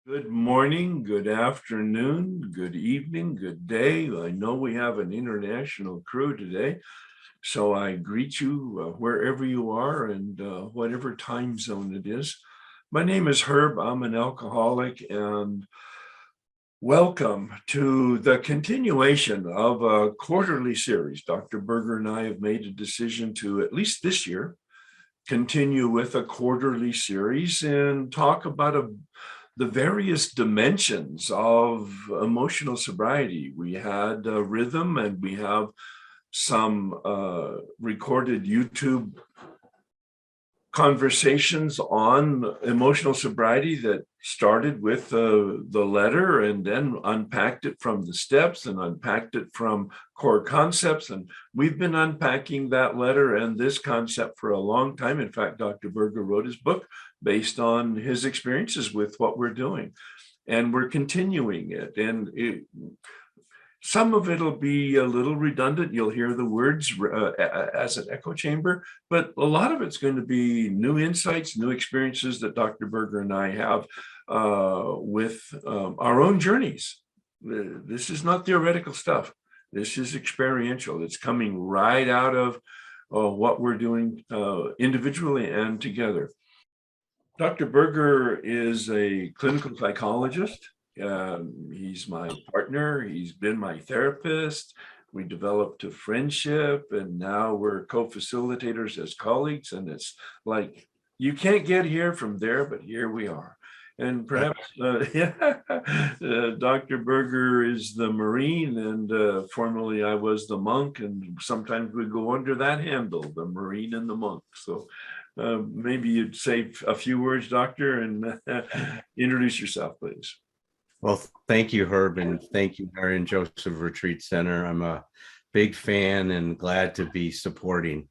Good morning, good afternoon, good evening, good day. I know we have an international crew today, so I greet you wherever you are and whatever time zone it is. My name is Herb. I'm an alcoholic, and welcome to the continuation of a quarterly series. Dr. Berger and I have made a decision to, at least this year, continue with a quarterly series and talk about the various dimensions of emotional sobriety. We had rhythm, and we have some recorded YouTube conversations on emotional sobriety that started with the letter and then unpacked it from the steps and unpacked it from core concepts. And we've been unpacking that letter and this concept for a long time. In fact, Dr. Berger wrote his book based on his experiences with what we're doing. And we're continuing it. And some of it'll be a little redundant. You'll hear the words as an echo chamber, but a lot of it's going to be new insights, new experiences that Dr. Berger and I have with our own journeys. This is not theoretical stuff. This is experiential. It's coming right out of what we're doing individually and together. Dr. Berger is a clinical psychologist. He's my partner. He's been my therapist. We developed a friendship, and now we're co-facilitators as colleagues. And it's like, you can't get here from there, but here we are. And perhaps Dr. Berger is the Marine, and formerly I was the monk, and sometimes we go under that handle, the Marine and the monk. So maybe you'd say a few words, Doctor, and introduce yourself, please. Well, thank you, Herb, and thank you, Marion Joseph Retreat Center. I'm a big fan and glad to be supporting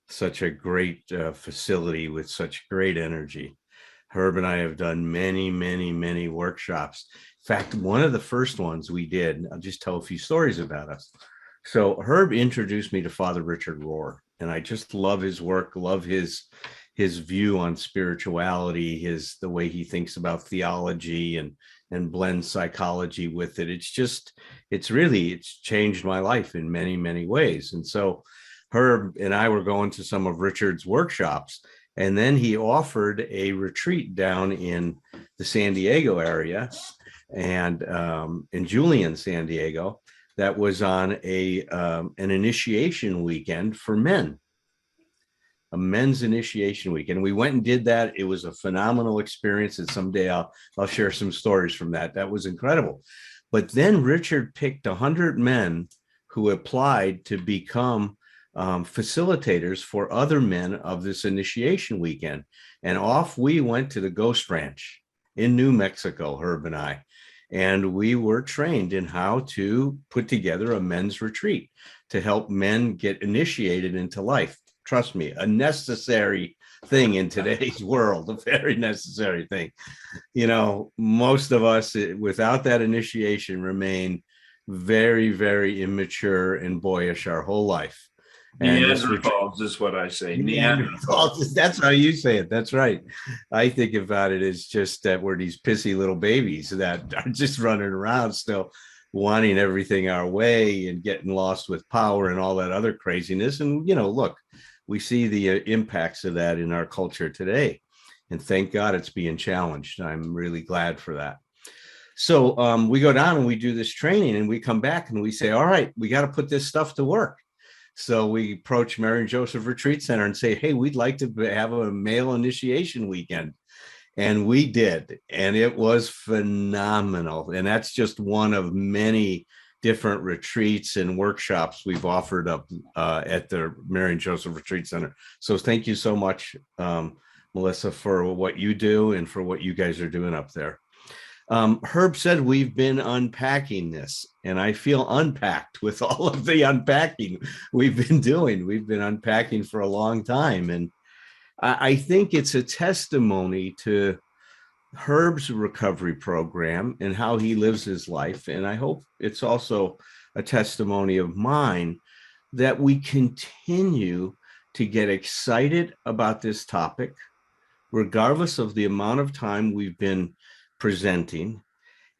such a great facility with such great energy. Herb and I have done many, many, many workshops. In fact, one of the first ones we did, I'll just tell a few stories about us. So Herb introduced me to Father Richard Rohr, and I just love his work, love his view on spirituality, the way he thinks about theology and blends psychology with it. It's changed my life in many, many ways. And so Herb and I were going to some of Richard's workshops, and then he offered a retreat down in the San Diego area and in Julian, San Diego, that was on an initiation weekend for men, a men's initiation weekend. We went and did that. It was a phenomenal experience, and someday I'll share some stories from that. That was incredible. But then Richard picked 100 men who applied to become facilitators for other men of this initiation weekend. And off we went to the Ghost Ranch in New Mexico, Herb and I. And we were trained in how to put together a men's retreat to help men get initiated into life. Trust me, a necessary thing in today's world, a very necessary thing. You know, most of us without that initiation remain very, very immature and boyish our whole life. And Neanderthals is what I say. Neanderthals. That's how you say it. That's right. I think about it as just that we're these pissy little babies that are just running around still wanting everything our way and getting lost with power and all that other craziness. And, you know, look, we see the impacts of that in our culture today. And thank God it's being challenged. I'm really glad for that. So we go down and we do this training, and we come back and we say, all right, we got to put this stuff to work. So we approach Marion Joseph Retreat Center and say, hey, we'd like to have a male initiation weekend. And we did. And it was phenomenal. And that's just one of many different retreats and workshops we've offered up at the Marion Joseph Retreat Center. So thank you so much, Melissa, for what you do and for what you guys are doing up there. Herb said we've been unpacking this, and I feel unpacked with all of the unpacking we've been doing. We've been unpacking for a long time, and I think it's a testimony to Herb's recovery program and how he lives his life. And I hope it's also a testimony of mine that we continue to get excited about this topic, regardless of the amount of time we've been presenting,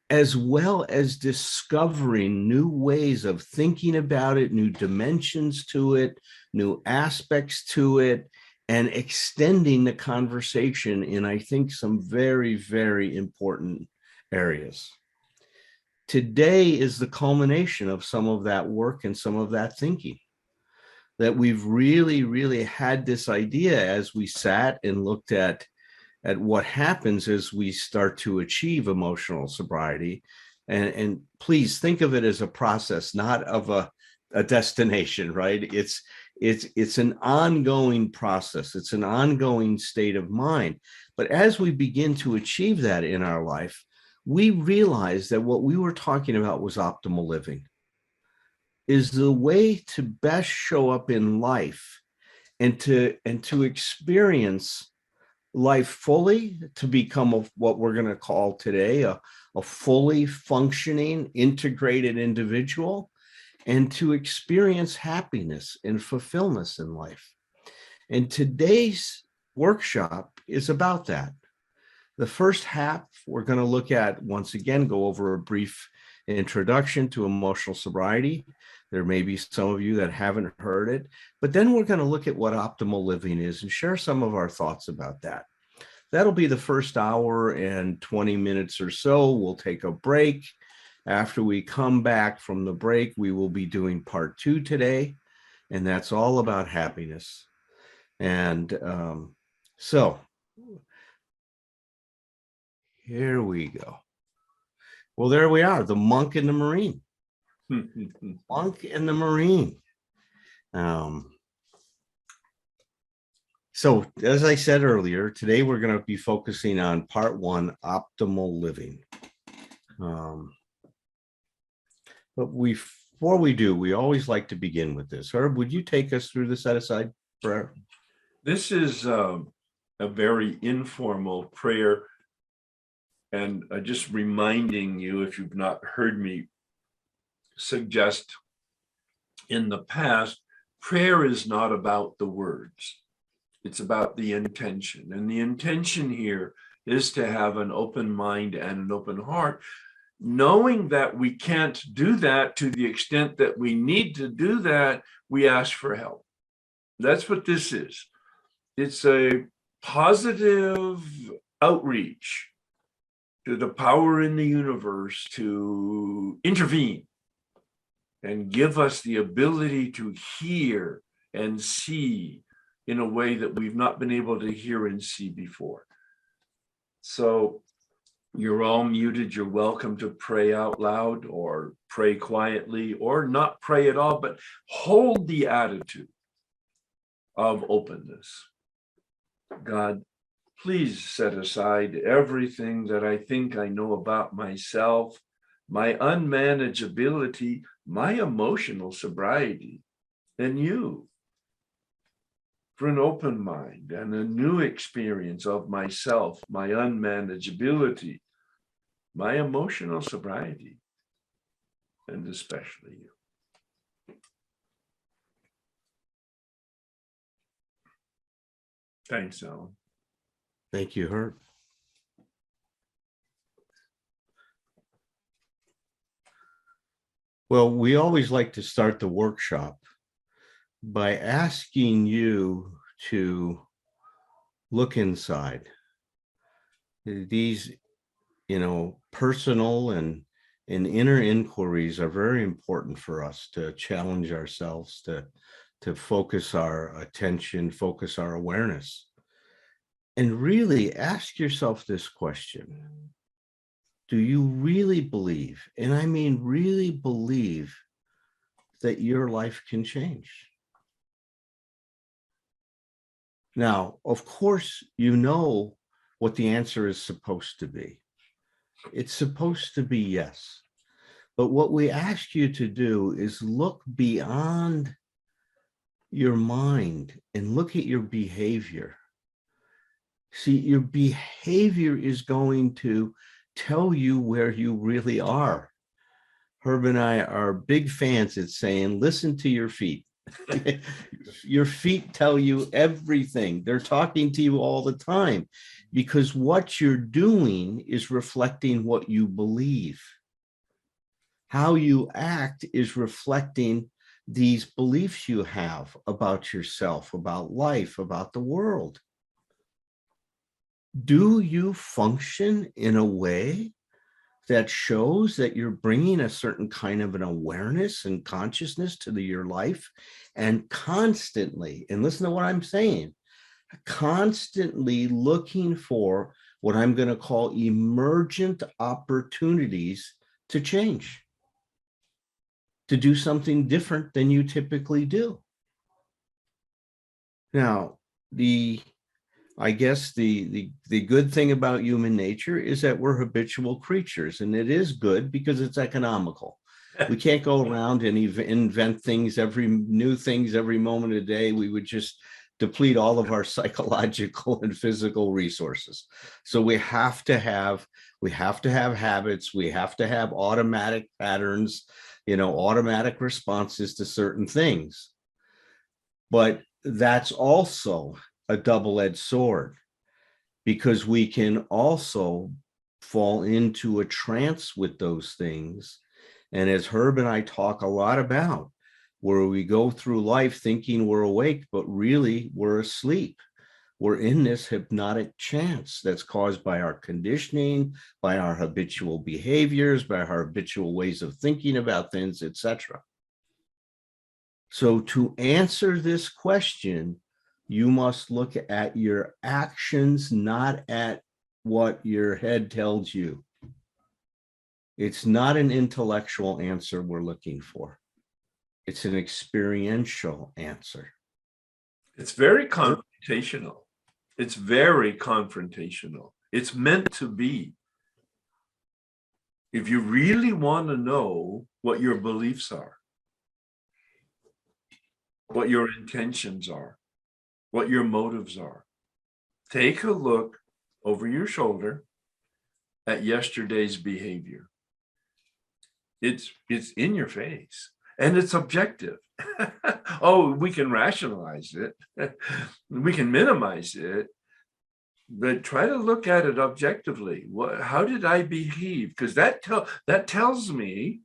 as well as discovering new ways of thinking about it, new dimensions to it, new aspects to it, and extending the conversation in, I think, some very, very important areas. Today is the culmination of some of that work and some of that thinking, that we've really, really had this idea as we sat and looked at what happens as we start to achieve emotional sobriety. And please think of it as a process, not of a destination, right? It's an ongoing process. It's an ongoing state of mind. But as we begin to achieve that in our life, we realize that what we were talking about was optimal living, is the way to best show up in life and to experience life fully, to become what we're going to call today a fully functioning, integrated individual, and to experience happiness and fulfillment in life. And today's workshop is about that. The first half, we're going to look at, once again, go over a brief introduction to emotional sobriety. There may be some of you that haven't heard it, but then we're going to look at what optimal living is and share some of our thoughts about that. That'll be the first hour and 20 minutes or so. We'll take a break. After we come back from the break, we will be doing part 2 today, and that's all about happiness. And so here we go. Well, there we are, the monk and the Marine. Monk and the Marine. So as I said earlier, today we're going to be focusing on part 1, optimal living. But before we do, we always like to begin with this. Herb, would you take us through the set-aside prayer? This is a very informal prayer. And just reminding you, if you've not heard me suggest in the past, prayer is not about the words. It's about the intention. And the intention here is to have an open mind and an open heart, knowing that we can't do that to the extent that we need to do that, we ask for help. That's what this is. It's a positive outreach to the power in the universe to intervene and give us the ability to hear and see in a way that we've not been able to hear and see before. So you're all muted. You're welcome to pray out loud or pray quietly or not pray at all, but hold the attitude of openness. God, please set aside everything that I think I know about myself, my unmanageability, my emotional sobriety, and you, for an open mind and a new experience of myself, my unmanageability, my emotional sobriety, and especially you. Thanks, Alan. Thank you, Herb. Well, we always like to start the workshop by asking you to look inside. These, personal and inner inquiries are very important for us to challenge ourselves, to focus our attention, focus our awareness. And really ask yourself this question. Do you really believe, and I mean really believe, that your life can change? Now, of course, you know what the answer is supposed to be. It's supposed to be yes. But what we ask you to do is look beyond your mind and look at your behavior. See, your behavior is going to tell you where you really are. Herb and I are big fans at saying, listen to your feet. Your feet tell you everything. They're talking to you all the time. because what you're doing is reflecting what you believe. How you act is reflecting these beliefs you have about yourself, about life, about the world. Do you function in a way that shows that you're bringing a certain kind of an awareness and consciousness to your life, and constantly, and listen to what I'm saying, constantly looking for what I'm going to call emergent opportunities to change, to do something different than you typically do. Now, I guess the good thing about human nature is that we're habitual creatures, and it is good because it's economical. We can't go around and invent things, new things every moment of the day. We would just deplete all of our psychological and physical resources. So we have to have habits. We have to have automatic patterns, automatic responses to certain things. But that's also a double-edged sword, because we can also fall into a trance with those things. And as Herb and I talk a lot about, where we go through life thinking we're awake, but really we're asleep. We're in this hypnotic trance that's caused by our conditioning, by our habitual behaviors, by our habitual ways of thinking about things, etc. So to answer this question, you must look at your actions, not at what your head tells you. It's not an intellectual answer we're looking for. It's an experiential answer. It's very confrontational. It's very confrontational. It's meant to be. If you really want to know what your beliefs are, what your intentions are, what your motives are, take a look over your shoulder at yesterday's behavior. It's in your face, and it's objective. Oh, we can rationalize it. We can minimize it, but try to look at it objectively. How did I behave? Because that tells me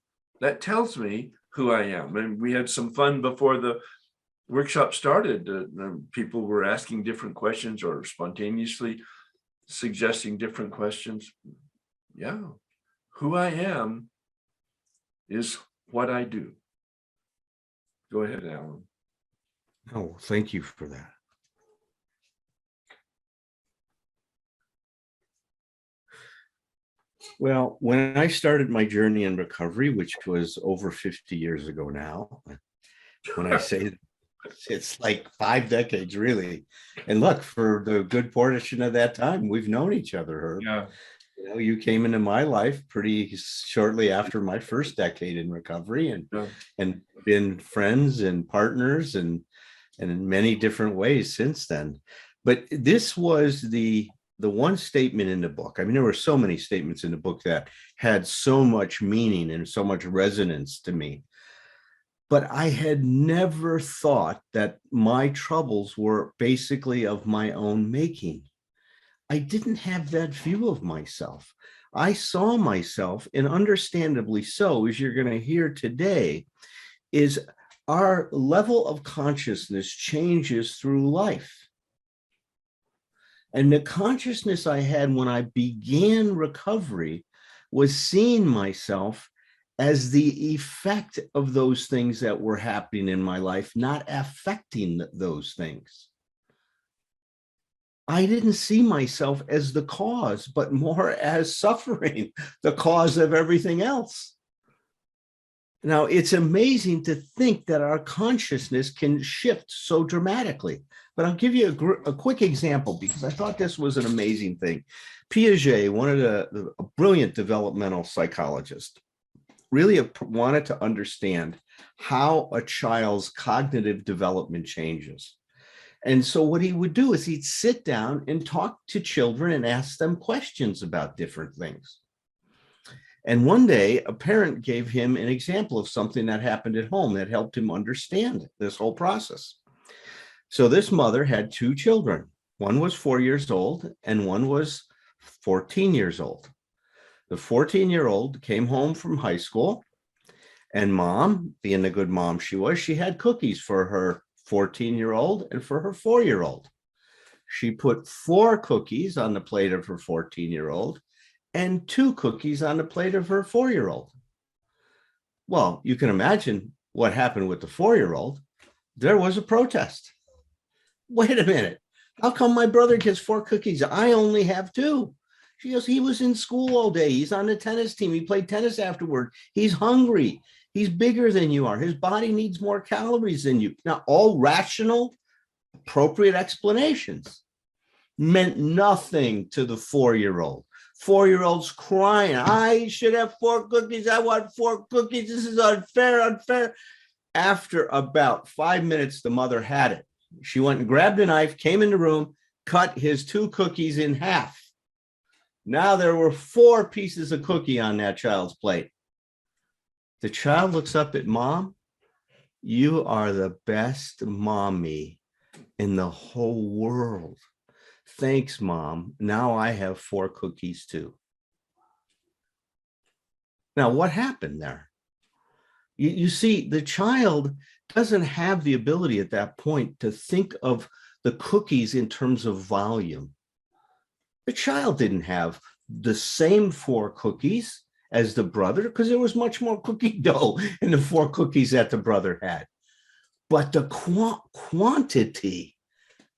who I am. And we had some fun before the workshop started. People were asking different questions or spontaneously suggesting different questions. Yeah, who I am is what I do. Go ahead, Alan. Oh, thank you for that. Well, when I started my journey in recovery, which was over 50 years ago now, when I say it's like 5 decades, really. And look, for the good portion of that time, we've known each other, Herb. Yeah. You came into my life pretty shortly after my first decade in recovery, and been friends and partners and in many different ways since then. But this was the one statement in the book. I mean, there were so many statements in the book that had so much meaning and so much resonance to me. But I had never thought that my troubles were basically of my own making. I didn't have that view of myself. I saw myself, and understandably so, as you're going to hear today, is our level of consciousness changes through life. And the consciousness I had when I began recovery was seeing myself as the effect of those things that were happening in my life, not affecting those things. I didn't see myself as the cause, but more as suffering, the cause of everything else. Now, it's amazing to think that our consciousness can shift so dramatically. But I'll give you a quick example, because I thought this was an amazing thing. Piaget, one of the brilliant developmental psychologists, really wanted to understand how a child's cognitive development changes. And so what he would do is he'd sit down and talk to children and ask them questions about different things. And one day, a parent gave him an example of something that happened at home that helped him understand this whole process. So this mother had 2 children. One was 4 years old and one was 14 years old. The 14-year-old came home from high school, and mom, being the good mom she was, she had cookies for her 14-year-old and for her 4-year-old. She put 4 cookies on the plate of her 14-year-old and 2 cookies on the plate of her 4-year-old. Well, you can imagine what happened with the 4-year-old. There was a protest. Wait a minute. How come my brother gets 4 cookies? I only have 2. She goes, he was in school all day. He's on the tennis team. He played tennis afterward. He's hungry. He's bigger than you are. His body needs more calories than you. Now, all rational, appropriate explanations meant nothing to the 4-year-old. 4-year-old's crying. I should have 4 cookies. I want 4 cookies. This is unfair, unfair. After about 5 minutes, the mother had it. She went and grabbed a knife, came in the room, cut his 2 cookies in half. Now there were 4 pieces of cookie on that child's plate. The child looks up at mom. You are the best mommy in the whole world. Thanks, mom. Now I have 4 cookies too. Now, what happened there? You see, the child doesn't have the ability at that point to think of the cookies in terms of volume. The child didn't have the same 4 cookies as the brother because there was much more cookie dough in the 4 cookies that the brother had. But the quantity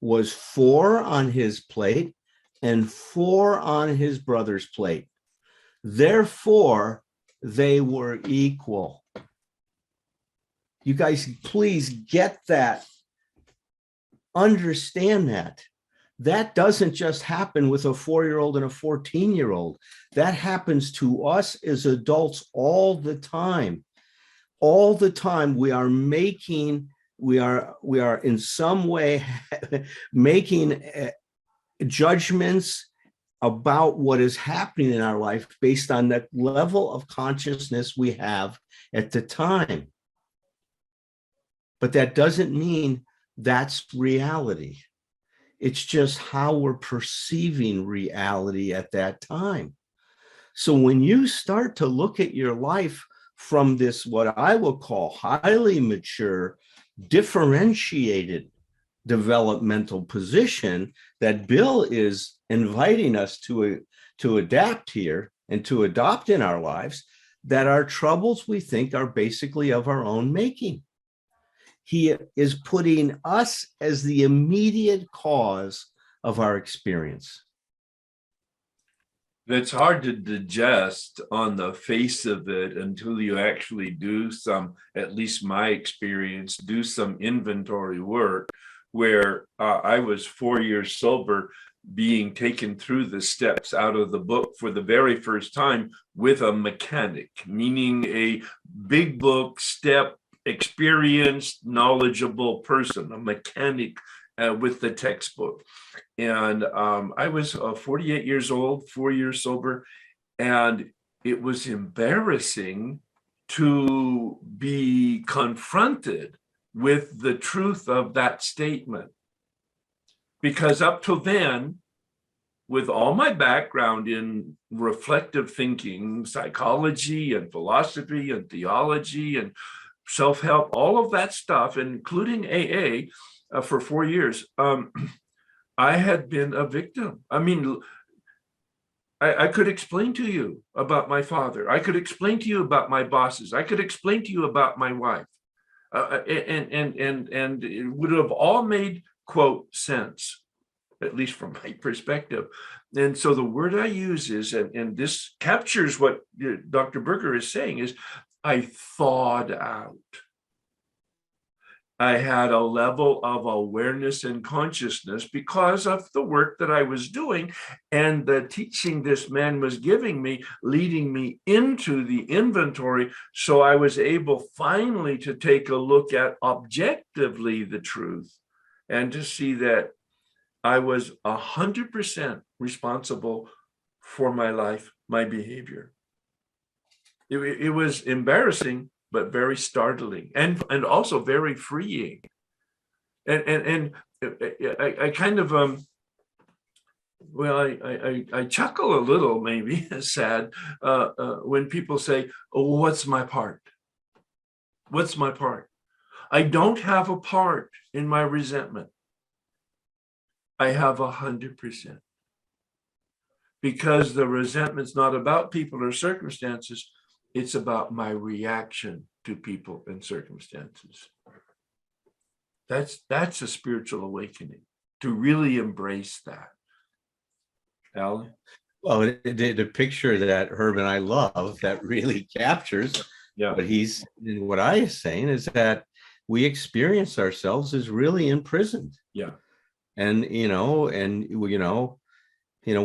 was 4 on his plate and 4 on his brother's plate. Therefore, they were equal. You guys, please get that. Understand that. That doesn't just happen with a 4-year-old and a 14-year-old. That happens to us as adults all the time. All the time we are in some way making judgments about what is happening in our life based on the level of consciousness we have at the time. But that doesn't mean that's reality. It's just how we're perceiving reality at that time. So when you start to look at your life from this, what I will call highly mature, differentiated developmental position that Bill is inviting us to adapt here and to adopt in our lives, that our troubles we think are basically of our own making. He is putting us as the immediate cause of our experience. That's hard to digest on the face of it until you actually do some, at least my experience, do some inventory work where I was 4 years sober, being taken through the steps out of the book for the very first time with a mechanic, meaning a big book step, experienced, knowledgeable person, a mechanic with the textbook. And I was 48 years old, 4 years sober, and it was embarrassing to be confronted with the truth of that statement. Because up till then, with all my background in reflective thinking, psychology and philosophy and theology and self-help, all of that stuff, including AA, for 4 years, I had been a victim. I mean, I could explain to you about my father. I could explain to you about my bosses. I could explain to you about my wife. And it would have all made, quote, sense, at least from my perspective. And so the word I use is, and this captures what Dr. Berger is saying, is I thawed out. I had a level of awareness and consciousness because of the work that I was doing and the teaching this man was giving me, leading me into the inventory. So I was able finally to take a look at objectively the truth and to see that I was 100% responsible for my life, my behavior. It was embarrassing, but very startling and also very freeing. And I kind of Well, I chuckle a little, maybe sad, when people say, "Oh, what's my part? What's my part?" I don't have a part in my resentment. I have 100%, because the resentment's not about people or circumstances. It's about my reaction to people and circumstances. That's a spiritual awakening, to really embrace that. Alan? Well, the picture that Herb and I love that really captures Yeah, what I is saying is that we experience ourselves as really imprisoned. yeah. And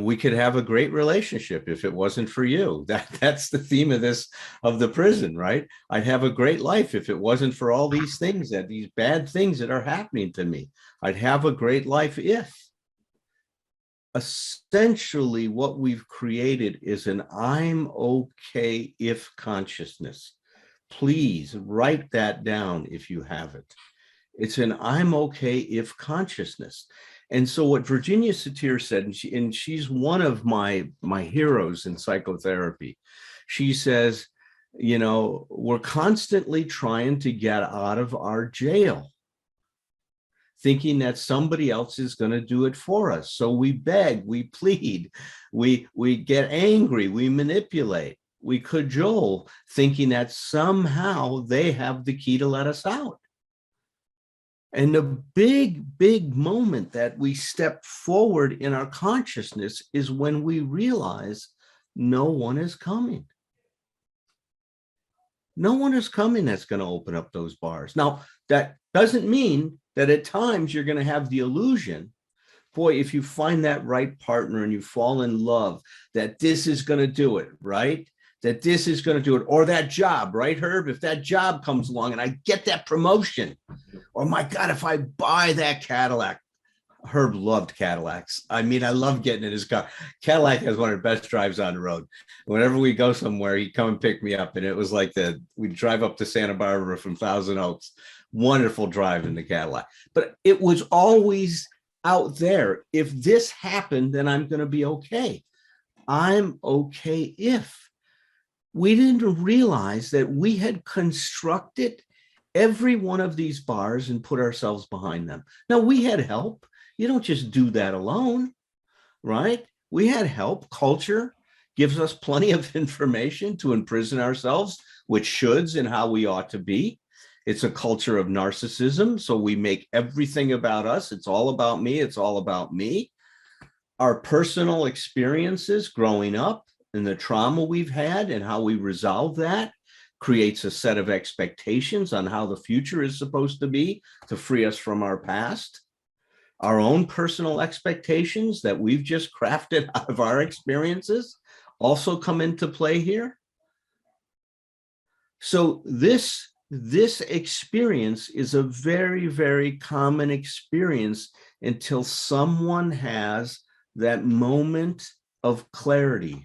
we could have a great relationship if it wasn't for you. That's the theme of the prison, right? I'd have a great life if it wasn't for all these things, these bad things that are happening to me. I'd have a great life if. Essentially, what we've created is an I'm okay if consciousness. Please write that down if you have it. It's an I'm okay if consciousness. And so what Virginia Satir said, and she's one of my heroes in psychotherapy, she says, we're constantly trying to get out of our jail, thinking that somebody else is going to do it for us. So we beg, we plead, we get angry, we manipulate, we cajole, thinking that somehow they have the key to let us out. And the big moment that we step forward in our consciousness is when we realize no one is coming. No one is coming that's going to open up those bars. Now, that doesn't mean that at times you're going to have the illusion, boy, if you find that right partner and you fall in love, that this is going to do it, right? That this is going to do it, or that job, right, Herb? If that job comes along and I get that promotion, or my God, if I buy that Cadillac. Herb loved Cadillacs. I mean, I love getting in his car. Cadillac has one of the best drives on the road. Whenever we go somewhere, he'd come and pick me up. And it was like we'd drive up to Santa Barbara from Thousand Oaks. Wonderful drive in the Cadillac. But it was always out there. If this happened, then I'm going to be okay. I'm okay if. We didn't realize that we had constructed every one of these bars and put ourselves behind them. Now, we had help. You don't just do that alone, right? We had help. Culture gives us plenty of information to imprison ourselves with shoulds and how we ought to be. It's a culture of narcissism. So we make everything about us. It's all about me. It's all about me. Our personal experiences growing up and the trauma we've had and how we resolve that creates a set of expectations on how the future is supposed to be to free us from our past. Our own personal expectations that we've just crafted out of our experiences also come into play here. So this experience is a very, very common experience until someone has that moment of clarity,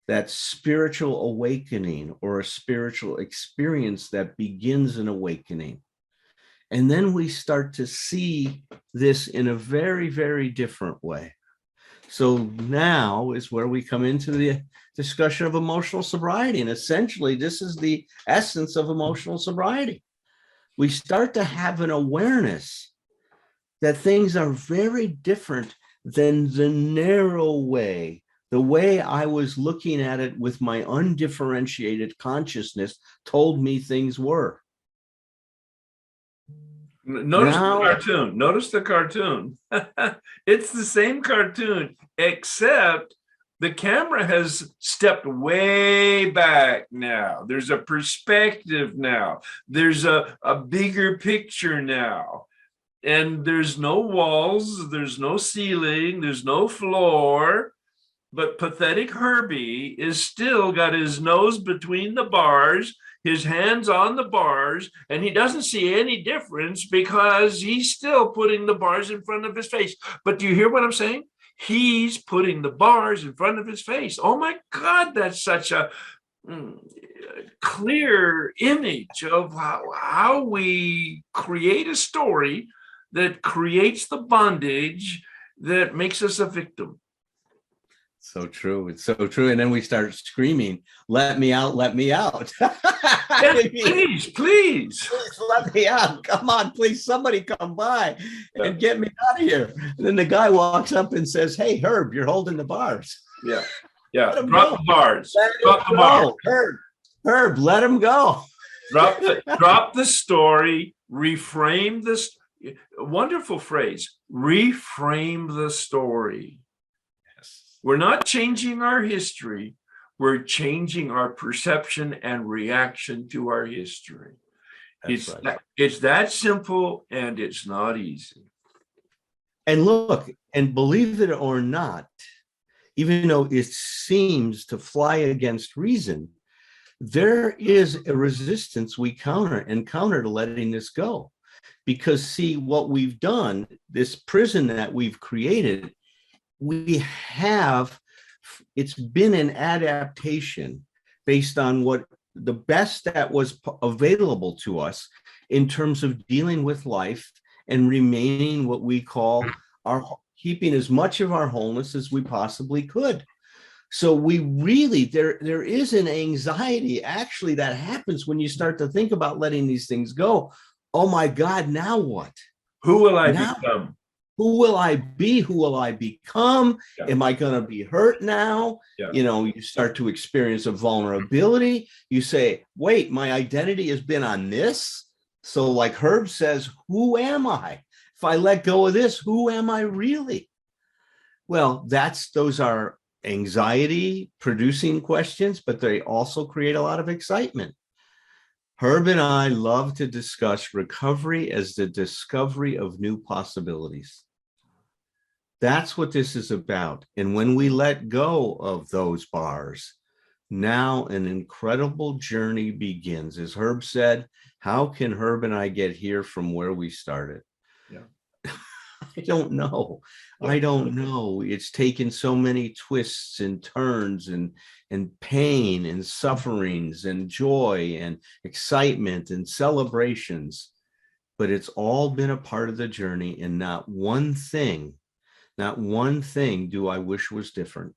that spiritual awakening or a spiritual experience that begins an awakening. And then we start to see this in a very, very different way. So now is where we come into the discussion of emotional sobriety. And essentially, this is the essence of emotional sobriety. We start to have an awareness that things are very different than the narrow way, the way I was looking at it with my undifferentiated consciousness told me things were. Notice the cartoon. Notice the cartoon. It's the same cartoon, except the camera has stepped way back now. There's a perspective now. There's a bigger picture now. And there's no walls, there's no ceiling, there's no floor. But pathetic Herbie is still got his nose between the bars, his hands on the bars, and he doesn't see any difference because he's still putting the bars in front of his face. But do you hear what I'm saying? He's putting the bars in front of his face. Oh my God, that's such a clear image of how we create a story that creates the bondage that makes us a victim. So true. It's so true. And then we start screaming, let me out, let me out. Yes, please, please. Please let me out. Come on, please, somebody come by and get me out of here. And then the guy walks up and says, hey, Herb, you're holding the bars. Yeah. Yeah. Let him Drop go. the bars. Let Drop him the bars. go. Herb, let him go. Drop the story, reframe this wonderful phrase, reframe the story. Yes. We're not changing our history. We're changing our perception and reaction to our history. That's right. It's that simple, and it's not easy. And look, and believe it or not, even though it seems to fly against reason, there is a resistance we encounter to letting this go. Because see, what we've done, this prison that we've created, it's been an adaptation based on what the best that was available to us in terms of dealing with life and remaining what we call keeping as much of our wholeness as we possibly could. So we really, there is an anxiety actually that happens when you start to think about letting these things go. Oh my God, now what? Who will I become? Who will I be? Who will I become? Yeah. Am I going to be hurt now? Yeah. You start to experience a vulnerability. You say, wait, my identity has been on this. So like Herb says, who am I? If I let go of this, who am I really? Well, those are anxiety producing questions, but they also create a lot of excitement. Herb and I love to discuss recovery as the discovery of new possibilities. That's what this is about. And when we let go of those bars, now an incredible journey begins. As Herb said, how can Herb and I get here from where we started? Yeah. I don't know. Yeah. I don't know. It's taken so many twists and turns and pain and sufferings and joy and excitement and celebrations. But it's all been a part of the journey, and not one thing do I wish was different.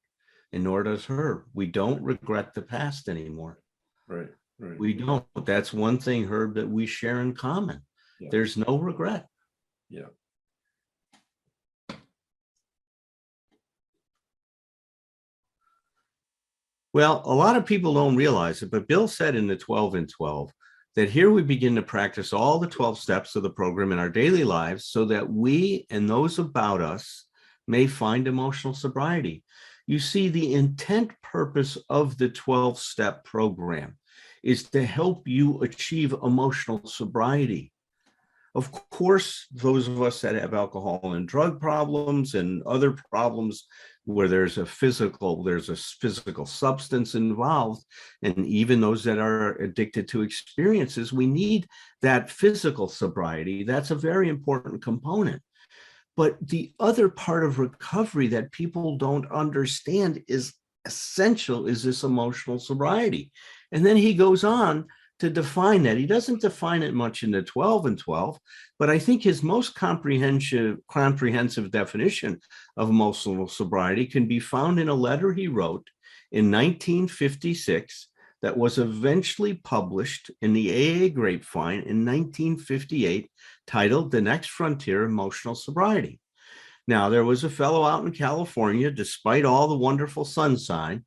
And nor does Herb. We don't regret the past anymore. Right. We don't. That's one thing, Herb, that we share in common. Yeah. There's no regret. Yeah. Well, a lot of people don't realize it, but Bill said in the 12 and 12 that here we begin to practice all the 12 steps of the program in our daily lives so that we and those about us may find emotional sobriety. You see, the intent purpose of the 12-step program is to help you achieve emotional sobriety. Of course, those of us that have alcohol and drug problems and other problems where there's a physical substance involved, and even those that are addicted to experiences, we need that physical sobriety. That's a very important component. But the other part of recovery that people don't understand is essential is this emotional sobriety. And then he goes on to define that. He doesn't define it much in the 12 and 12, but I think his most comprehensive definition of emotional sobriety can be found in a letter he wrote in 1956 that was eventually published in the AA Grapevine in 1958, titled The Next Frontier, Emotional Sobriety. Now, there was a fellow out in California, despite all the wonderful sunshine,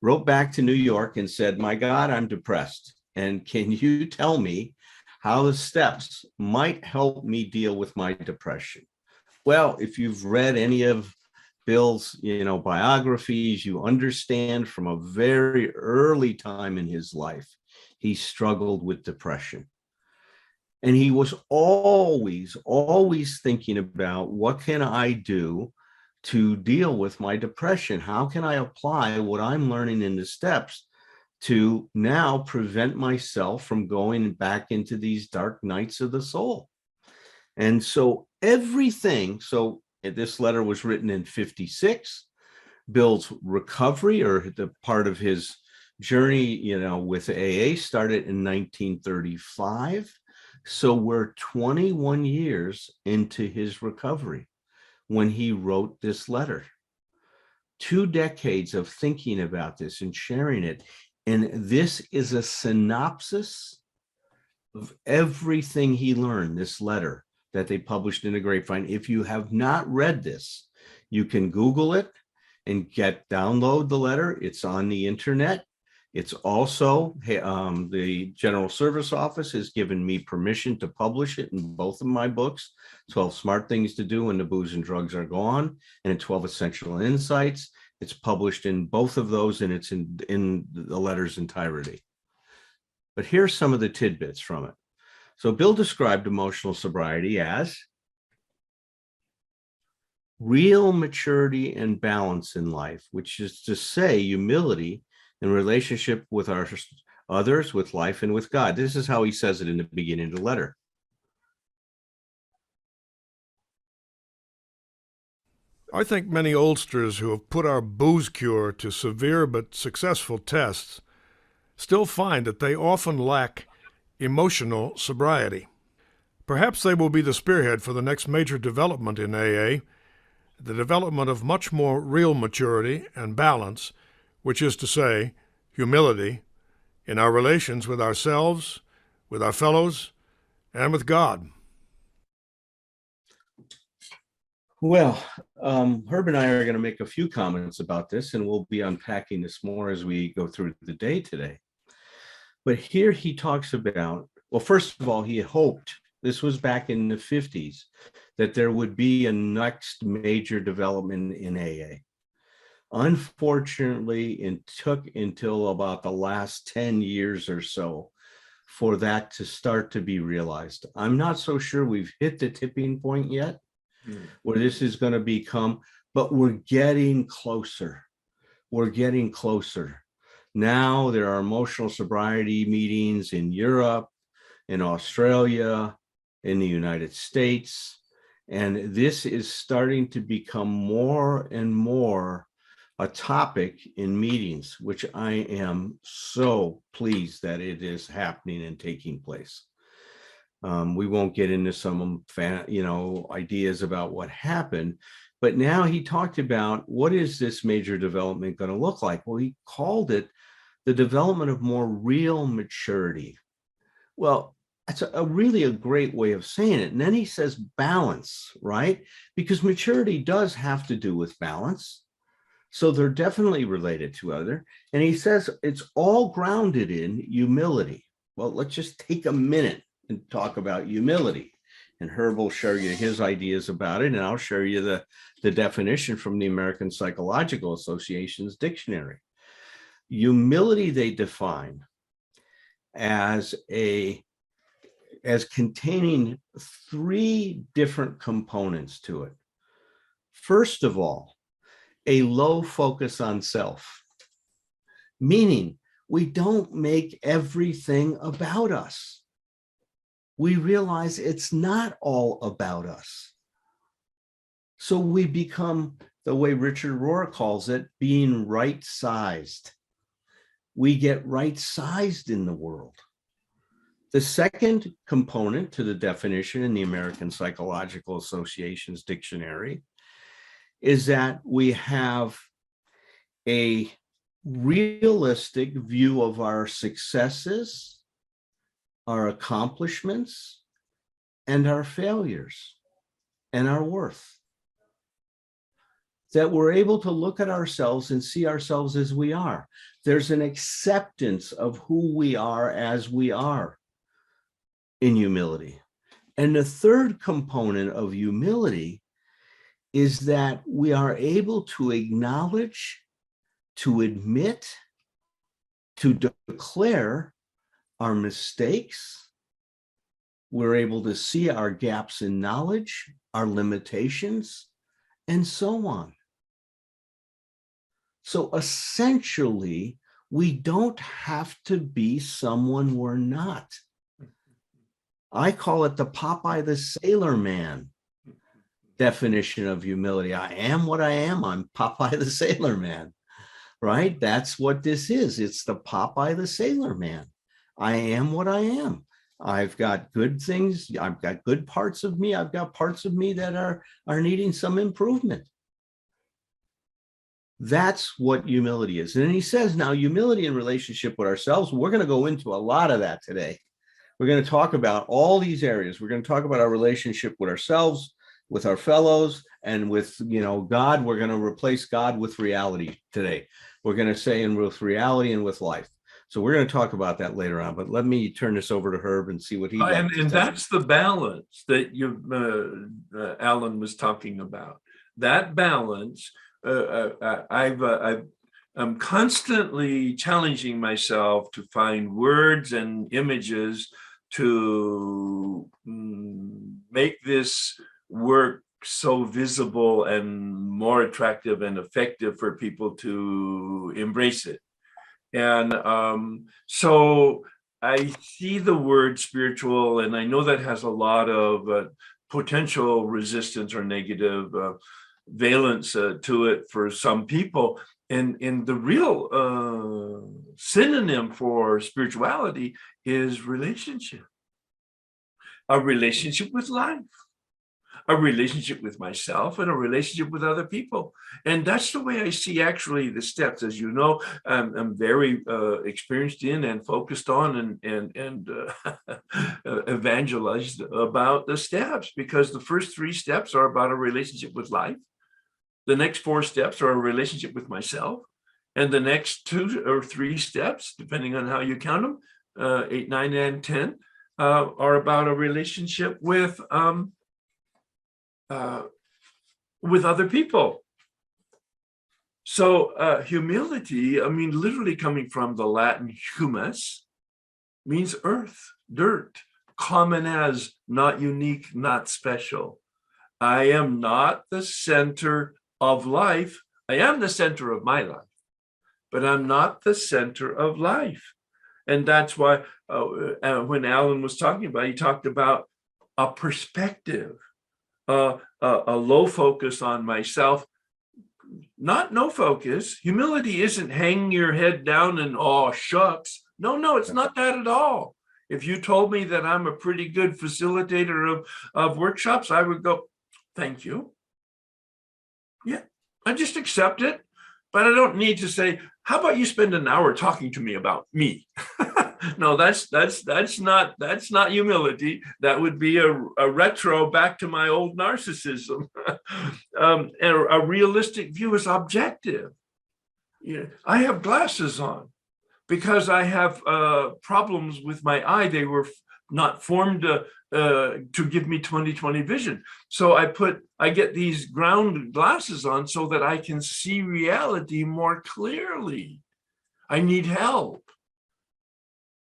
wrote back to New York and said, my God, I'm depressed. And can you tell me how the steps might help me deal with my depression? Well, if you've read any of Bill's, biographies, you understand from a very early time in his life, he struggled with depression. And he was always thinking about, what can I do to deal with my depression? How can I apply what I'm learning in the steps to now prevent myself from going back into these dark nights of the soul? And so this letter was written in 56. Bill's recovery, or the part of his journey, with AA, started in 1935. So we're 21 years into his recovery. when he wrote this letter. 2 decades of thinking about this and sharing it. And this is a synopsis of everything he learned, this letter that they published in the Grapevine. If you have not read this, you can Google it and download the letter. It's on the internet. It's also, the General Service Office has given me permission to publish it in both of my books, 12 Smart Things to Do When the Booze and Drugs Are Gone, and in 12 Essential Insights. It's published in both of those, and it's in the letter's entirety. But here's some of the tidbits from it. So Bill described emotional sobriety as real maturity and balance in life, which is to say humility in relationship with our others, with life, and with God. This is how he says it in the beginning of the letter. I think many oldsters who have put our booze cure to severe but successful tests still find that they often lack emotional sobriety. Perhaps they will be the spearhead for the next major development in AA, the development of much more real maturity and balance, which is to say, humility, in our relations with ourselves, with our fellows, and with God. Well, Herb and I are going to make a few comments about this, and we'll be unpacking this more as we go through the day today. But here he talks about, well, first of all, he hoped, this was back in the 50s, that there would be a next major development in AA. Unfortunately, it took until about the last 10 years or so for that to start to be realized. I'm not so sure we've hit the tipping point yet, where this is going to become, but we're getting closer. We're getting closer. Now there are emotional sobriety meetings in Europe, in Australia, in the United States, and this is starting to become more and more a topic in meetings, which I am so pleased that it is happening and taking place. We won't get into some ideas about what happened, but now he talked about what is this major development going to look like? Well, he called it the development of more real maturity. Well, that's really a great way of saying it. And then he says balance, right? Because maturity does have to do with balance. So they're definitely related to other. And he says it's all grounded in humility. Well, let's just take a minute and talk about humility. And Herb will share you his ideas about it, and I'll share you the definition from the American Psychological Association's dictionary. Humility they define as containing 3 different components to it. First of all, a low focus on self, meaning we don't make everything about us. We realize it's not all about us. So we become, the way Richard Rohr calls it, being right-sized. We get right-sized in the world. The second component to the definition in the American Psychological Association's dictionary is that we have a realistic view of our successes, our accomplishments, and our failures, and our worth. That we're able to look at ourselves and see ourselves as we are. There's an acceptance of who we are as we are in humility. And the third component of humility is that we are able to acknowledge, to admit, to declare our mistakes. We're able to see our gaps in knowledge, our limitations, and so on. So essentially, we don't have to be someone we're not. I call it the Popeye the Sailor Man definition of humility. I am what I am. I'm Popeye the Sailor Man, right? That's what this is. It's the Popeye the Sailor Man. I am what I am. I've got good things. I've got good parts of me. I've got parts of me that are needing some improvement. That's what humility is. And he says now humility in relationship with ourselves. We're going to go into a lot of that today. We're going to talk about all these areas. We're going to talk about our relationship with ourselves, with our fellows, and with, God. We're going to replace God with reality today. We're going to say, and with reality and with life. So we're going to talk about that later on, but let me turn this over to Herb and see what he'd like to And say. that's the balance that Alan was talking about. That balance, I'm constantly challenging myself to find words and images to make this work so visible and more attractive and effective for people to embrace it. And so I see the word spiritual, and I know that has a lot of potential resistance or negative valence to it for some people. And the real synonym for spirituality is relationship, a relationship with life, a relationship with myself, and a relationship with other people. And that's the way I see actually the steps. As you know, I'm very experienced in and focused on and evangelized about the steps, because the first 3 steps are about a relationship with life. The next 4 steps are a relationship with myself. And the next 2 or 3 steps, depending on how you count them, 8, 9, and 10, are about a relationship with other people. So humility, I mean, literally coming from the Latin humus, means earth, dirt, common as, not unique, not special. I am not the center of life. I am the center of my life, but I'm not the center of life. And that's why when Alan was talking about, he talked about a perspective, a low focus on myself, not no focus. Humility isn't hanging your head down and, oh, shucks. No, it's not that at all. If you told me that I'm a pretty good facilitator of workshops, I would go, thank you. Yeah, I just accept it. But I don't need to say, how about you spend an hour talking to me about me? No, that's not humility. That would be a retro back to my old narcissism. And a realistic view is objective. I have glasses on because I have problems with my eye. They were not formed to give me 20/20 vision. So I get these ground glasses on so that I can see reality more clearly. I need help.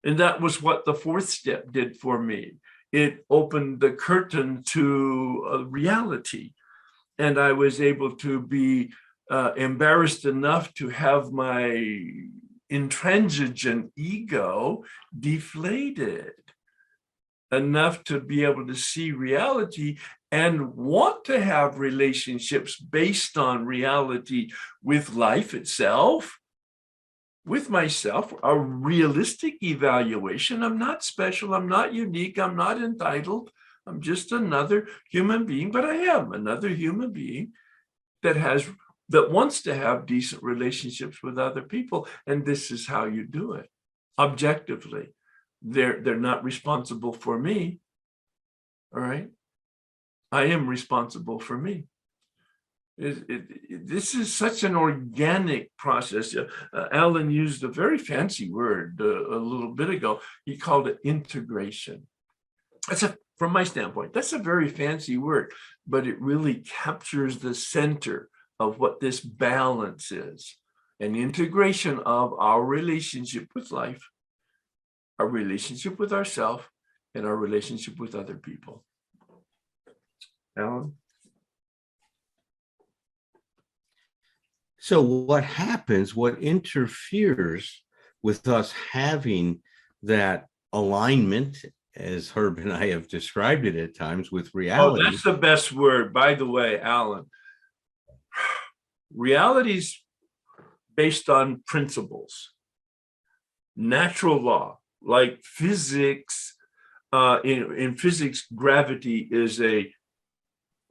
And that was what the 4th step did for me. It opened the curtain to reality. And I was able to be embarrassed enough to have my intransigent ego deflated enough to be able to see reality and want to have relationships based on reality with life itself, with myself, a realistic evaluation. I'm not special, I'm not unique, I'm not entitled. I'm just another human being, but I am another human being that wants to have decent relationships with other people. And this is how you do it, objectively. They're not responsible for me. All right. I am responsible for me. This is such an organic process. Alan used a very fancy word a little bit ago. He called it integration. From my standpoint, that's a very fancy word, but it really captures the center of what this balance is. An integration of our relationship with life, our relationship with ourselves, and our relationship with other people. Alan? So what happens, what interferes with us having that alignment, as Herb and I have described it at times, with reality? Oh, that's the best word. By the way, Alan, reality's based on principles, natural law, like physics, in physics, gravity is a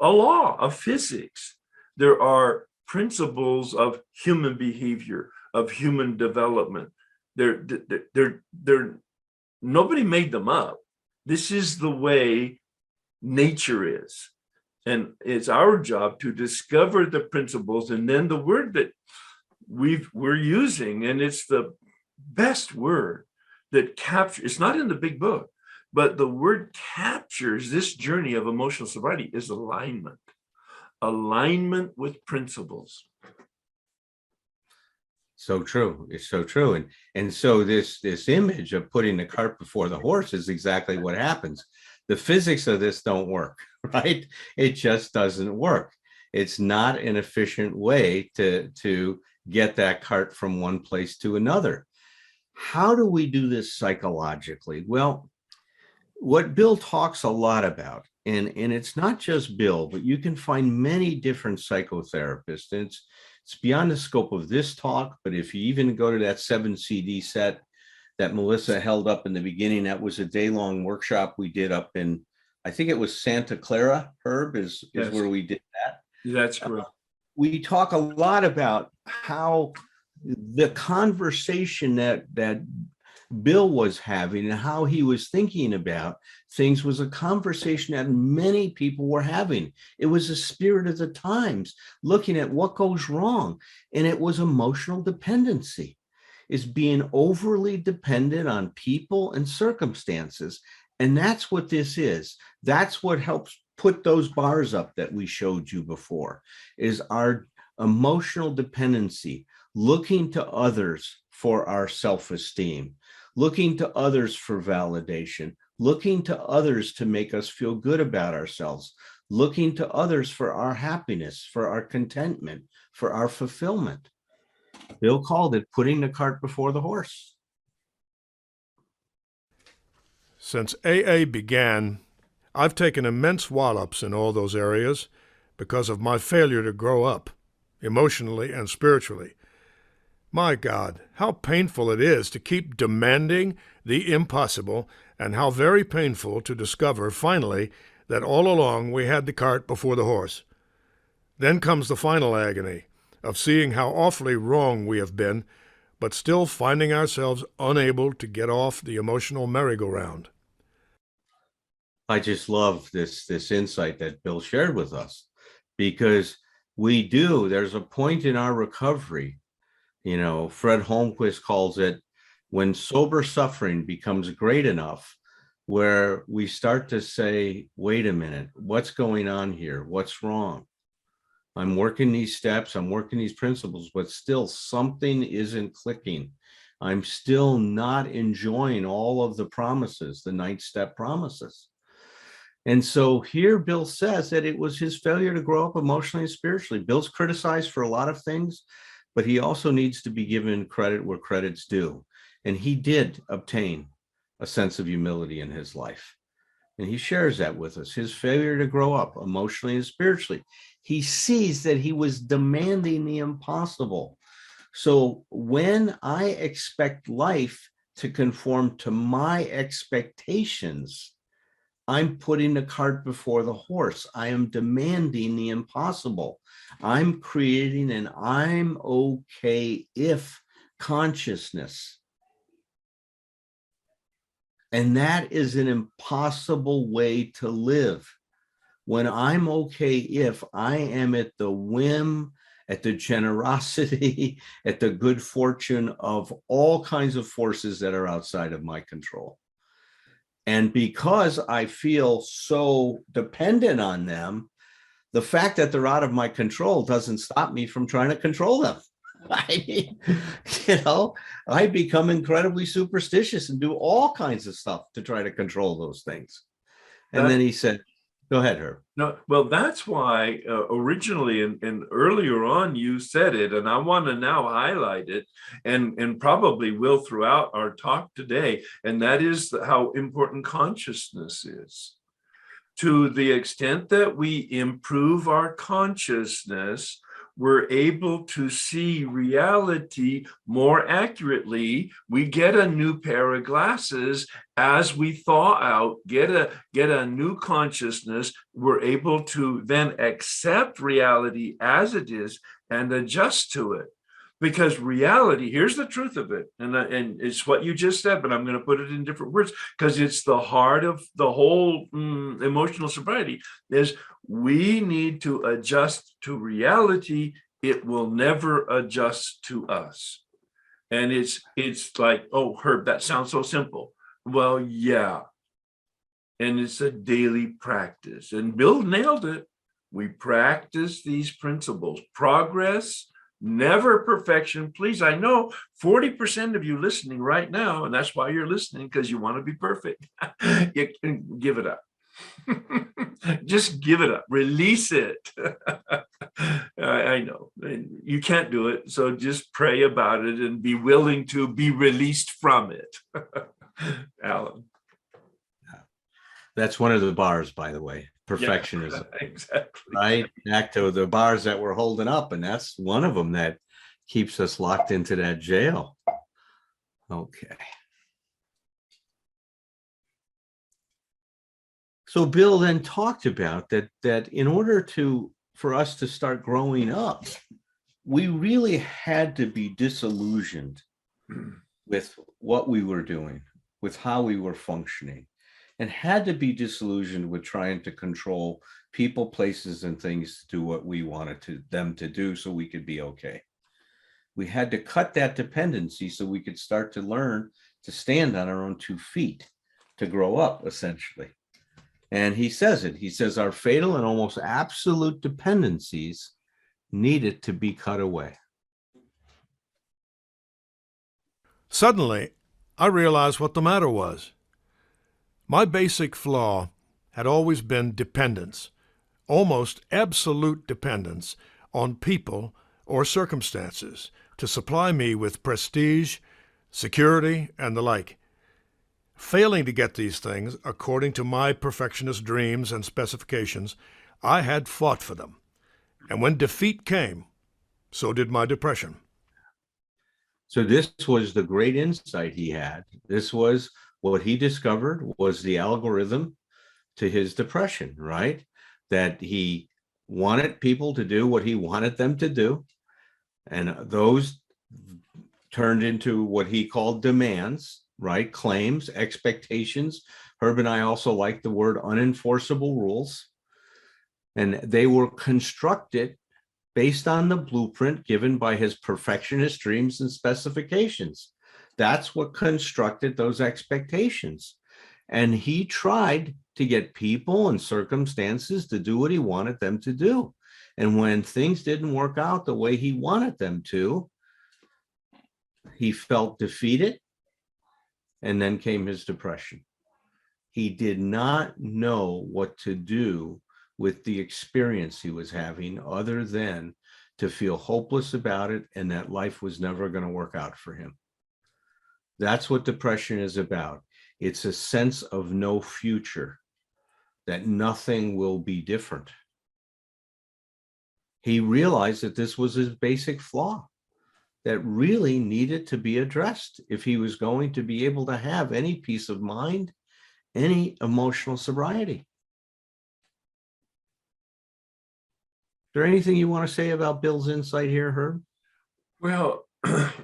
law of physics. There are principles of human behavior, of human development. They're nobody made them up. This is the way nature is. And it's our job to discover the principles. And then the word that we're using, and it's the best word that captures, it's not in the big book, but the word captures this journey of emotional sobriety is alignment. Alignment with principles. So true. It's so true. And so this image of putting the cart before the horse is exactly what happens. The physics of this don't work, right? It just doesn't work. It's not an efficient way to get that cart from one place to another. How do we do this psychologically? Well, what Bill talks a lot about, and it's not just Bill, but you can find many different psychotherapists. And it's beyond the scope of this talk, but if you even go to that 7 CD set that Melissa held up in the beginning, that was a day-long workshop we did up in, I think it was Santa Clara, Herb, is Yes. where we did that. That's correct. We talk a lot about how the conversation that Bill was having and how he was thinking about things was a conversation that many people were having. It was a spirit of the times, looking at what goes wrong. And it was emotional dependency, is being overly dependent on people and circumstances. And that's what this is. That's what helps put those bars up that we showed you before, is our emotional dependency, looking to others for our self-esteem, looking to others for validation, looking to others to make us feel good about ourselves, looking to others for our happiness, for our contentment, for our fulfillment. Bill called it putting the cart before the horse. Since AA began, I've taken immense wallops in all those areas because of my failure to grow up, emotionally and spiritually. My God, how painful it is to keep demanding the impossible, and how very painful to discover finally that all along we had the cart before the horse. Then comes the final agony of seeing how awfully wrong we have been, but still finding ourselves unable to get off the emotional merry-go-round. I just love this insight that Bill shared with us, because there's a point in our recovery, Fred Holmquist calls it when sober suffering becomes great enough, where we start to say, wait a minute, what's going on here? What's wrong? I'm working these steps, I'm working these principles, but still something isn't clicking. I'm still not enjoying all of the promises, the 9-step promises. And so here Bill says that it was his failure to grow up emotionally and spiritually. Bill's criticized for a lot of things, but he also needs to be given credit where credit's due. And he did obtain a sense of humility in his life. And he shares that with us, his failure to grow up emotionally and spiritually. He sees that he was demanding the impossible. So when I expect life to conform to my expectations, I'm putting the cart before the horse. I am demanding the impossible. I'm creating an I'm okay if consciousness. And that is an impossible way to live. When I'm okay if, I am at the whim, at the generosity, at the good fortune of all kinds of forces that are outside of my control. And because I feel so dependent on them, the fact that they're out of my control doesn't stop me from trying to control them. I mean, I become incredibly superstitious and do all kinds of stuff to try to control those things. And then he said, go ahead, Herb. No, well, that's why originally and earlier on you said it, and I want to now highlight it, and probably will throughout our talk today, and that is how important consciousness is. To the extent that we improve our consciousness, we're able to see reality more accurately. We get a new pair of glasses as we thaw out, get a new consciousness. We're able to then accept reality as it is and adjust to it. Because reality, here's the truth of it, and it's what you just said, but I'm going to put it in different words because it's the heart of the whole emotional sobriety. Is we need to adjust to reality. It will never adjust to us. And it's like, oh, Herb, that sounds so simple. Well, yeah. And it's a daily practice. And Bill nailed it. We practice these principles. Progress, never perfection. Please, I know 40% of you listening right now, and that's why you're listening, because you want to be perfect. You can give it up. Just give it up. Release it. I know you can't do it, so just pray about it and be willing to be released from it. Alan. That's one of the bars, by the way, perfectionism. Yeah, exactly. Right? Back to the bars that we're holding up, and that's one of them that keeps us locked into that jail. Okay. So Bill then talked about that in order for us to start growing up, we really had to be disillusioned with what we were doing, with how we were functioning, and had to be disillusioned with trying to control people, places, and things to do what we wanted them to do so we could be okay. We had to cut that dependency so we could start to learn to stand on our own 2 feet, to grow up, essentially. And he says it. He says our fatal and almost absolute dependencies needed to be cut away. Suddenly, I realized what the matter was. My basic flaw had always been dependence, almost absolute dependence on people or circumstances to supply me with prestige, security, and the like. Failing to get these things according to my perfectionist dreams and specifications, I had fought for them. And when defeat came, so did my depression. So this was the great insight he had. This was what he discovered was the algorithm to his depression, right? That he wanted people to do what he wanted them to do. And those turned into what he called demands, right? Claims, expectations. Herb and I also like the word unenforceable rules. And they were constructed based on the blueprint given by his perfectionist dreams and specifications. That's what constructed those expectations. And he tried to get people and circumstances to do what he wanted them to do. And when things didn't work out the way he wanted them to, he felt defeated. And then came his depression. He did not know what to do with the experience he was having other than to feel hopeless about it and that life was never going to work out for him. That's what depression is about. It's a sense of no future, that nothing will be different. He realized that this was his basic flaw that really needed to be addressed if he was going to be able to have any peace of mind, any emotional sobriety. Is there anything you want to say about Bill's insight here, Herb? Well,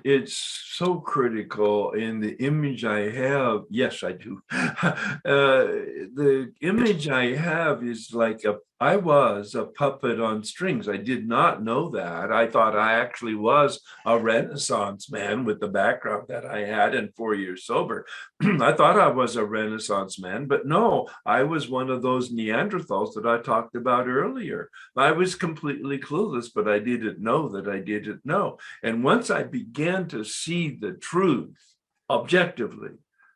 it's so critical in the image I have. Yes, I do. The image I have is like I was a puppet on strings. I did not know that. I thought I actually was a Renaissance man with the background that I had and 4 years sober. I thought I was a Renaissance man, but no, I was one of those Neanderthals that I talked about earlier. I was completely clueless, but I didn't know that I didn't know. And once I began to see the truth objectively,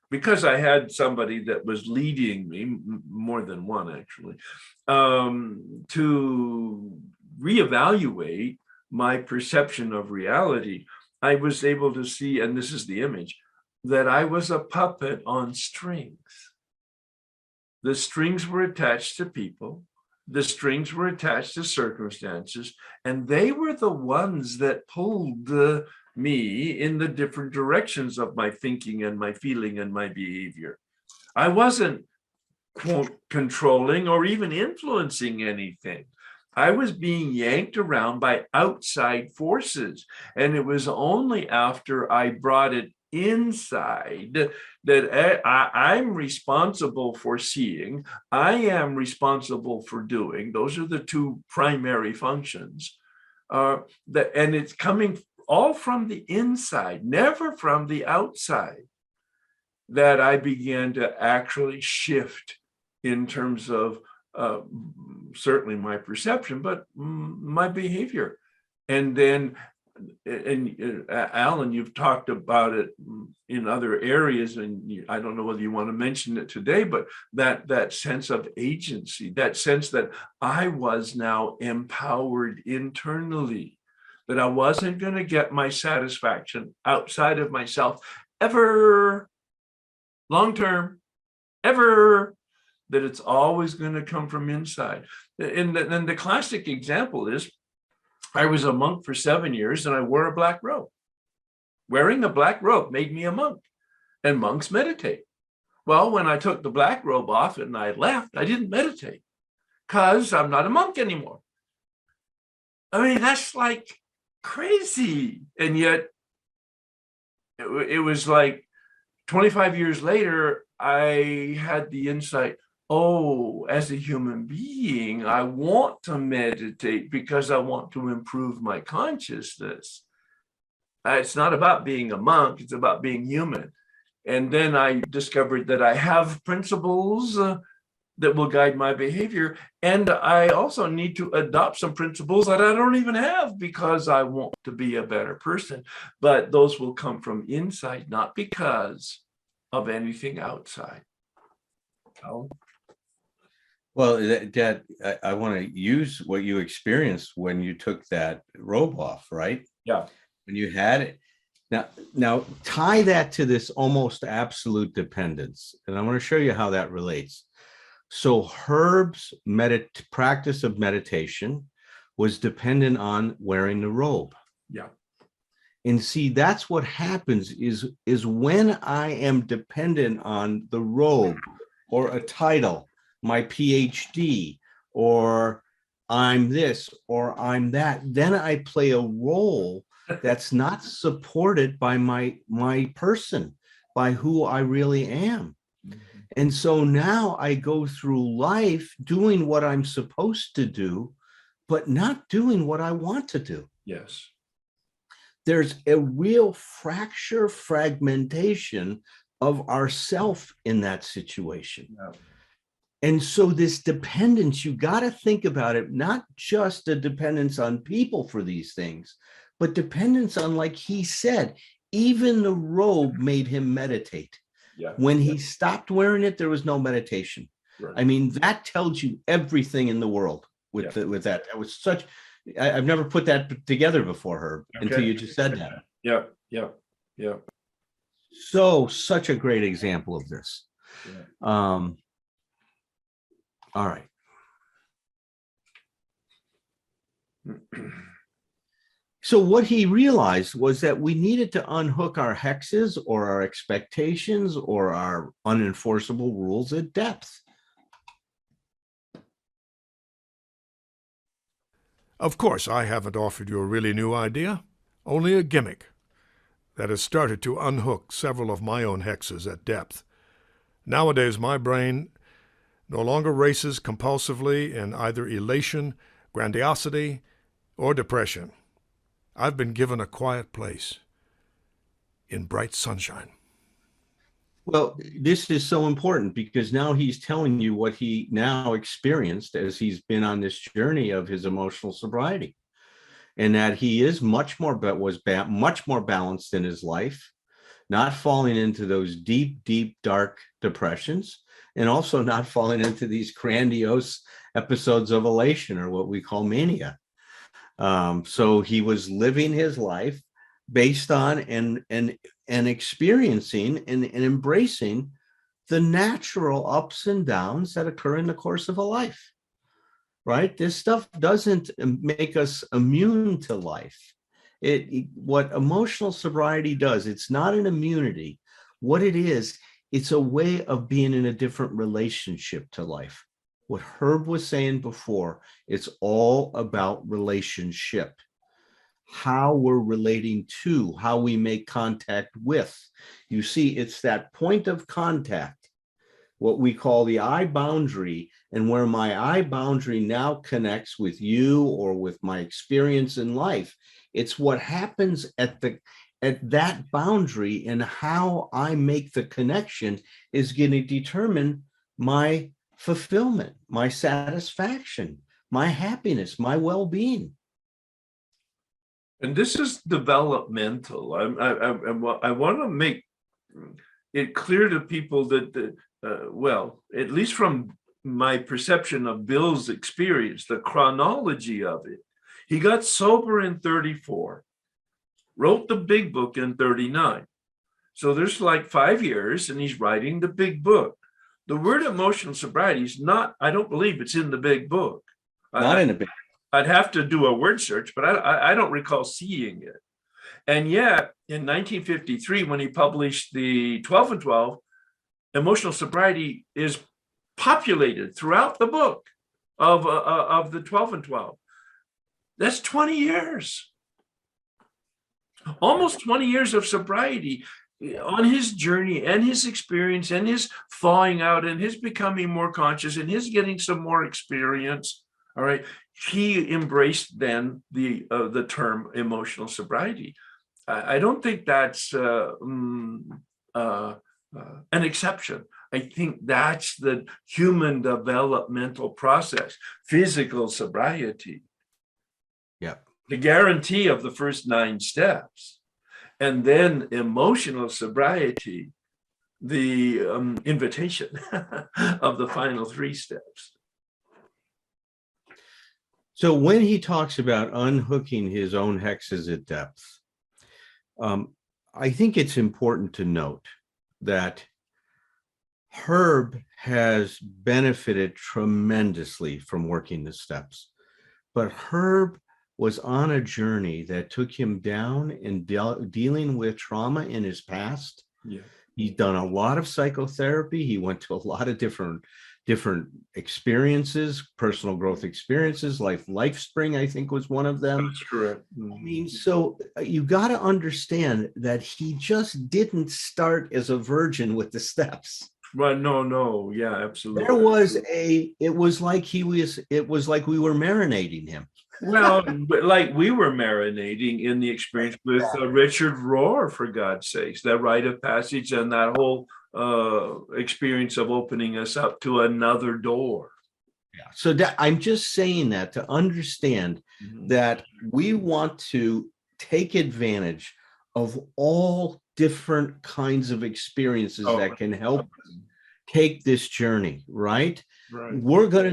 because I had somebody that was leading me, more than one actually, to reevaluate my perception of reality, I was able to see, and this is the image, that I was a puppet on strings. The strings were attached to people. The strings were attached to circumstances, and they were the ones that pulled me in the different directions of my thinking and my feeling and my behavior. I wasn't, quote, controlling or even influencing anything. I was being yanked around by outside forces. And it was only after I brought it inside that I'm responsible for seeing, I am responsible for doing. Those are the two primary functions. And it's coming all from the inside, never from the outside, that I began to actually shift in terms of certainly my perception, but my behavior. And then, Alan, you've talked about it in other areas, and I don't know whether you want to mention it today, but that sense of agency, that sense that I was now empowered internally, that I wasn't going to get my satisfaction outside of myself ever, long term, ever, that it's always going to come from inside. And the classic example is, I was a monk for 7 years and I wore a black robe. Wearing a black robe made me a monk, and monks meditate. Well, when I took the black robe off and I left, I didn't meditate because I'm not a monk anymore. I mean, that's like crazy. And yet it was like 25 years later, I had the insight, oh, as a human being, I want to meditate because I want to improve my consciousness. It's not about being a monk, it's about being human. And then I discovered that I have principles that will guide my behavior. And I also need to adopt some principles that I don't even have because I want to be a better person. But those will come from inside, not because of anything outside. Oh. Well, Dad, I want to use what you experienced when you took that robe off, right? Yeah. When you had it. Now tie that to this almost absolute dependence. And I want to show you how that relates. So Herb's practice of meditation was dependent on wearing the robe. Yeah. And see, that's what happens is when I am dependent on the robe or a title, my PhD, or I'm this or I'm that, then I play a role that's not supported by my person, by who I really am. Mm-hmm. And so now I go through life doing what I'm supposed to do, but not doing what I want to do. Yes. There's a real fragmentation of ourself in that situation. Yeah. And so this dependence, you got to think about it, not just a dependence on people for these things, but dependence on, like he said, even the robe made him meditate. Yeah. When he stopped wearing it, there was no meditation. Right. I mean, that tells you everything in the world with with that. That was such, I've never put that together before, Herb, until you just said that. Yeah. So such a great example of this. Yeah. All right. So what he realized was that we needed to unhook our hexes or our expectations or our unenforceable rules at depth. Of course, I haven't offered you a really new idea, only a gimmick that has started to unhook several of my own hexes at depth. Nowadays, my brain no longer races compulsively in either elation, grandiosity, or depression. I've been given a quiet place in bright sunshine. Well, this is so important because now he's telling you what he now experienced as he's been on this journey of his emotional sobriety, and that he is much more balanced in his life, not falling into those deep, dark depressions, and also not falling into these grandiose episodes of elation or what we call mania. So he was living his life based on and experiencing and embracing the natural ups and downs that occur in the course of a life. right? This stuff doesn't make us immune to life. What emotional sobriety does, it's not an immunity. What it is, it's a way of being in a different relationship to life. What Herb was saying before, it's all about relationship, how we're relating to, how we make contact with. You see, it's that point of contact, what we call the eye boundary, and where my eye boundary now connects with you or with my experience in life. It's what happens at that boundary, and how I make the connection is going to determine my fulfillment, my satisfaction, my happiness, my well-being. And this is developmental. I want to make it clear to people that, well, at least from my perception of Bill's experience, the chronology of it, he got sober in 34, wrote the big book in 39. So there's like 5 years and he's writing the big book. The word emotional sobriety is not, I don't believe it's in the big book. Not in a big. I'd have to do a word search, but I don't recall seeing it. And yet, in 1953, when he published the 12 and 12, emotional sobriety is populated throughout the book of the 12 and 12. That's 20 years. Almost 20 years of sobriety on his journey and his experience and his thawing out and his becoming more conscious and his getting some more experience. All right. He embraced then the term emotional sobriety. I don't think that's an exception. I think that's the human developmental process, physical sobriety. Yeah. The guarantee of the first 9 steps, and then emotional sobriety, the invitation of the final 3 steps. So when he talks about unhooking his own hexes at depth, I think it's important to note that Herb has benefited tremendously from working the steps, but Herb was on a journey that took him down in dealing with trauma in his past. Yeah. He's done a lot of psychotherapy. He went to a lot of different experiences, personal growth experiences. LifeSpring, I think, was one of them. That's correct. I mean, so you got to understand that he just didn't start as a virgin with the steps. Well, no, yeah, absolutely. It was like we were marinating him. Well, but like we were marinating in the experience with Richard Rohr, for God's sakes, that rite of passage and that whole experience of opening us up to another door. Yeah. So I'm just saying that to understand that we want to take advantage of all different kinds of experiences that can help us take this journey, right? Right. You're going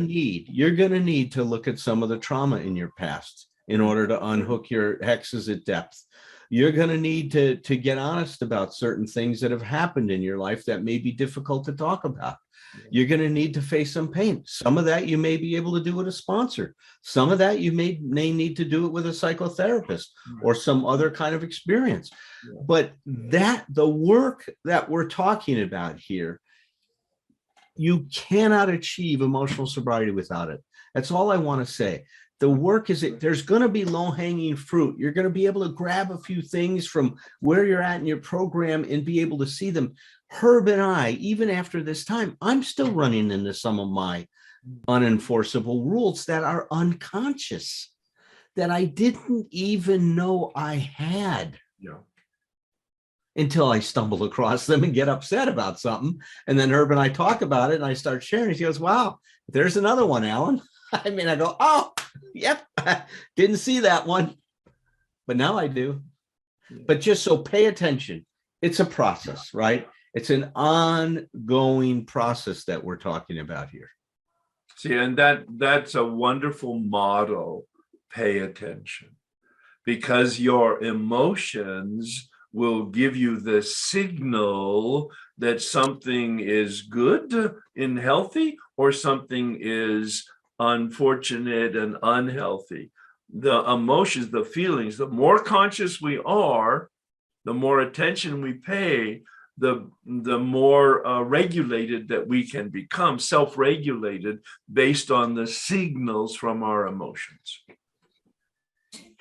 to need to look at some of the trauma in your past in order to unhook your hexes at depth. You're going to need to get honest about certain things that have happened in your life that may be difficult to talk about. You're going to need to face some pain. Some of that you may be able to do with a sponsor. Some of that you may need to do it with a psychotherapist or some other kind of experience. But the work that we're talking about here, you cannot achieve emotional sobriety without it. That's all I want to say. The work is there's going to be low-hanging fruit. You're going to be able to grab a few things from where you're at in your program and be able to see them. Herb and I, even after this time, I'm still running into some of my unenforceable rules that are unconscious, that I didn't even know I had. Yeah. Until I stumble across them and get upset about something. And then Herb and I talk about it and I start sharing. He goes, wow, there's another one, Alan. I mean, I go, oh, yep, didn't see that one. But now I do. But just so pay attention. It's a process, right? It's an ongoing process that we're talking about here. See, and that's a wonderful model. Pay attention, because your emotions will give you the signal that something is good and healthy or something is unfortunate and unhealthy. The emotions, the feelings, the more conscious we are, the more attention we pay, the more regulated that we can become, self-regulated based on the signals from our emotions.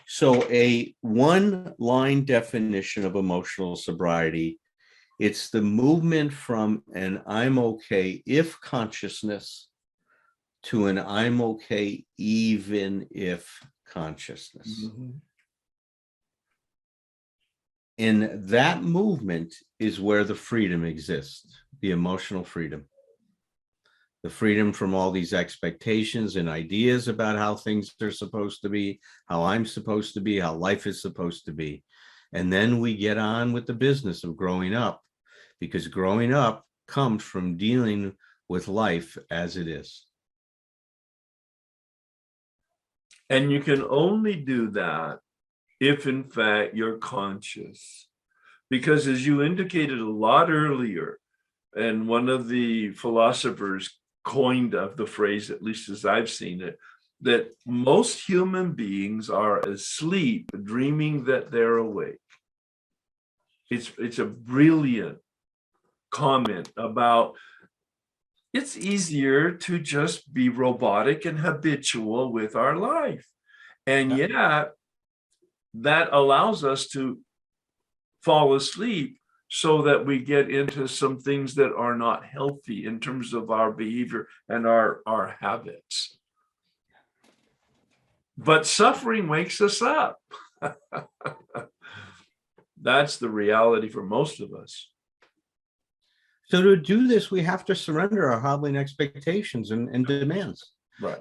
So a one-line definition of emotional sobriety, it's the movement from an I'm okay if consciousness to an I'm okay even if consciousness. Mm-hmm. And that movement is where the freedom exists, the emotional freedom. The freedom from all these expectations and ideas about how things are supposed to be, how I'm supposed to be, how life is supposed to be. And then we get on with the business of growing up, because growing up comes from dealing with life as it is. And you can only do that if, in fact, you're conscious. Because as you indicated a lot earlier, and one of the philosophers coined of the phrase, at least as I've seen it, that most human beings are asleep, dreaming that they're awake. It's a brilliant comment about it's easier to just be robotic and habitual with our life. And yet that allows us to fall asleep so that we get into some things that are not healthy in terms of our behavior and our habits. But suffering wakes us up. That's the reality for most of us. So to do this, we have to surrender our hobbling expectations and demands. Right.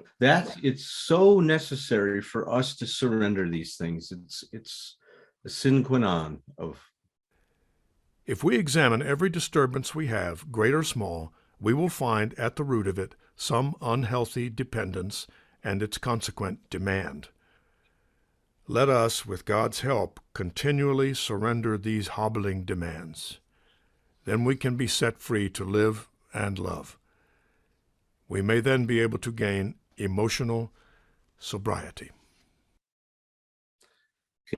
It's so necessary for us to surrender these things. It's a sine qua non of. If we examine every disturbance we have, great or small, we will find at the root of it some unhealthy dependence and its consequent demand. Let us, with God's help, continually surrender these hobbling demands. Then we can be set free to live and love. We may then be able to gain emotional sobriety.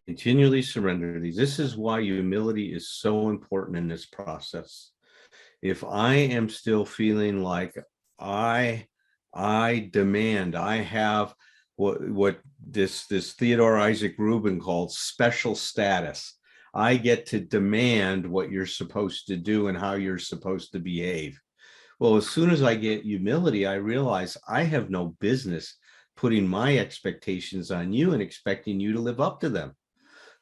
Continually surrender these. This is why humility is so important in this process. If I am still feeling like I demand, I have what this Theodore Isaac Rubin called special status. I get to demand what you're supposed to do and how you're supposed to behave. Well, as soon as I get humility, I realize I have no business putting my expectations on you and expecting you to live up to them.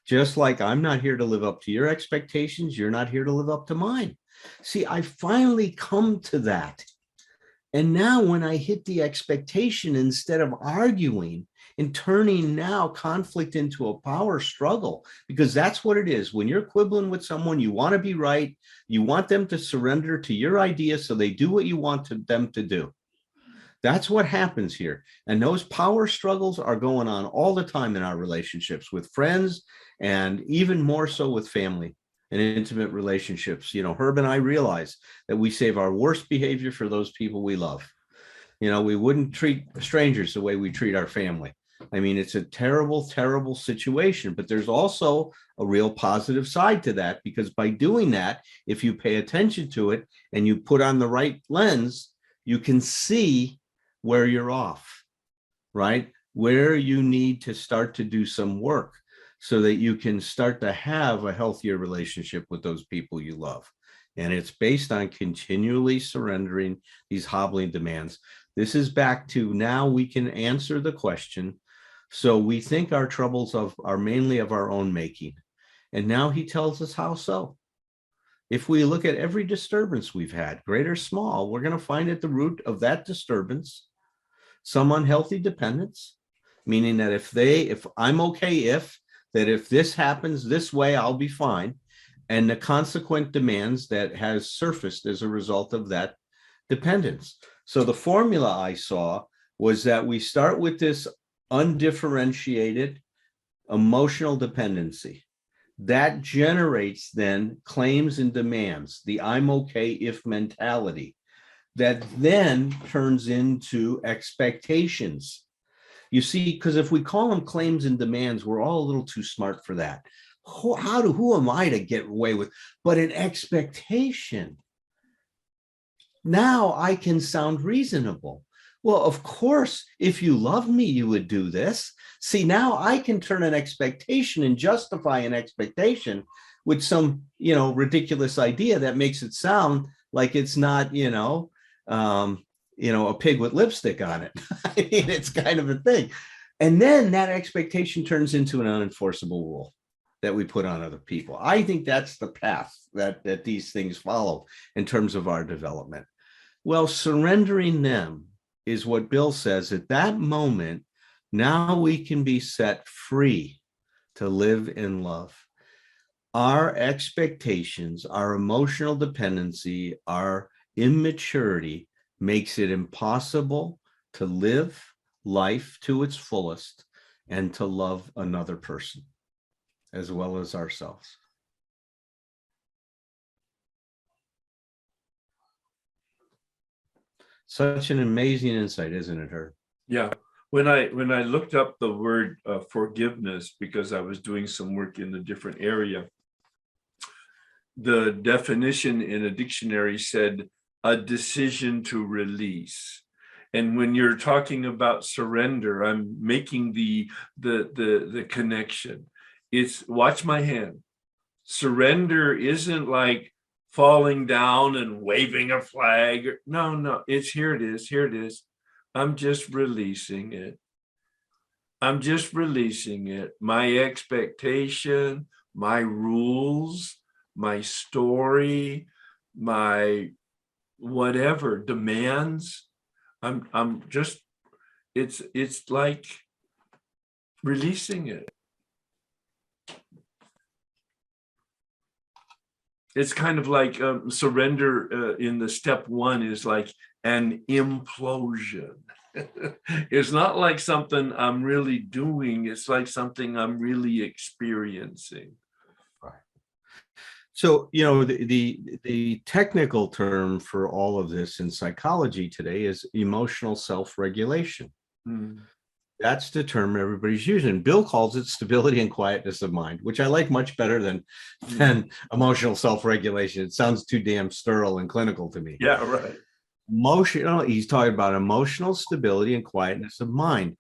Just like I'm not here to live up to your expectations, you're not here to live up to mine. See, I finally come to that. And now when I hit the expectation, instead of arguing and turning now conflict into a power struggle, because that's what it is. When you're quibbling with someone, you want to be right. You want them to surrender to your idea so they do what you want them to do. That's what happens here. And those power struggles are going on all the time in our relationships with friends and even more so with family and intimate relationships. You know, Herb and I realize that we save our worst behavior for those people we love. You know, we wouldn't treat strangers the way we treat our family. I mean, it's a terrible, terrible situation, but there's also a real positive side to that, because by doing that, if you pay attention to it and you put on the right lens, you can see where you're off, right? Where you need to start to do some work so that you can start to have a healthier relationship with those people you love. And it's based on continually surrendering these hobbling demands. This is back to now we can answer the question. So we think our troubles are mainly of our own making. And now he tells us how so. If we look at every disturbance we've had, great or small, we're going to find at the root of that disturbance some unhealthy dependence, meaning that if I'm okay, if this happens this way, I'll be fine. And the consequent demands that has surfaced as a result of that dependence. So the formula I saw was that we start with this undifferentiated emotional dependency. That generates then claims and demands, the I'm okay if mentality. that then turns into expectations. You see, because if we call them claims and demands, we're all a little too smart for that. Who am I to get away with? But an expectation, now I can sound reasonable. Well, of course, if you love me, you would do this. See, now I can turn an expectation and justify an expectation with some, ridiculous idea that makes it sound like it's not, a pig with lipstick on it. I mean, it's kind of a thing. And then that expectation turns into an unenforceable rule that we put on other people. I think that's the path that these things follow in terms of our development. Well, surrendering them is what Bill says. At that moment, now we can be set free to live in love. Our expectations, our emotional dependency, our immaturity makes it impossible to live life to its fullest and to love another person as well as ourselves. Such an amazing insight, isn't it, Herb? Yeah. When I looked up the word forgiveness, because I was doing some work in a different area, the definition in a dictionary said a decision to release. And when you're talking about surrender, I'm making the connection. It's watch my hand. Surrender isn't like falling down and waving a flag. No, it's here it is. Here it is. I'm just releasing it. I'm just releasing it. My expectation, my rules, my story, my whatever demands. I'm just, it's like releasing it. It's kind of like surrender in the step one is like an implosion. It's not like something I'm really doing. It's like something I'm really experiencing. Right. So, the technical term for all of this in psychology today is emotional self-regulation. Mm. That's the term everybody's using. Bill calls it stability and quietness of mind, which I like much better than emotional self-regulation. It sounds too damn sterile and clinical to me. Yeah, right. He's talking about emotional stability and quietness of mind.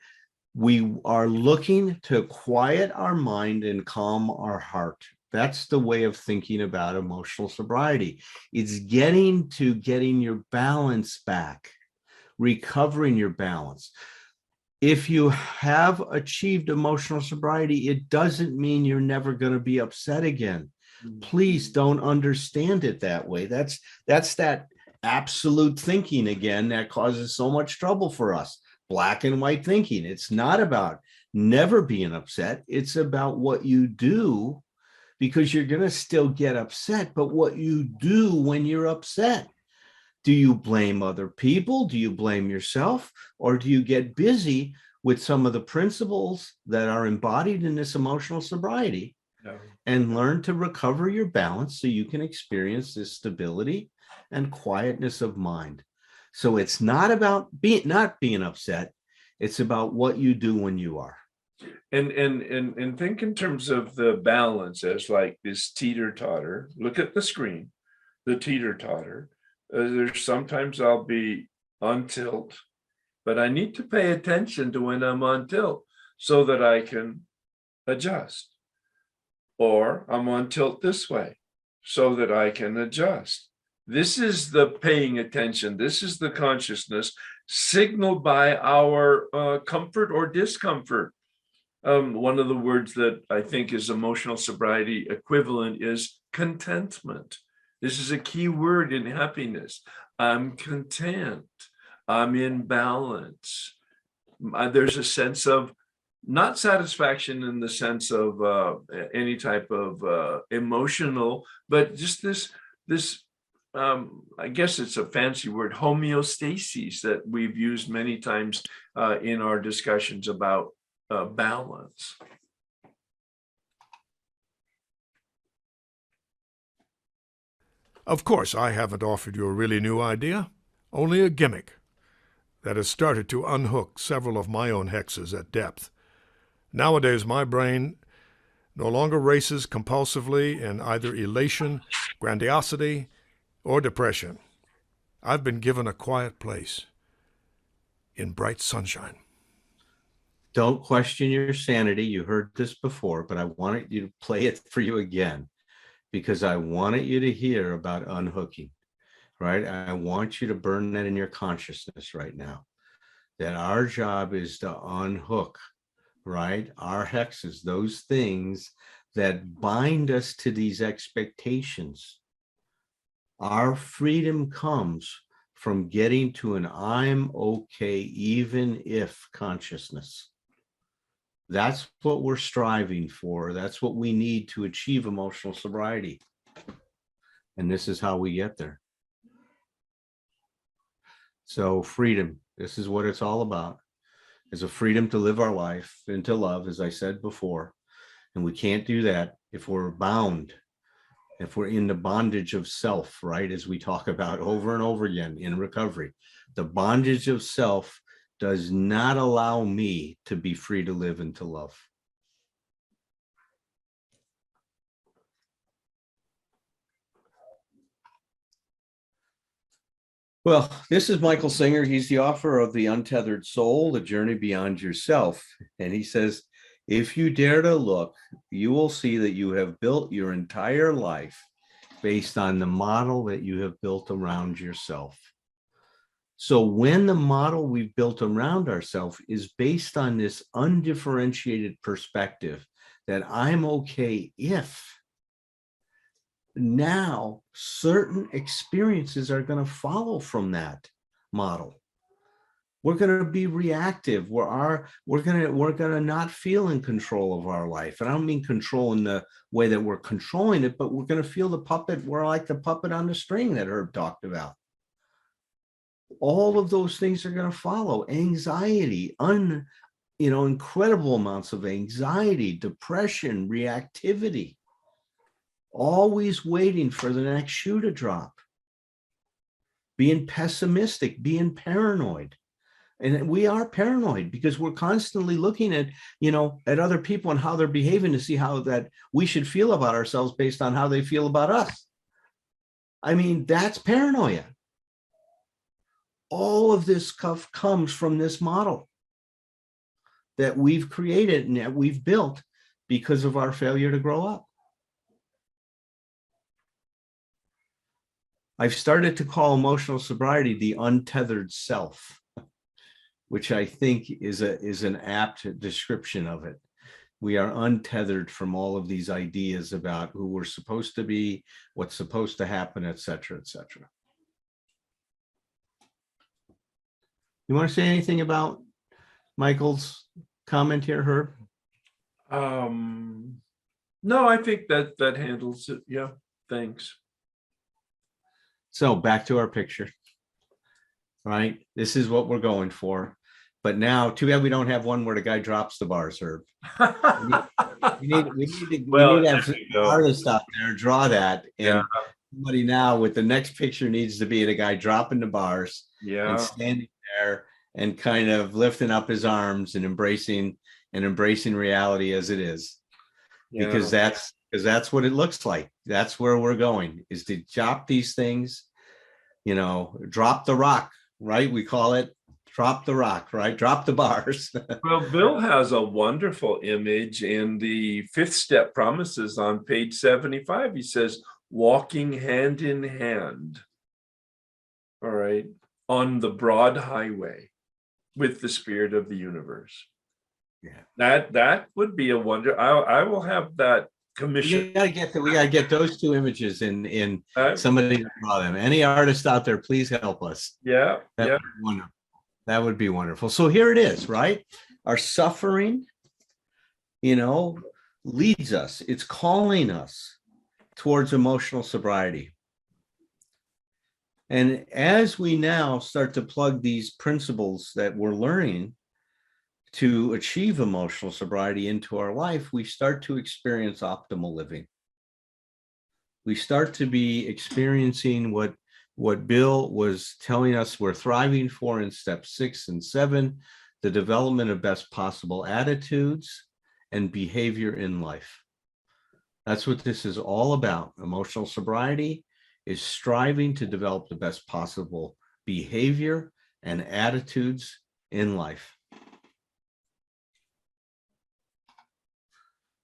We are looking to quiet our mind and calm our heart. That's the way of thinking about emotional sobriety. It's getting your balance back, recovering your balance. If you have achieved emotional sobriety, it doesn't mean you're never going to be upset again. Please don't understand it that way. That's that absolute thinking again that causes so much trouble for us. Black and white thinking. It's not about never being upset. It's about what you do, because you're going to still get upset, but what you do when you're upset. Do you blame other people? Do you blame yourself? Or do you get busy with some of the principles that are embodied in this emotional sobriety and learn to recover your balance so you can experience this stability and quietness of mind? So it's not about not being upset. It's about what you do when you are. And think in terms of the balance as like this teeter-totter. Look at the screen, the teeter-totter. There's sometimes I'll be on tilt, but I need to pay attention to when I'm on tilt so that I can adjust. Or I'm on tilt this way so that I can adjust. This is the paying attention. This is the consciousness signaled by our comfort or discomfort. One of the words that I think is emotional sobriety equivalent is contentment. This is a key word in happiness. I'm content. I'm in balance. There's a sense of not satisfaction in the sense of any type of emotional, but just this I guess it's a fancy word, homeostasis, that we've used many times in our discussions about balance. Of course, I haven't offered you a really new idea. only a gimmick that has started to unhook several of my own hexes at depth. Nowadays, my brain no longer races compulsively in either elation, grandiosity, or depression. I've been given a quiet place in bright sunshine. Don't question your sanity. You heard this before, but I wanted you to play it for you again because I wanted you to hear about unhooking, right? I want you to burn that in your consciousness right now, that our job is to unhook, right? Our hexes, those things that bind us to these expectations. Our freedom comes from getting to an I'm okay, even if consciousness. That's what we're striving for. That's what we need to achieve emotional sobriety. And this is how we get there. So freedom, this is what it's all about, is a freedom to live our life and to love, as I said before. And we can't do that if we're bound, if we're in the bondage of self, right? As we talk about over and over again in recovery, the bondage of self does not allow me to be free to live and to love. Well, this is Michael Singer. He's the author of The Untethered Soul, The Journey Beyond Yourself. And he says, if you dare to look, you will see that you have built your entire life based on the model that you have built around yourself. So when the model we've built around ourselves is based on this undifferentiated perspective that I'm okay if, now certain experiences are going to follow from that model. We're going to be reactive. We're going to not feel in control of our life. And I don't mean control in the way that we're controlling it, but we're going to feel the puppet. We're like the puppet on the string that Herb talked about. All of those things are going to follow. Anxiety, incredible amounts of anxiety, depression, reactivity, always waiting for the next shoe to drop, being pessimistic, being paranoid. And we are paranoid because we're constantly looking at, at other people and how they're behaving to see how that we should feel about ourselves based on how they feel about us. I mean, that's paranoia. All of this stuff comes from this model that we've created and that we've built because of our failure to grow up. I've started to call emotional sobriety the untethered self, which I think is an apt description of it. We are untethered from all of these ideas about who we're supposed to be, what's supposed to happen, et cetera, et cetera. You want to say anything about Michael's comment here, Herb? No, I think that handles it. Yeah, thanks. So back to our picture, right? This is what we're going for. But now, too bad we don't have one where the guy drops the bars, Herb. We need to have some artists out there draw that. And somebody now with the next picture needs to be the guy dropping the bars and standing there and kind of lifting up his arms and embracing reality as it is. Because that's what it looks like. That's where we're going, is to drop these things, drop the rock, right? We call it drop the rock, right? Drop the bars. Well, Bill has a wonderful image in the fifth step promises on page 75. He says, walking hand in hand, all right, on the broad highway with the spirit of the universe. Yeah, that would be a wonder. I will have that commission. We gotta get those two images in somebody to draw them. Any artist out there, please help us. Yeah, That would be wonderful. That would be wonderful. So here it is, right? Our suffering, leads us. It's calling us towards emotional sobriety. And as we now start to plug these principles that we're learning to achieve emotional sobriety into our life, we start to experience optimal living. We start to be experiencing what what Bill was telling us we're thriving for in step 6 and 7, the development of best possible attitudes and behavior in life. That's what this is all about. Emotional sobriety is striving to develop the best possible behavior and attitudes in life.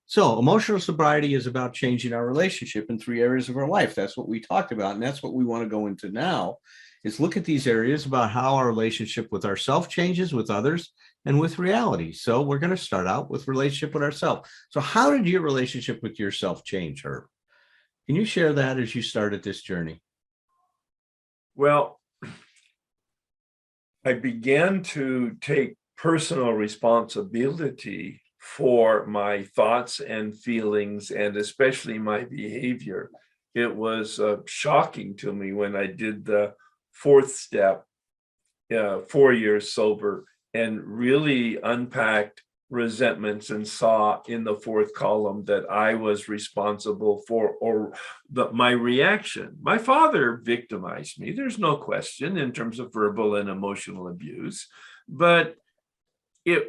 So emotional sobriety is about changing our relationship in 3 areas of our life. That's what we talked about. And that's what we want to go into now, is look at these areas about how our relationship with ourselves changes, with others, and with reality. So we're going to start out with relationship with ourselves. So how did your relationship with yourself change, Herb? Can you share that as you started this journey? Well, I began to take personal responsibility for my thoughts and feelings, and especially my behavior. It was shocking to me when I did the 4th step, 4 years sober, and really unpacked resentments and saw in the 4th column that I was responsible for my reaction. My father victimized me, there's no question, in terms of verbal and emotional abuse, but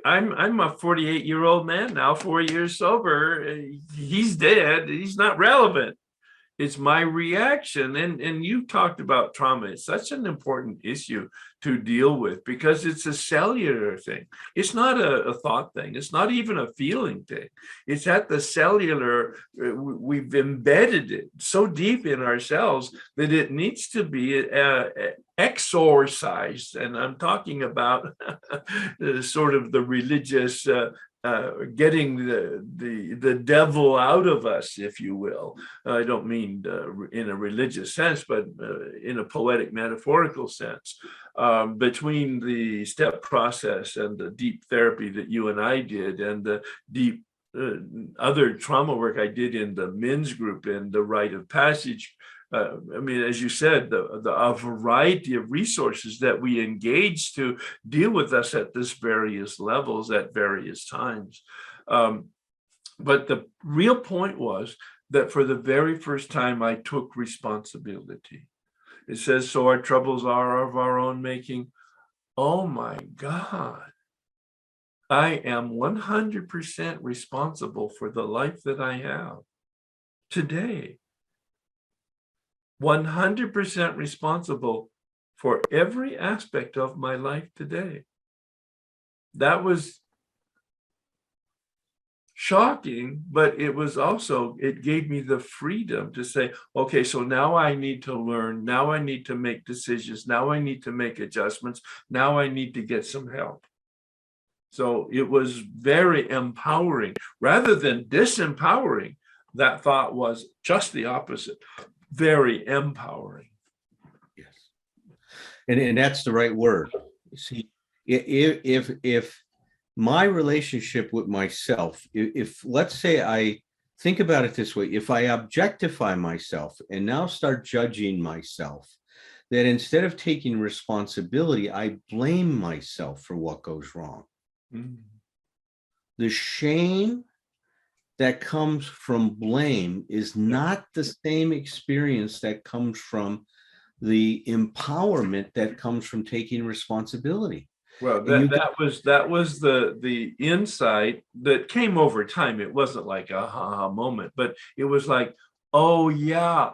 I'm a 48-year-old man now, 4 years sober. He's dead. He's not relevant. It's my reaction. And you talked about trauma. It's such an important issue to deal with because it's a cellular thing. It's not a thought thing. It's not even a feeling thing. It's at the cellular. We've embedded it so deep in ourselves that it needs to be exorcised. And I'm talking about sort of the religious getting the devil out of us, if you will. I don't mean in a religious sense, but in a poetic, metaphorical sense. Between the step process and the deep therapy that you and I did, and the deep other trauma work I did in the men's group and the rite of passage. I mean, as you said, a variety of resources that we engage to deal with us at this various levels at various times. But the real point was that for the very first time, I took responsibility. It says, so our troubles are of our own making. Oh my God. I am 100% responsible for the life that I have today. 100% responsible for every aspect of my life today. That was shocking, but it was also, it gave me the freedom to say, okay, so now I need to learn. Now I need to make decisions. Now I need to make adjustments. Now I need to get some help. So it was very empowering rather than disempowering. That thought was just the opposite. Very empowering. Yes. And that's the right word. See, if my relationship with myself, if let's say I think about it this way, if I objectify myself and now start judging myself, that instead of taking responsibility, I blame myself for what goes wrong. Mm. The shame that comes from blame is not the same experience that comes from the empowerment that comes from taking responsibility. Well, that was the insight that came over time. It wasn't like a ha-ha moment, but it was like, oh yeah,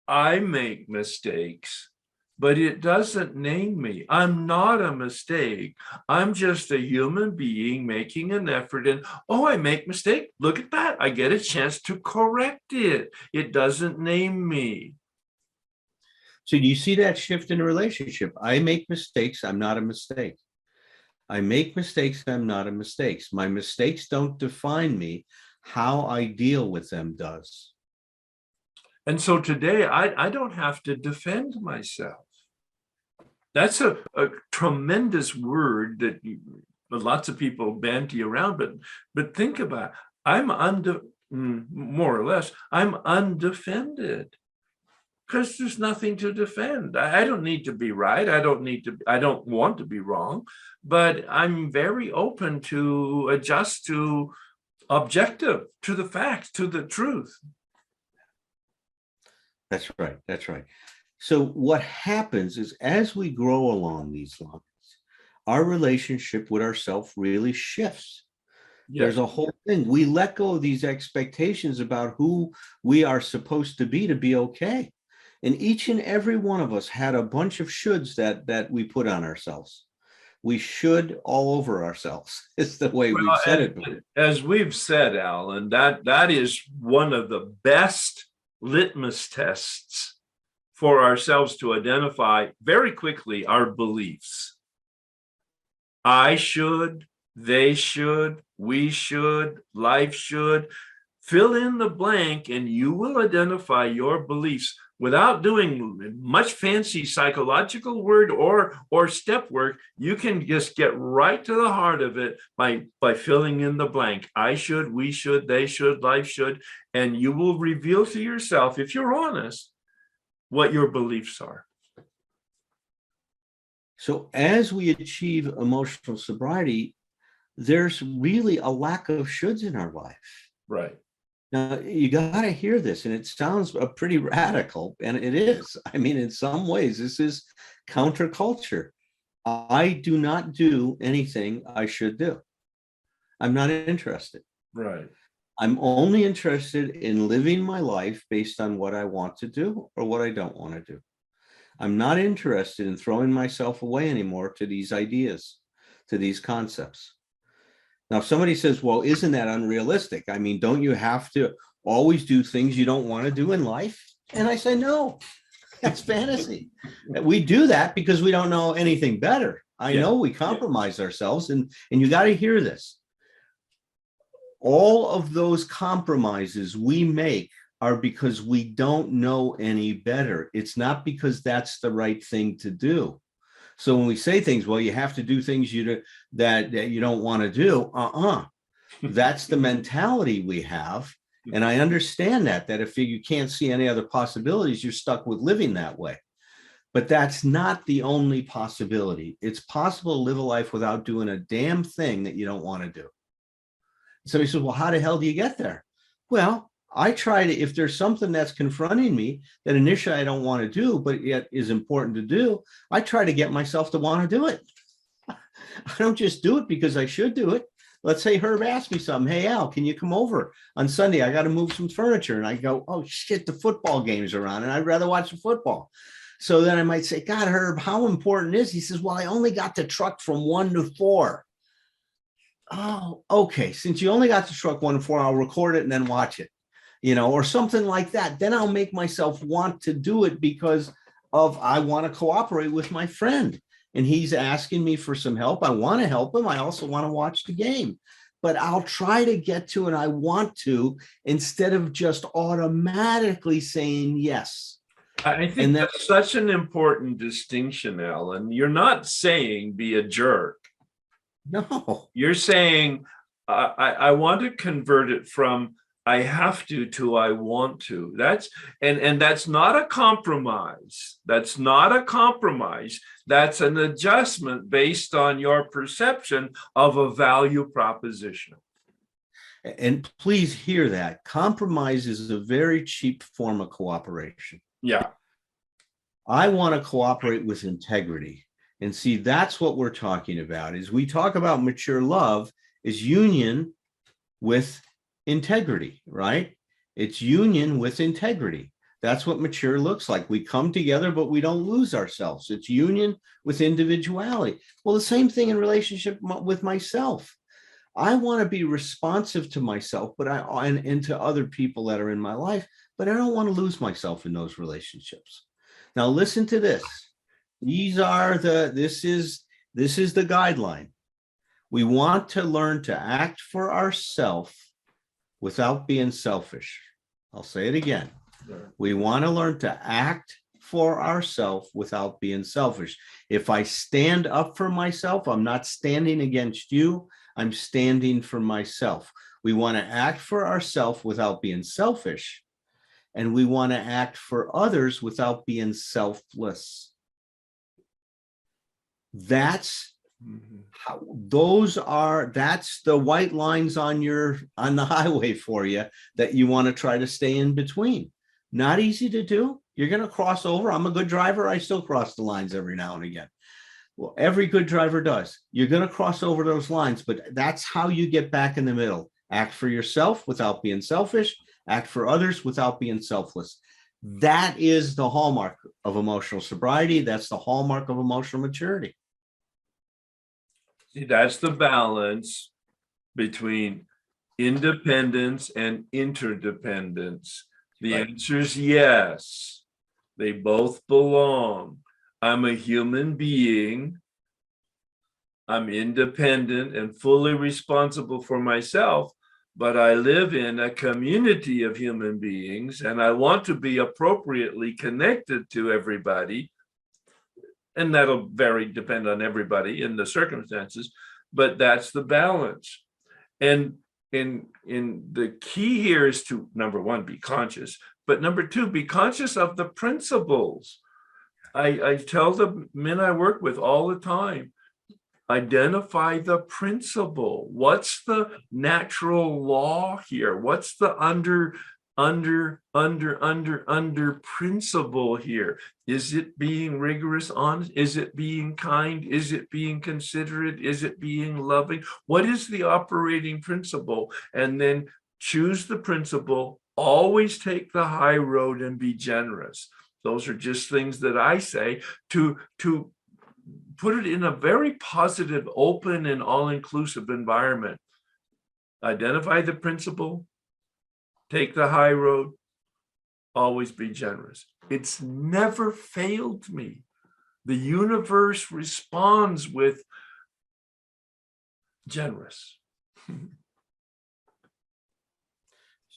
I make mistakes, but it doesn't name me. I'm not a mistake. I'm just a human being making an effort, and oh, I make mistake. Look at that. I get a chance to correct it. It doesn't name me. So do you see that shift in a relationship? I make mistakes. I'm not a mistake. I make mistakes. I'm not a mistake. My mistakes don't define me. How I deal with them does. And so today I don't have to defend myself. That's a tremendous word that lots of people banty around, but think about it. I'm more or less, I'm undefended because there's nothing to defend. I don't need to be right. I don't want to be wrong, but I'm very open to adjust to objective, to the facts, to the truth. That's right. That's right. So what happens is as we grow along these lines, our relationship with ourselves really shifts. There's Yes. a whole thing. We let go of these expectations about who we are supposed to be okay. And each and every one of us had a bunch of shoulds that we put on ourselves. We should all over ourselves. It's the way we've Well, said it before. as we've said, Alan, that is one of the best litmus tests for ourselves to identify very quickly our beliefs. I should, they should, we should, life should. Fill in the blank and you will identify your beliefs without doing much fancy psychological word or step work. You can just get right to the heart of it by filling in the blank. I should, we should, they should, life should, and you will reveal to yourself, if you're honest, what your beliefs are. So as we achieve emotional sobriety, there's really a lack of shoulds in our life. Right. Now, you got to hear this, and it sounds pretty radical, and it is. I mean, in some ways, this is counterculture. I do not do anything I should do. I'm not interested. Right. I'm only interested in living my life based on what I want to do or what I don't want to do. I'm not interested in throwing myself away anymore to these ideas, to these concepts. Now, if somebody says, well, isn't that unrealistic? I mean, don't you have to always do things you don't want to do in life? And I say, no, that's fantasy. We do that because we don't know anything better. I know we compromise ourselves, and you got to hear this. All of those compromises we make are because we don't know any better. It's not because that's the right thing to do. So when we say things, well, you have to do things that you don't want to do. That's the mentality we have. And I understand that if you can't see any other possibilities, you're stuck with living that way. But that's not the only possibility. It's possible to live a life without doing a damn thing that you don't want to do. Somebody says, well, how the hell do you get there? Well, I try to, if there's something that's confronting me that initially I don't want to do, but yet is important to do, I try to get myself to want to do it. I don't just do it because I should do it. Let's say Herb asked me something. Hey, Al, can you come over on Sunday? I got to move some furniture. And I go, oh, shit, the football games are on and I'd rather watch the football. So then I might say, God, Herb, how important is? He says, well, I only got the truck from 1 to 4. Oh, okay. Since you only got the truck 1 to 4, I'll record it and then watch it. Or something like that. Then I'll make myself want to do it because I want to cooperate with my friend and he's asking me for some help. I want to help him. I also want to watch the game, but I'll try to get to it. I want to, instead of just automatically saying yes. I think that's such an important distinction, Alan. You're not saying be a jerk. No. You're saying I want to convert it from I have to I want to. That's not a compromise. That's not a compromise. That's an adjustment based on your perception of a value proposition. And please hear that. Compromise is a very cheap form of cooperation. Yeah. I want to cooperate with integrity. And see, that's what we're talking about. Is we talk about mature love is union with integrity, right? It's union with integrity. That's what mature looks like. We come together, but we don't lose ourselves. It's union with individuality. Well, the same thing in relationship with myself. I want to be responsive to myself, but and to other people that are in my life, but I don't want to lose myself in those relationships. Now, listen to this. This is the guideline. We want to learn to act for ourselves without being selfish. I'll say it again. We want to learn to act for ourselves without being selfish. If I stand up for myself, I'm not standing against you. I'm standing for myself. We want to act for ourselves without being selfish. And we want to act for others without being selfless. That's how that's the white lines on the highway for you that you want to try to stay in between. Not easy to do. You're going to cross over. I'm a good driver. I still cross the lines every now and again. Well, every good driver does. You're going to cross over those lines, but that's how you get back in the middle. Act for yourself without being selfish. Act for others without being selfless. That is the hallmark of emotional sobriety. That's the hallmark of emotional maturity. See, that's the balance between independence and interdependence. The Right. answer is yes. They both belong. I'm a human being. I'm independent and fully responsible for myself, but I live in a community of human beings and I want to be appropriately connected to everybody. And that'll depend on everybody in the circumstances, but that's the balance. And in the key here is to, number one, be conscious, but number two, be conscious of the principles. I tell the men I work with all the time, identify the principle. What's the natural law here? What's the under principle here? Is it being rigorous, honest? Is it being kind? Is it being considerate? Is it being loving? What is the operating principle? And then choose the principle, always take the high road and be generous. Those are just things that I say to put it in a very positive, open, and all-inclusive environment. Identify the principle, take the high road, always be generous. It's never failed me. The universe responds with generous.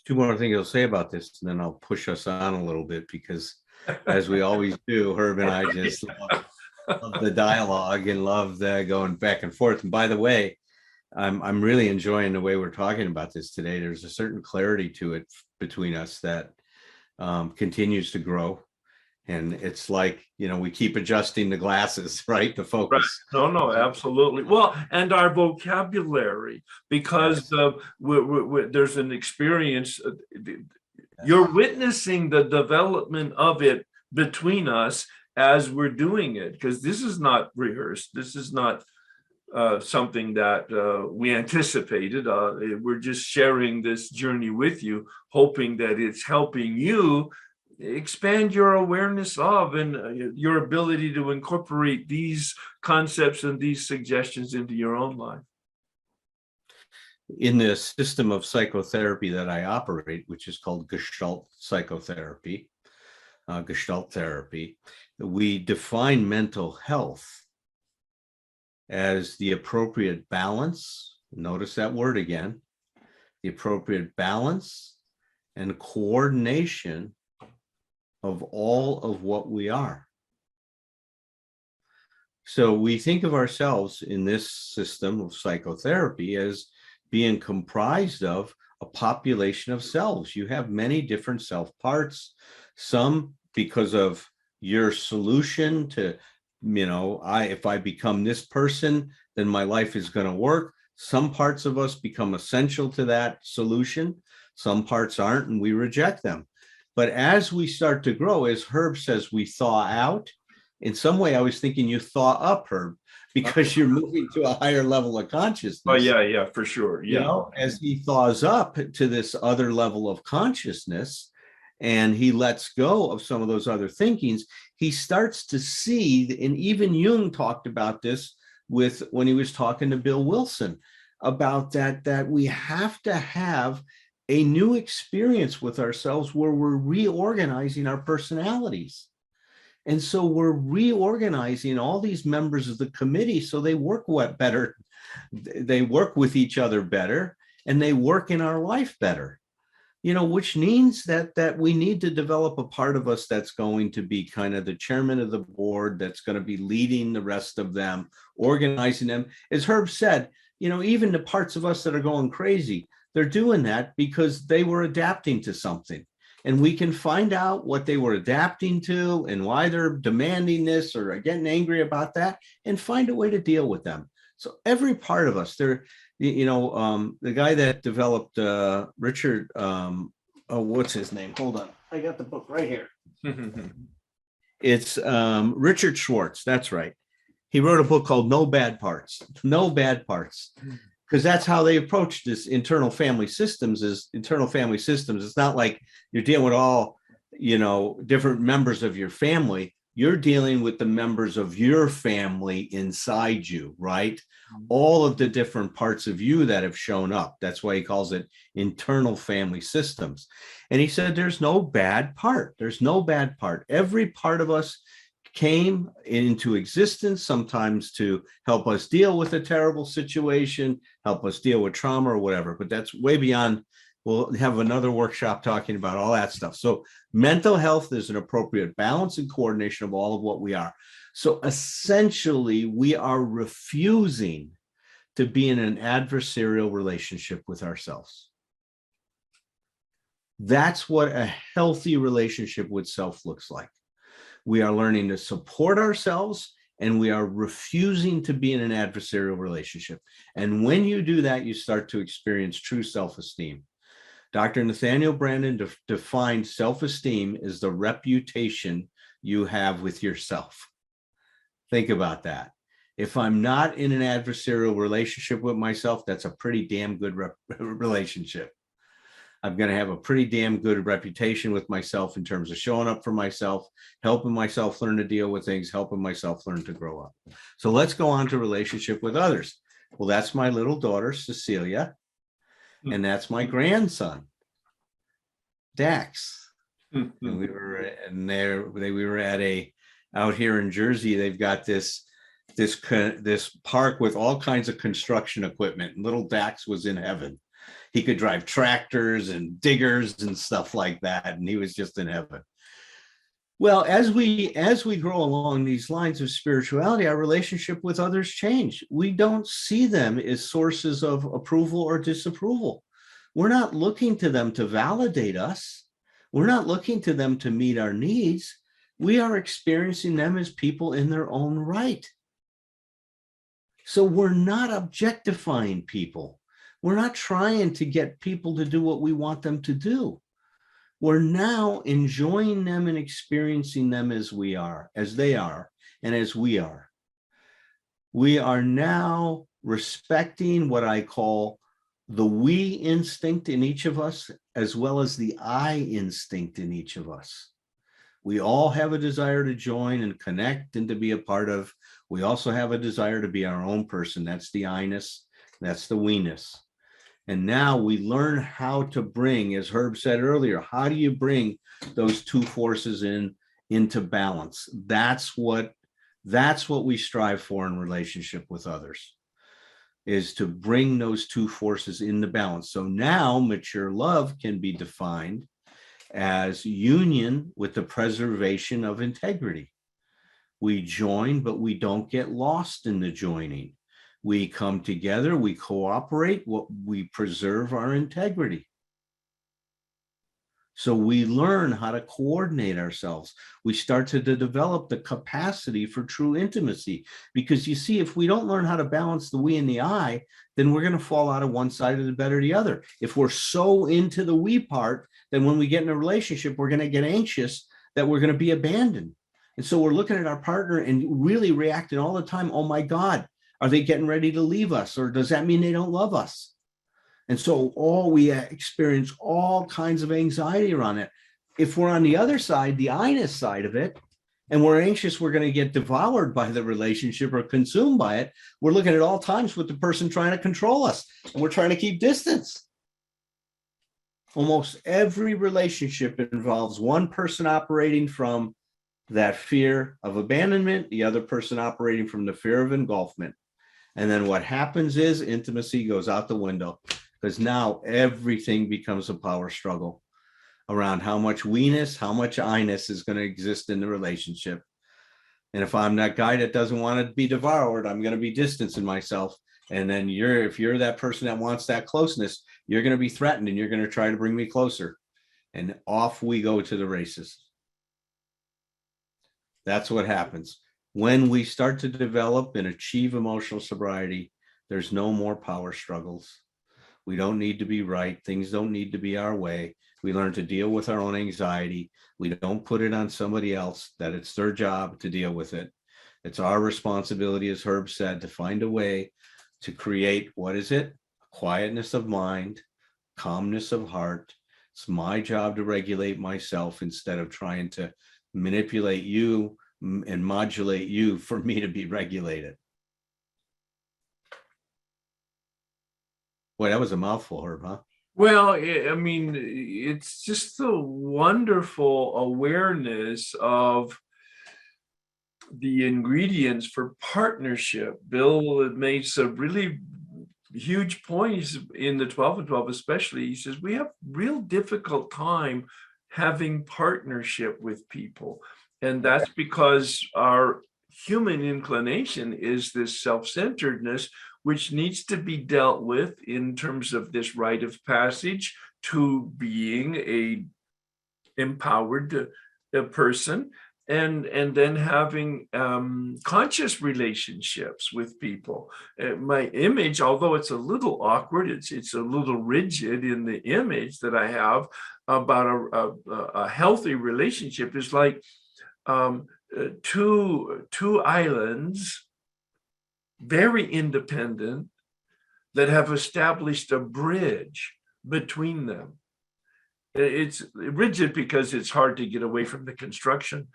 Two more things I'll say about this, and then I'll push us on a little bit, because as we always do, Herb and I just love the dialogue and love the going back and forth. And by the way, I'm really enjoying the way we're talking about this today. There's a certain clarity to it between us that continues to grow. And it's like, we keep adjusting the glasses, right? The focus. Right. No, absolutely. Well, and our vocabulary, because yes. There's an experience. You're witnessing the development of it between us as we're doing it, because this is not rehearsed. This is not something that we anticipated. We're just sharing this journey with you, hoping that it's helping you expand your awareness of and your ability to incorporate these concepts and these suggestions into your own life. In the system of psychotherapy that I operate, which is called Gestalt psychotherapy, Gestalt therapy, we define mental health as the appropriate balance. Notice that word again, the appropriate balance and coordination of all of what we are. So we think of ourselves in this system of psychotherapy as being comprised of a population of selves. You have many different self parts, some because of your solution to, if I become this person, then my life is going to work. Some parts of us become essential to that solution. Some parts aren't, and we reject them. But as we start to grow, as Herb says, we thaw out. In some way, I was thinking you thaw up, Herb, because you're moving to a higher level of consciousness. Oh, yeah, for sure. Yeah. As he thaws up to this other level of consciousness, and he lets go of some of those other thinkings, he starts to see, and even Jung talked about this when he was talking to Bill Wilson about that we have to have a new experience with ourselves where we're reorganizing our personalities. And so we're reorganizing all these members of the committee so they work better, they work with each other better, and they work in our life better. Which means that we need to develop a part of us that's going to be kind of the chairman of the board, that's going to be leading the rest of them, organizing them. As Herb said, even the parts of us that are going crazy, they're doing that because they were adapting to something. And we can find out what they were adapting to and why they're demanding this or getting angry about that, and find a way to deal with them. So every part of us, the guy that developed Richard what's his name? Hold on. I got the book right here. It's Richard Schwartz. That's right. He wrote a book called No Bad Parts. No Bad Parts. Because that's how they approach this internal family systems. It's not like you're dealing with all, different members of your family. You're dealing with the members of your family inside you, right? All of the different parts of you that have shown up. That's why he calls it internal family systems. And he said, there's no bad part. There's no bad part. Every part of us came into existence, sometimes to help us deal with a terrible situation, help us deal with trauma or whatever, but that's way beyond. We'll have another workshop talking about all that stuff. So mental health is an appropriate balance and coordination of all of what we are. So essentially, we are refusing to be in an adversarial relationship with ourselves. That's what a healthy relationship with self looks like. We are learning to support ourselves, and we are refusing to be in an adversarial relationship. And when you do that, you start to experience true self-esteem. Dr. Nathaniel Branden defined self-esteem as the reputation you have with yourself. Think about that. If I'm not in an adversarial relationship with myself, that's a pretty damn good relationship. I'm going to have a pretty damn good reputation with myself in terms of showing up for myself, helping myself learn to deal with things, helping myself learn to grow up. So let's go on to relationship with others. Well, that's my little daughter, Cecilia, and that's my grandson, Dax. And we were out here in Jersey. They've got this park with all kinds of construction equipment, and little Dax was in heaven. He could drive tractors and diggers and stuff like that, and he was just in heaven. Well, as we grow along these lines of spirituality, our relationship with others change. We don't see them as sources of approval or disapproval. We're not looking to them to validate us. We're not looking to them to meet our needs. We are experiencing them as people in their own right. So we're not objectifying people. We're not trying to get people to do what we want them to do. We're now enjoying them and experiencing them as we are, as they are, and as we are. We are now respecting what I call the we instinct in each of us, as well as the I instinct in each of us. We all have a desire to join and connect and to be a part of. We also have a desire to be our own person. That's the I-ness, that's the we-ness. And now we learn how to bring, as Herb said earlier, how do you bring those two forces into balance? That's what we strive for in relationship with others, is to bring those two forces into balance. So now mature love can be defined as union with the preservation of integrity. We join, but we don't get lost in the joining. We come together, we cooperate, we preserve our integrity. So we learn how to coordinate ourselves. We start to develop the capacity for true intimacy. Because you see, if we don't learn how to balance the we and the I, then we're going to fall out of one side of the bed or the other. If we're so into the we part, then when we get in a relationship, we're going to get anxious that we're going to be abandoned. And so we're looking at our partner and really reacting all the time. Oh my God, are they getting ready to leave us? Or does that mean they don't love us? And so we experience all kinds of anxiety around it. If we're on the other side, the I-ness side of it, and we're anxious we're going to get devoured by the relationship or consumed by it, we're looking at all times with the person trying to control us, and we're trying to keep distance. Almost every relationship involves one person operating from that fear of abandonment, the other person operating from the fear of engulfment. And then what happens is intimacy goes out the window, because now everything becomes a power struggle around how much we-ness, how much I-ness is going to exist in the relationship. And if I'm that guy that doesn't want to be devoured, I'm going to be distancing myself. And then if you're that person that wants that closeness, you're going to be threatened and you're going to try to bring me closer. And off we go to the races. That's what happens. When we start to develop and achieve emotional sobriety, there's no more power struggles. We don't need to be right. Things don't need to be our way. We learn to deal with our own anxiety. We don't put it on somebody else, that it's their job to deal with it. It's our responsibility, as Herb said, to find a way to create, what is it? Quietness of mind, calmness of heart. It's my job to regulate myself instead of trying to manipulate you and modulate you for me to be regulated. Boy, that was a mouthful, Herb, huh? Well, I mean, it's just the wonderful awareness of the ingredients for partnership. Bill made some really huge points in the 12 and 12 especially. He says we have real difficult time having partnership with people, and that's because our human inclination is this self-centeredness, which needs to be dealt with in terms of this rite of passage to being a empowered person, and then having conscious relationships with people. My image, although it's a little awkward, it's a little rigid in the image that I have about a healthy relationship, is like two islands, very independent, that have established a bridge between them. It's rigid because it's hard to get away from the construction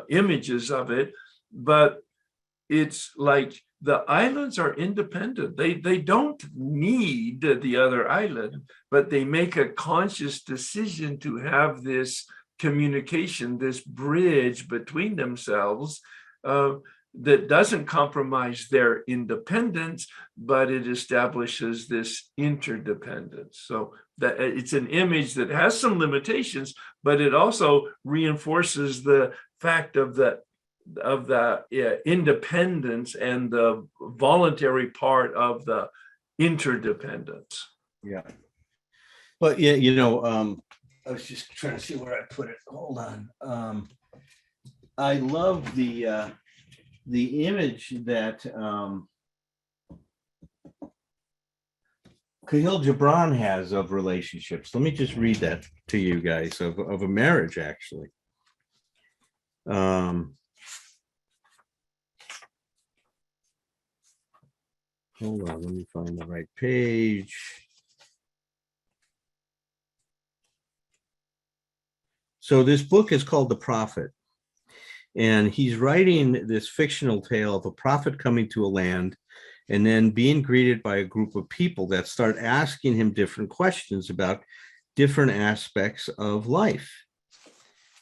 images of it, but it's like the islands are independent. They don't need the other island, but they make a conscious decision to have this communication, this bridge between themselves, that doesn't compromise their independence, but it establishes this interdependence. So that it's an image that has some limitations, but it also reinforces the fact of the independence and the voluntary part of the interdependence. Yeah. But yeah, you know, I was just trying to see where I put it. Hold on. I love the image that Khalil Gibran has of relationships. Let me just read that to you guys, of a marriage, actually. Hold on, let me find the right page. So this book is called The Prophet. And he's writing this fictional tale of a prophet coming to a land and then being greeted by a group of people that start asking him different questions about different aspects of life.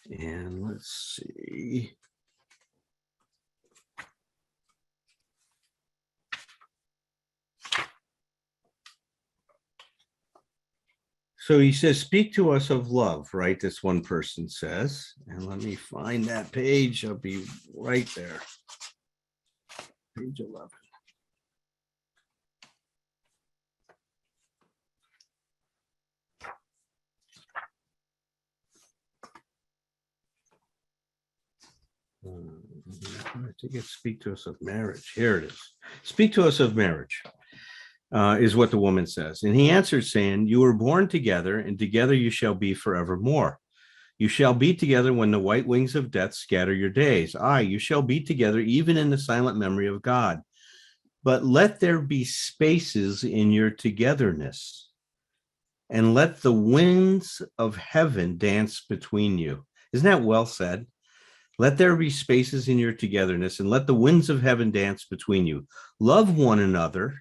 And let's see. So he says, speak to us of love, right? This one person says, and let me find that page. I'll be right there. Page 11. I think it's speak to us of marriage. Here it is. Speak to us of marriage. Is what the woman says. And he answered, saying, you were born together, and together you shall be forevermore. You shall be together when the white wings of death scatter your days. Aye, you shall be together even in the silent memory of God. But let there be spaces in your togetherness, and let the winds of heaven dance between you. Isn't that well said? Let there be spaces in your togetherness, and let the winds of heaven dance between you. Love one another,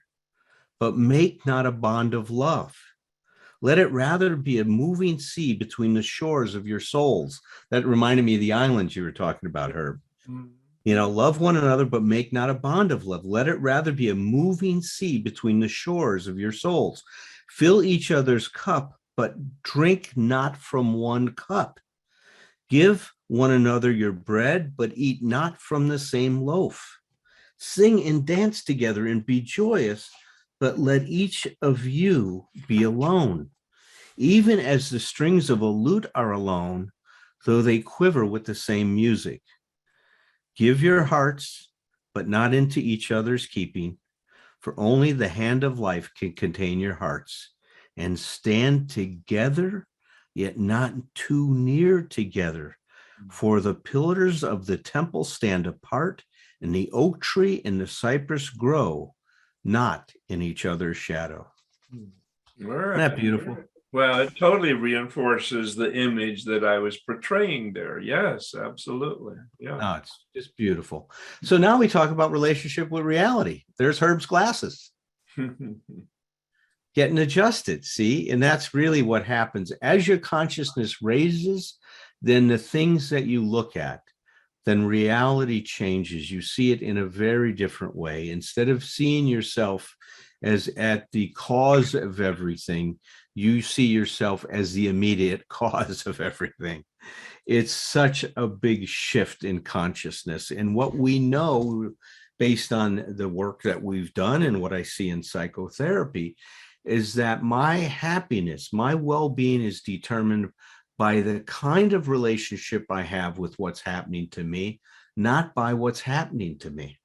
but make not a bond of love. Let it rather be a moving sea between the shores of your souls. That reminded me of the islands you were talking about, Herb. You know, love one another, but make not a bond of love. Let it rather be a moving sea between the shores of your souls. Fill each other's cup, but drink not from one cup. Give one another your bread, but eat not from the same loaf. Sing and dance together and be joyous, but let each of you be alone, even as the strings of a lute are alone, though they quiver with the same music. Give your hearts, but not into each other's keeping, for only the hand of life can contain your hearts, and stand together yet not too near together. For the pillars of the temple stand apart, and the oak tree and the cypress grow not in each other's shadow. All Isn't that right. beautiful? Well, it totally reinforces the image that I was portraying there. Yes, absolutely. Yeah. No, it's just beautiful. So now we talk about relationship with reality. There's Herb's glasses getting adjusted. See, and that's really what happens as your consciousness raises. Then the things that you look at, then reality changes. You see it in a very different way. Instead of seeing yourself as at the cause of everything, you see yourself as the immediate cause of everything. It's such a big shift in consciousness. And what we know based on the work that we've done and what I see in psychotherapy is that my happiness, my well-being is determined by the kind of relationship I have with what's happening to me, not by what's happening to me.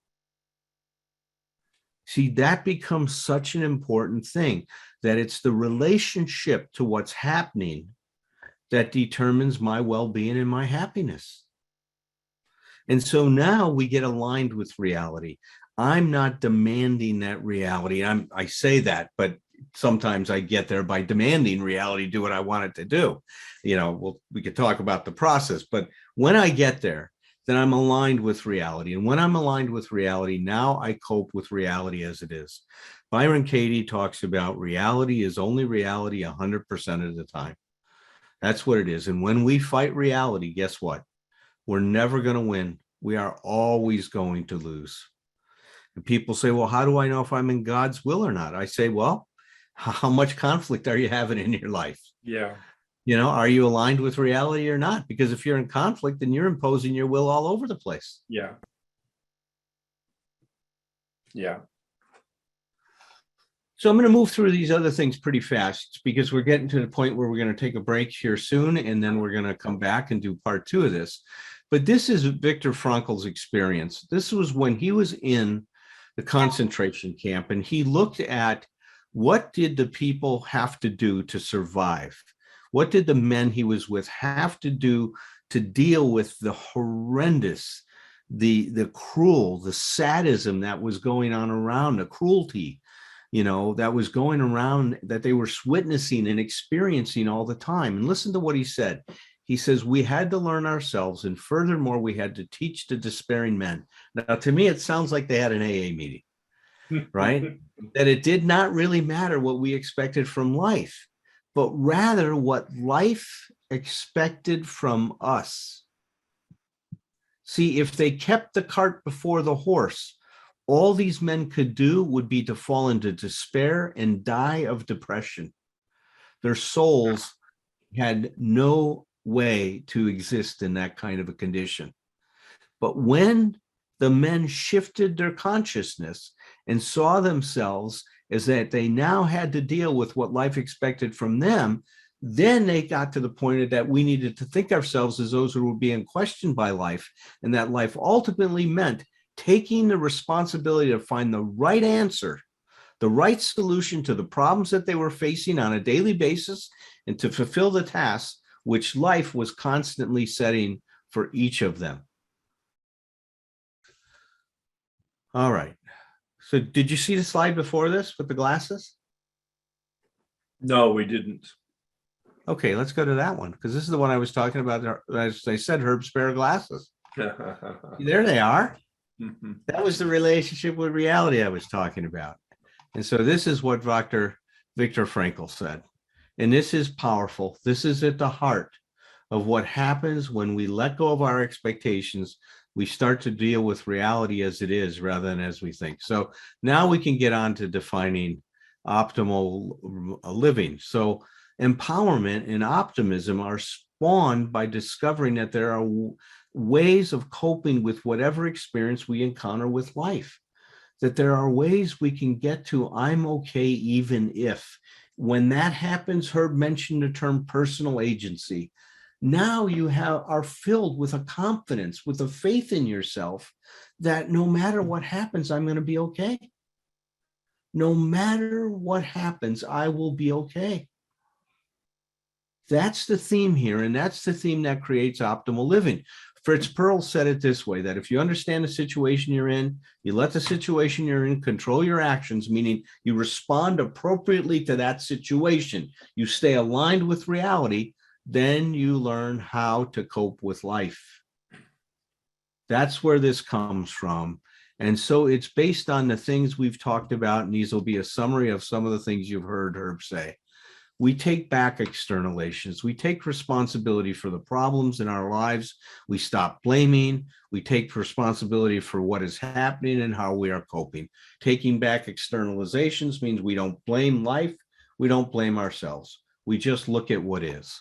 See, that becomes such an important thing, that it's the relationship to what's happening that determines my well-being and my happiness. And so now we get aligned with reality. I'm not demanding that reality. I say that, but sometimes I get there by demanding reality do what I want it to do. We could talk about the process, but when I get there, then I'm aligned with reality. And when I'm aligned with reality, now I cope with reality as it is. Byron Katie talks about reality is only reality 100% of the time. That's what it is. And when we fight reality, guess what? We're never going to win. We are always going to lose. And people say, well, how do I know if I'm in God's will or not? I say, well, how much conflict are you having in your life? Yeah. Are you aligned with reality or not? Because if you're in conflict, then you're imposing your will all over the place. Yeah. Yeah. So I'm going to move through these other things pretty fast because we're getting to the point where we're going to take a break here soon, and then we're going to come back and do part 2 of this. But this is Viktor Frankl's experience. This was when he was in the concentration camp, and he looked at what did the people have to do to survive? What did the men he was with have to do to deal with the horrendous, the cruel, the sadism that was going on around, the cruelty, that was going around that they were witnessing and experiencing all the time. And listen to what he said. He says, we had to learn ourselves, and furthermore, we had to teach the despairing men. Now, to me, it sounds like they had an AA meeting, right? That it did not really matter what we expected from life, but rather what life expected from us. See, if they kept the cart before the horse, all these men could do would be to fall into despair and die of depression. Their souls had no way to exist in that kind of a condition. But when the men shifted their consciousness and saw themselves as that they now had to deal with what life expected from them, then they got to the point that we needed to think ourselves as those who were being questioned by life, and that life ultimately meant taking the responsibility to find the right answer, the right solution to the problems that they were facing on a daily basis, and to fulfill the tasks which life was constantly setting for each of them. All right. So did you see the slide before this with the glasses? No, we didn't. Okay, let's go to that one, because this is the one I was talking about. As I said, Herb's pair of glasses. There they are. That was the relationship with reality I was talking about. And so this is what Dr. Viktor Frankl said. And this is powerful. This is at the heart of what happens when we let go of our expectations. We start to deal with reality as it is rather than as we think. So now we can get on to defining optimal living. So empowerment and optimism are spawned by discovering that there are ways of coping with whatever experience we encounter with life, that there are ways we can get to I'm okay even if. When that happens, Herb mentioned the term personal agency. Now you are filled with a confidence, with a faith in yourself that no matter what happens, I'm going to be okay. No matter what happens, I will be okay. That's the theme here, and that's the theme that creates optimal living. Fritz Perls said it this way, that if you understand the situation you're in, you let the situation you're in control your actions, meaning you respond appropriately to that situation, you stay aligned with reality, then you learn how to cope with life. That's where this comes from. And so it's based on the things we've talked about, and these will be a summary of some of the things you've heard Herb say. We take back externalations. We take responsibility for the problems in our lives. We stop blaming. We take responsibility for what is happening and how we are coping. Taking back externalizations means we don't blame life. We don't blame ourselves. We just look at what is.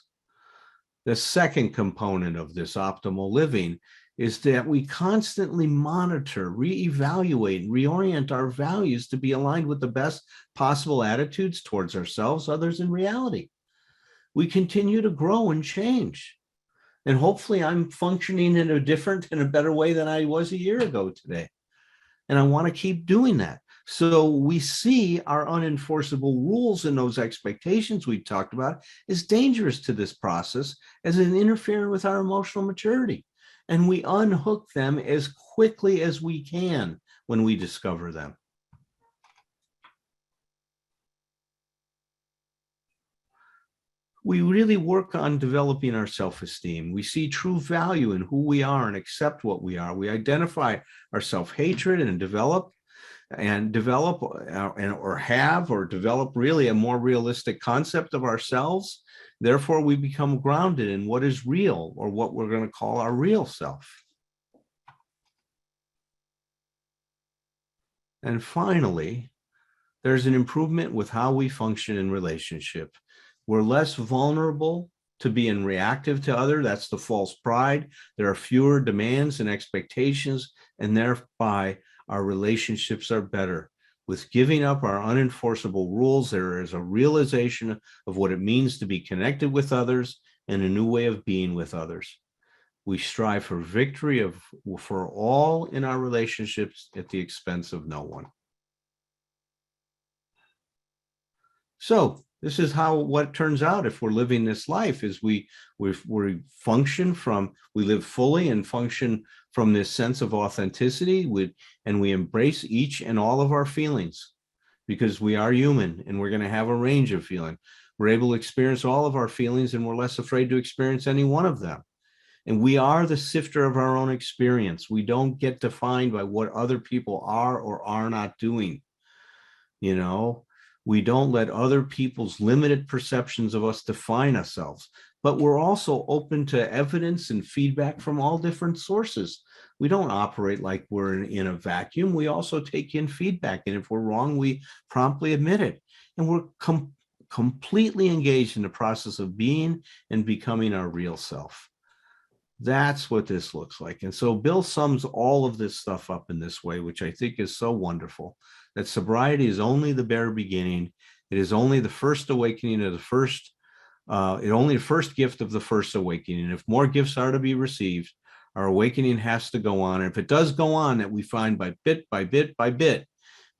The second component of this optimal living is that we constantly monitor, reevaluate, reorient our values to be aligned with the best possible attitudes towards ourselves, others, and reality. We continue to grow and change. And hopefully I'm functioning in a different and a better way than I was a year ago today. And I want to keep doing that. So we see our unenforceable rules and those expectations we've talked about is dangerous to this process as it interferes with our emotional maturity. And we unhook them as quickly as we can when we discover them. We really work on developing our self-esteem. We see true value in who we are and accept what we are. We identify our self-hatred and develop really a more realistic concept of ourselves. Therefore, we become grounded in what is real, or what we're going to call our real self. And finally, there's an improvement with how we function in relationship. We're less vulnerable to being reactive to others. That's the false pride. There are fewer demands and expectations, and thereby our relationships are better. With giving up our unenforceable rules, there is a realization of what it means to be connected with others and a new way of being with others. We strive for victory for all in our relationships at the expense of no one. So this is what turns out if we're living this life is we function from, we live fully and function from this sense of authenticity and we embrace each and all of our feelings, because we are human and we're going to have a range of feeling. We're able to experience all of our feelings and we're less afraid to experience any one of them. And we are the sifter of our own experience. We don't get defined by what other people are or are not doing. You know, we don't let other people's limited perceptions of us define ourselves, but we're also open to evidence and feedback from all different sources. We don't operate like we're in a vacuum. We also take in feedback. And if we're wrong, we promptly admit it. And we're completely engaged in the process of being and becoming our real self. That's what this looks like. And so Bill sums all of this stuff up in this way, which I think is so wonderful, that sobriety is only the bare beginning. It is only the first awakening of the first, only the first gift of the first awakening. If more gifts are to be received, our awakening has to go on. And if it does go on, that we find by bit, by bit, by bit,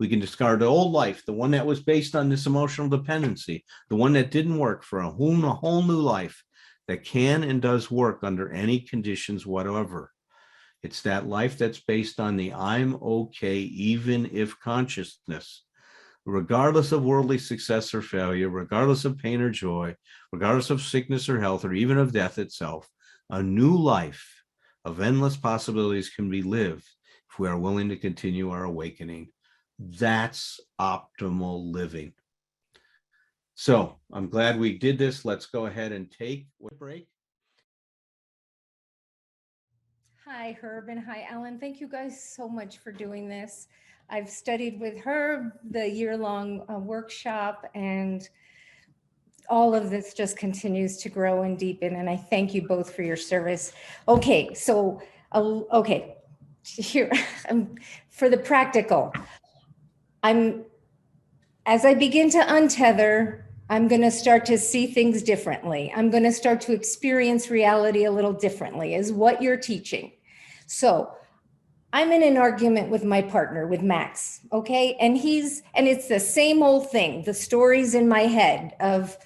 we can discard the old life, the one that was based on this emotional dependency, the one that didn't work, for a whole new life that can and does work under any conditions whatsoever. It's that life that's based on the I'm okay, even if consciousness, regardless of worldly success or failure, regardless of pain or joy, regardless of sickness or health, or even of death itself. A new life of endless possibilities can be lived if we are willing to continue our awakening. That's optimal living. So I'm glad we did this. Let's go ahead and take a break. Hi, Herb, and hi, Alan. Thank you guys so much for doing this. I've studied with Herb the year-long workshop, and all of this just continues to grow and deepen, and I thank you both for your service. Okay, so, here, for the practical, as I begin to untether, I'm going to start to see things differently. I'm going to start to experience reality a little differently, is what you're teaching. So I'm in an argument with my partner, with Max, okay? And it's the same old thing, the stories in my head of,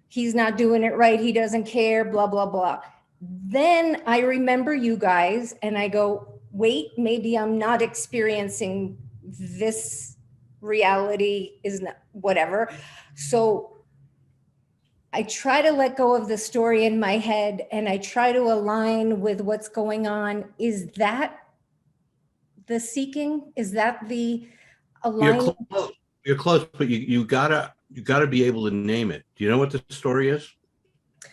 he's not doing it right, he doesn't care, blah, blah, blah. Then I remember you guys and I go, wait, maybe I'm not experiencing this reality, is not whatever. So I try to let go of the story in my head and I try to align with what's going on. Is that the seeking? Is that the aligning? You're close, but you gotta be able to name it. Do you know what the story is?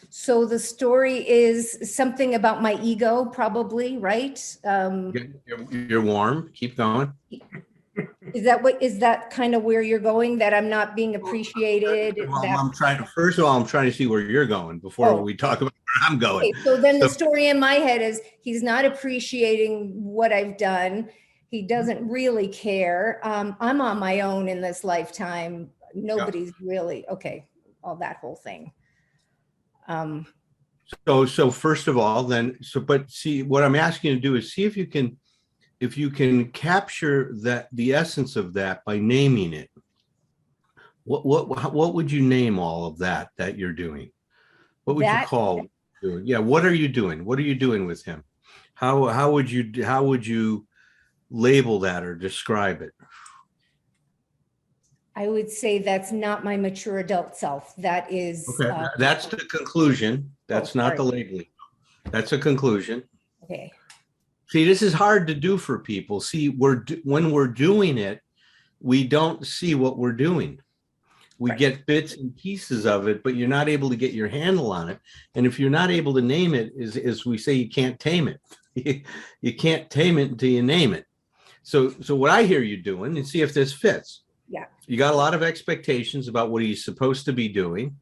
So the story is something about my ego, probably, right? You're warm. Keep going. Is that kind of where you're going? That I'm not being appreciated? Well, That, first of all, I'm trying to see where you're going before Oh. we talk about where I'm going. okay, so then the So- story in my head is he's not appreciating what I've done. He doesn't really care. I'm on my own in this lifetime. Nobody's really, okay, all that whole thing. So first of all, but see, what I'm asking you to do is see if you can capture the essence of that by naming it. What would you name all of that you're doing? What would you call what you're doing? Yeah, what are you doing? What are you doing with him? How would you label that or describe it? I would say that's not my mature adult self. That is. Okay, that's the conclusion. That's not the sorry. labeling. That's a conclusion. Okay. See, this is hard to do for people. See, when we're doing it, we don't see what we're doing. We Right. get bits and pieces of it, but you're not able to get your handle on it. And if you're not able to name it, as we say, you can't tame it. You can't tame it until you name it. So what I hear you doing, and see if this fits. Yeah. You got a lot of expectations about what he's supposed to be doing,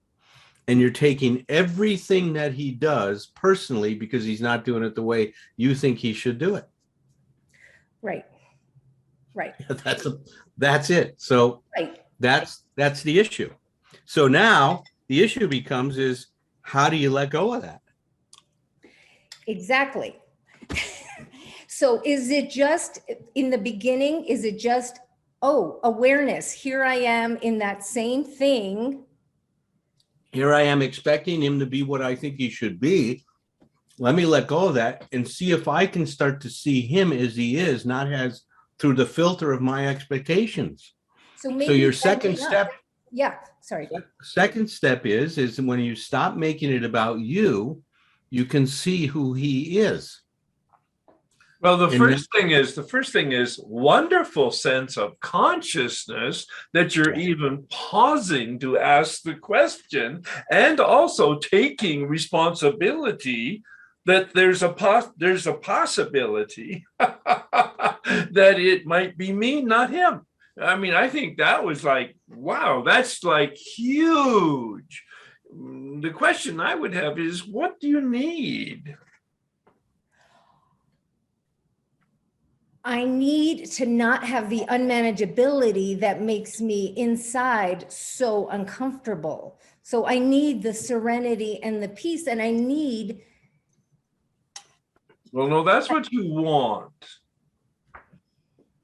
and you're taking everything that he does personally because he's not doing it the way you think he should do it. Right. Right. That's it. So Right. that's the issue. So now the issue becomes is how do you let go of that? Exactly. So is it just in the beginning? Is it just, oh, awareness? Here I am in that same thing. Here I am expecting him to be what I think he should be. Let me let go of that and see if I can start to see him as he is, not as through the filter of my expectations. So maybe your that's second enough. step, Yeah, sorry. second step is when you stop making it about you, you can see who he is. Well, the And first thing is wonderful sense of consciousness that you're even pausing to ask the question, and also taking responsibility that there's a possibility that it might be me, not him. I mean, I think that was like, wow, that's like huge. The question I would have is, what do you need? I need to not have the unmanageability that makes me inside so uncomfortable. So I need the serenity and the peace, and I need. Well, no, that's what you want.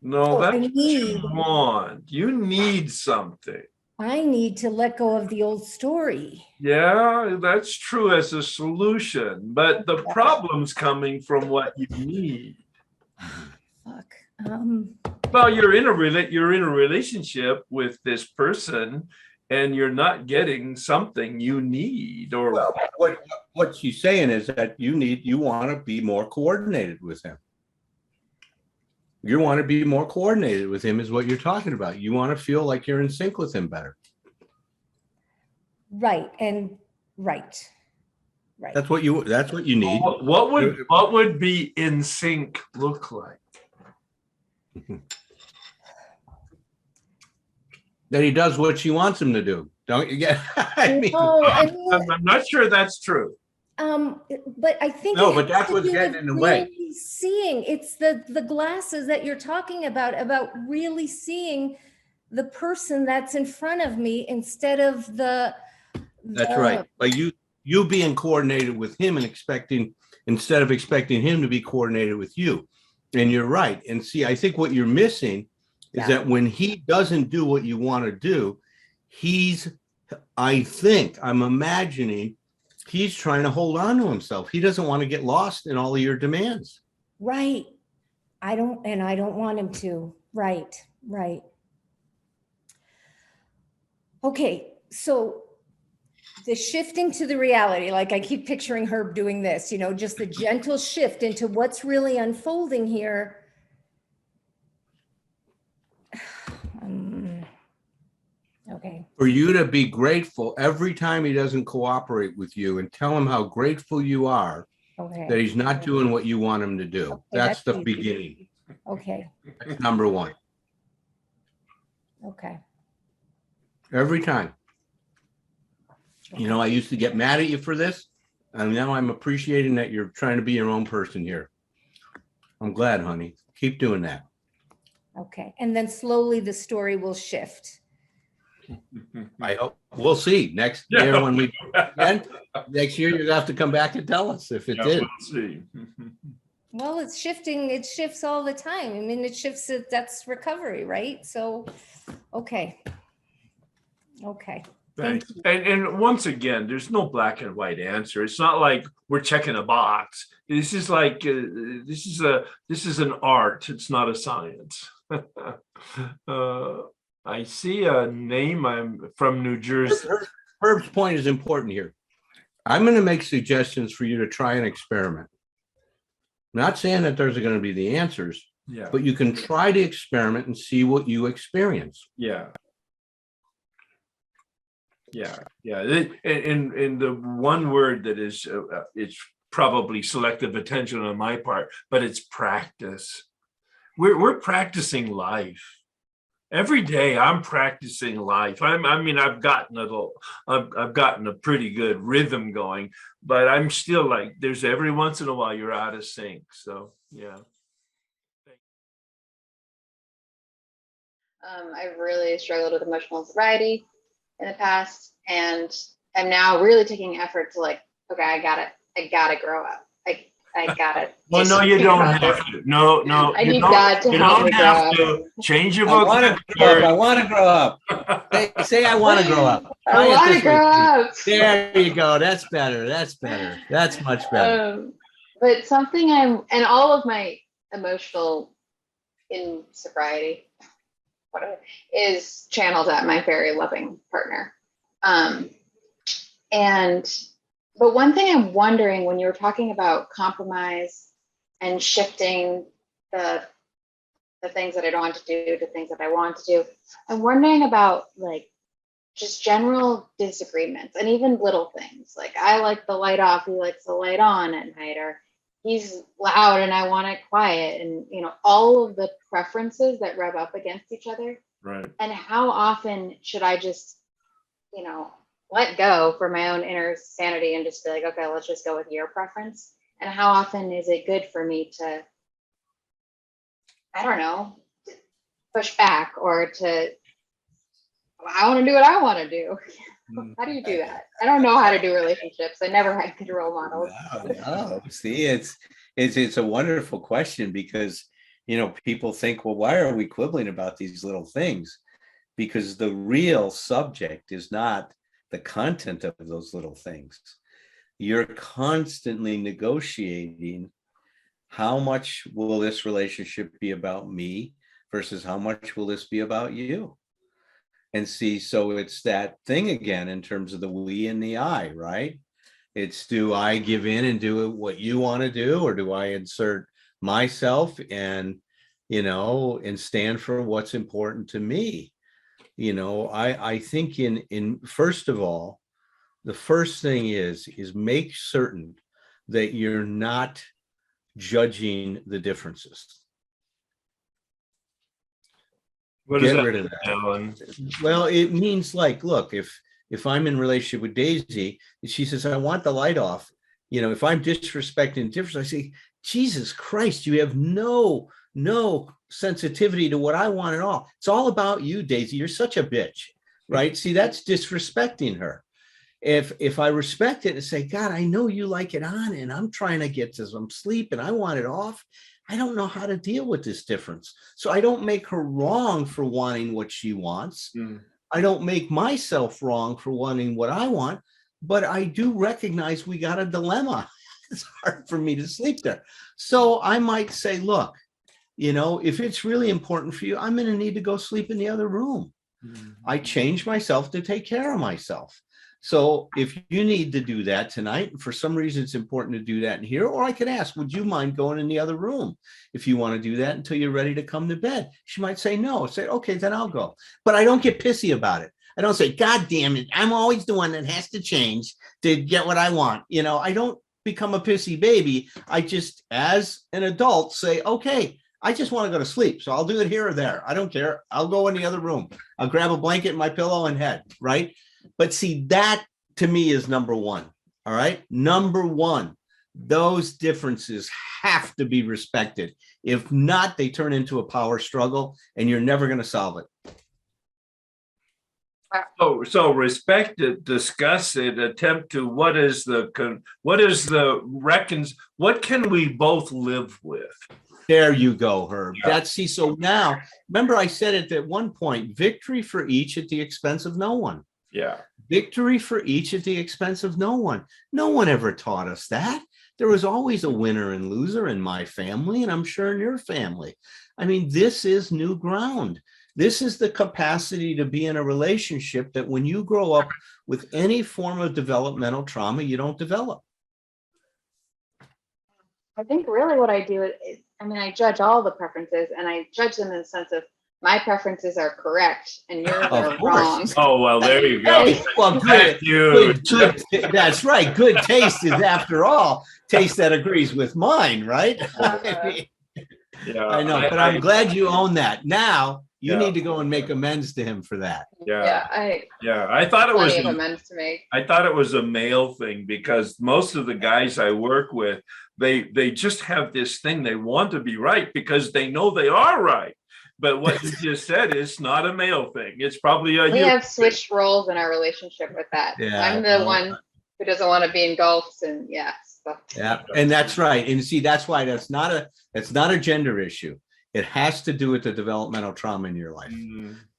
No, Oh, that's I what need. you want. You need something. I need to let go of the old story. Yeah, that's true as a solution, but the problem's coming from what you need. Fuck. Well, you're in a relationship with this person, and you're not getting something you need, or Well, what she's saying is that you want to be more coordinated with him. You want to be more coordinated with him is what you're talking about. You want to feel like you're in sync with him better. Right. And right. That's what you need. what would be in sync look like? That he does what she wants him to do. Don't you get? I mean, I'm not sure that's true. But I think no, it but has that's to what's do getting with in the way. really seeing. It's the glasses that you're talking about really seeing the person that's in front of me instead of the. That's right. But you being coordinated with him and instead of expecting him to be coordinated with you. And you're right. And see, I think what you're missing is that when he doesn't do what you want to do, he's I'm imagining he's trying to hold on to himself. He doesn't want to get lost in all of your demands. Right. I don't want him to. Right. Right. Okay. So the shift into the reality, like I keep picturing Herb doing this, just the gentle shift into what's really unfolding here. Okay. For you to be grateful every time he doesn't cooperate with you, and tell him how grateful you are Okay. that he's not doing what you want him to do. Okay, That's the easy. beginning. Okay. That's number one. Okay. Every time. I used to get mad at you for this, and now I'm appreciating that you're trying to be your own person here. I'm glad, honey. Keep doing that. Okay. And then slowly the story will shift. I hope we'll see next year when we do it again. Next year, you're gonna have to come back and tell us if it did. We'll see. Well, it's shifting. It shifts all the time. I mean, it shifts. That's recovery, right? So, okay. Okay. Thanks. And once again, there's no black and white answer. It's not like we're checking a box. This is like this is an art. It's not a science. I see a name. I'm from New Jersey. Herb's point is important here. I'm going to make suggestions for you to try and experiment. Not saying that those are going to be the answers, Yeah. but you can try to experiment and see what you experience. Yeah. Yeah. And the one word that is it's probably selective attention on my part, but it's practice. We're practicing life. Every day I'm practicing life. I've gotten a pretty good rhythm going, but I'm still like, there's every once in a while you're out of sync. So yeah. I've really struggled with emotional sobriety in the past, and I'm now really taking effort to okay, I gotta grow up. I gotta. Well, no, you don't have to. No, I need God to help me grow up. Change your I want to grow up. I want to grow up. Say I want to grow up. I want to grow up. There you go. That's better. That's better. That's much better. But something and all of my emotional in sobriety, whatever, is channeled at my very loving partner. But one thing I'm wondering, when you were talking about compromise and shifting the things that I don't want to do to things that I want to do, I'm wondering about just general disagreements and even little things. Like I like the light off, he likes the light on at night, or he's loud and I want it quiet, and all of the preferences that rub up against each other. Right. And how often should I just, let go for my own inner sanity and just be like, okay, let's just go with your preference? And how often is it good for me to, I don't know, push back or I want to do what I want to do? How do you do that? I don't know how to do relationships. I never had good role models. No. See, it's a wonderful question because, people think, well, why are we quibbling about these little things? Because the real subject is not the content of those little things. You're constantly negotiating how much will this relationship be about me versus how much will this be about you? And see, so it's that thing again in terms of the we and the I, right? It's, do I give in and do what you want to do, or do I insert myself and, and stand for what's important to me? I think in first of all, the first thing is make certain that you're not judging the differences. What does Get that rid of mean, that. Alan? Well, it means look, if I'm in relationship with Daisy, and she says, I want the light off, if I'm disrespecting difference, I say, Jesus Christ, you have no sensitivity to what I want at all. It's all about you, Daisy. You're such a bitch, right? See, that's disrespecting her. If I respect it and say, God, I know you like it on and I'm trying to get to some sleep and I want it off, I don't know how to deal with this difference. So I don't make her wrong for wanting what she wants. I don't make myself wrong for wanting what I want, but I do recognize we got a dilemma. It's hard for me to sleep there. So I might say, look, if it's really important for you, I'm going to need to go sleep in the other room. I change myself to take care of myself. So if you need to do that tonight, and for some reason it's important to do that in here, or I could ask, would you mind going in the other room if you want to do that until you're ready to come to bed? She might say no. Say, okay, then I'll go. But I don't get pissy about it. I don't say, God damn it, I'm always the one that has to change to get what I want. I don't become a pissy baby. I just, as an adult, say, okay, I just want to go to sleep. So I'll do it here or there. I don't care. I'll go in the other room. I'll grab a blanket, my pillow, and head, right? But see, that to me is number one. All right. Number one, those differences have to be respected. If not, they turn into a power struggle and you're never going to solve it. So respect it, discuss it, attempt to, what can we both live with? There you go, Herb. Yeah. So now, remember I said it at one point, victory for each at the expense of no one. Yeah. Victory for each at the expense of no one. No one ever taught us that. There was always a winner and loser in my family, and I'm sure in your family. I mean, this is new ground. This is the capacity to be in a relationship that when you grow up with any form of developmental trauma, you don't develop. I think really what I do is, I judge all the preferences, and I judge them in the sense of my preferences are correct and yours are wrong. Oh, well, there you go. Well, good, that's right. Good taste is, after all, taste that agrees with mine, right? Yeah, I know, but I'm glad you own that. Now you need to go and make amends to him for that. I thought it was amends to make. I thought it was a male thing, because most of the guys I work with, they just have this thing. They want to be right because they know they are right. But what you just said is not a male thing. It's probably we have switched roles in our relationship with that. Yeah, I'm the one who doesn't want to be engulfed, and yeah, and that's right. And see, that's why that's not a gender issue. It has to do with the developmental trauma in your life.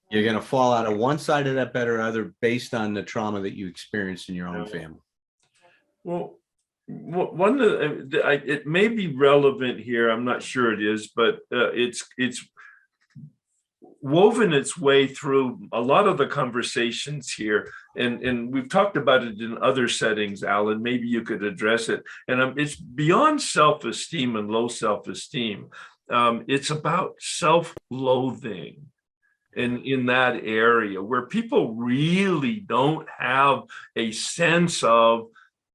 You're going to fall out of one side of that bed or other based on the trauma that you experienced in your own family. Well, one of it may be relevant here. I'm not sure it is, but it's woven its way through a lot of the conversations here, and we've talked about it in other settings. Alan, maybe you could address it. And it's beyond self-esteem and low self-esteem. It's about self-loathing in that area where people really don't have a sense of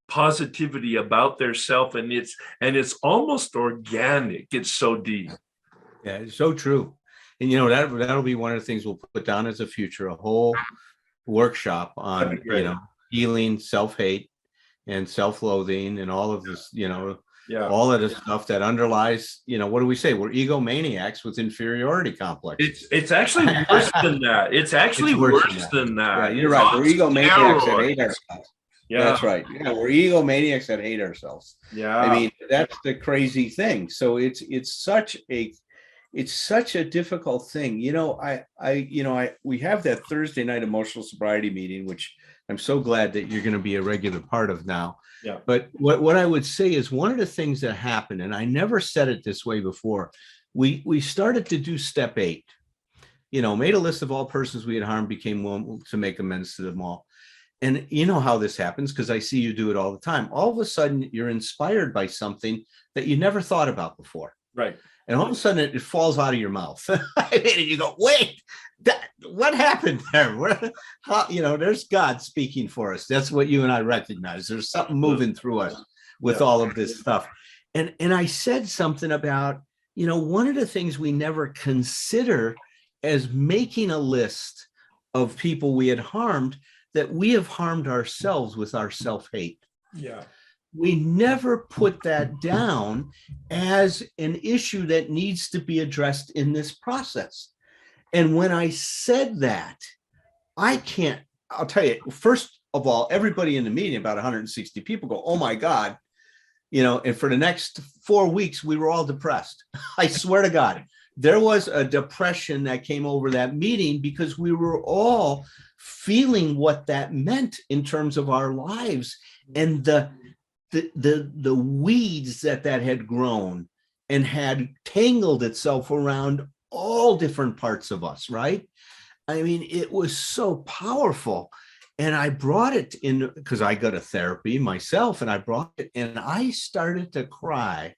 positivity about their self, and it's almost organic. It's so deep. Yeah, it's so true. And that'll be one of the things we'll put down as a future, a whole workshop on healing self-hate and self-loathing and all of this, all of the stuff that underlies, what do we say? We're egomaniacs with inferiority complex. It's actually worse than that. It's actually worse than that. Yeah, you're right. We're egomaniacs that hate ourselves. Yeah, that's right. Yeah, we're egomaniacs that hate ourselves. Yeah, I mean, that's the crazy thing. So it's such a difficult thing. We have that Thursday night emotional sobriety meeting, which I'm so glad that you're going to be a regular part of now. Yeah. But what I would say is one of the things that happened, and I never said it this way before, we started to do step 8. Made a list of all persons we had harmed, became willing to make amends to them all. And you know how this happens, because I see you do it all the time. All of a sudden, you're inspired by something that you never thought about before. Right. And all of a sudden it falls out of your mouth. And you go, wait, what happened there? There's God speaking for us. That's what you and I recognize. There's something moving through us with all of this stuff. And I said something about, one of the things we never consider as making a list of people we had harmed, that we have harmed ourselves with our self-hate. Yeah. We never put that down as an issue that needs to be addressed in this process. And when I said that, I'll tell you, first of all, everybody in the meeting, about 160 people, go, oh my God. And for the next 4 weeks, we were all depressed. I swear to God, there was a depression that came over that meeting because we were all feeling what that meant in terms of our lives and the weeds that had grown and had tangled itself around all different parts of us, right? I mean, it was so powerful. And I brought it in because I go to therapy myself, and I brought it and I started to cry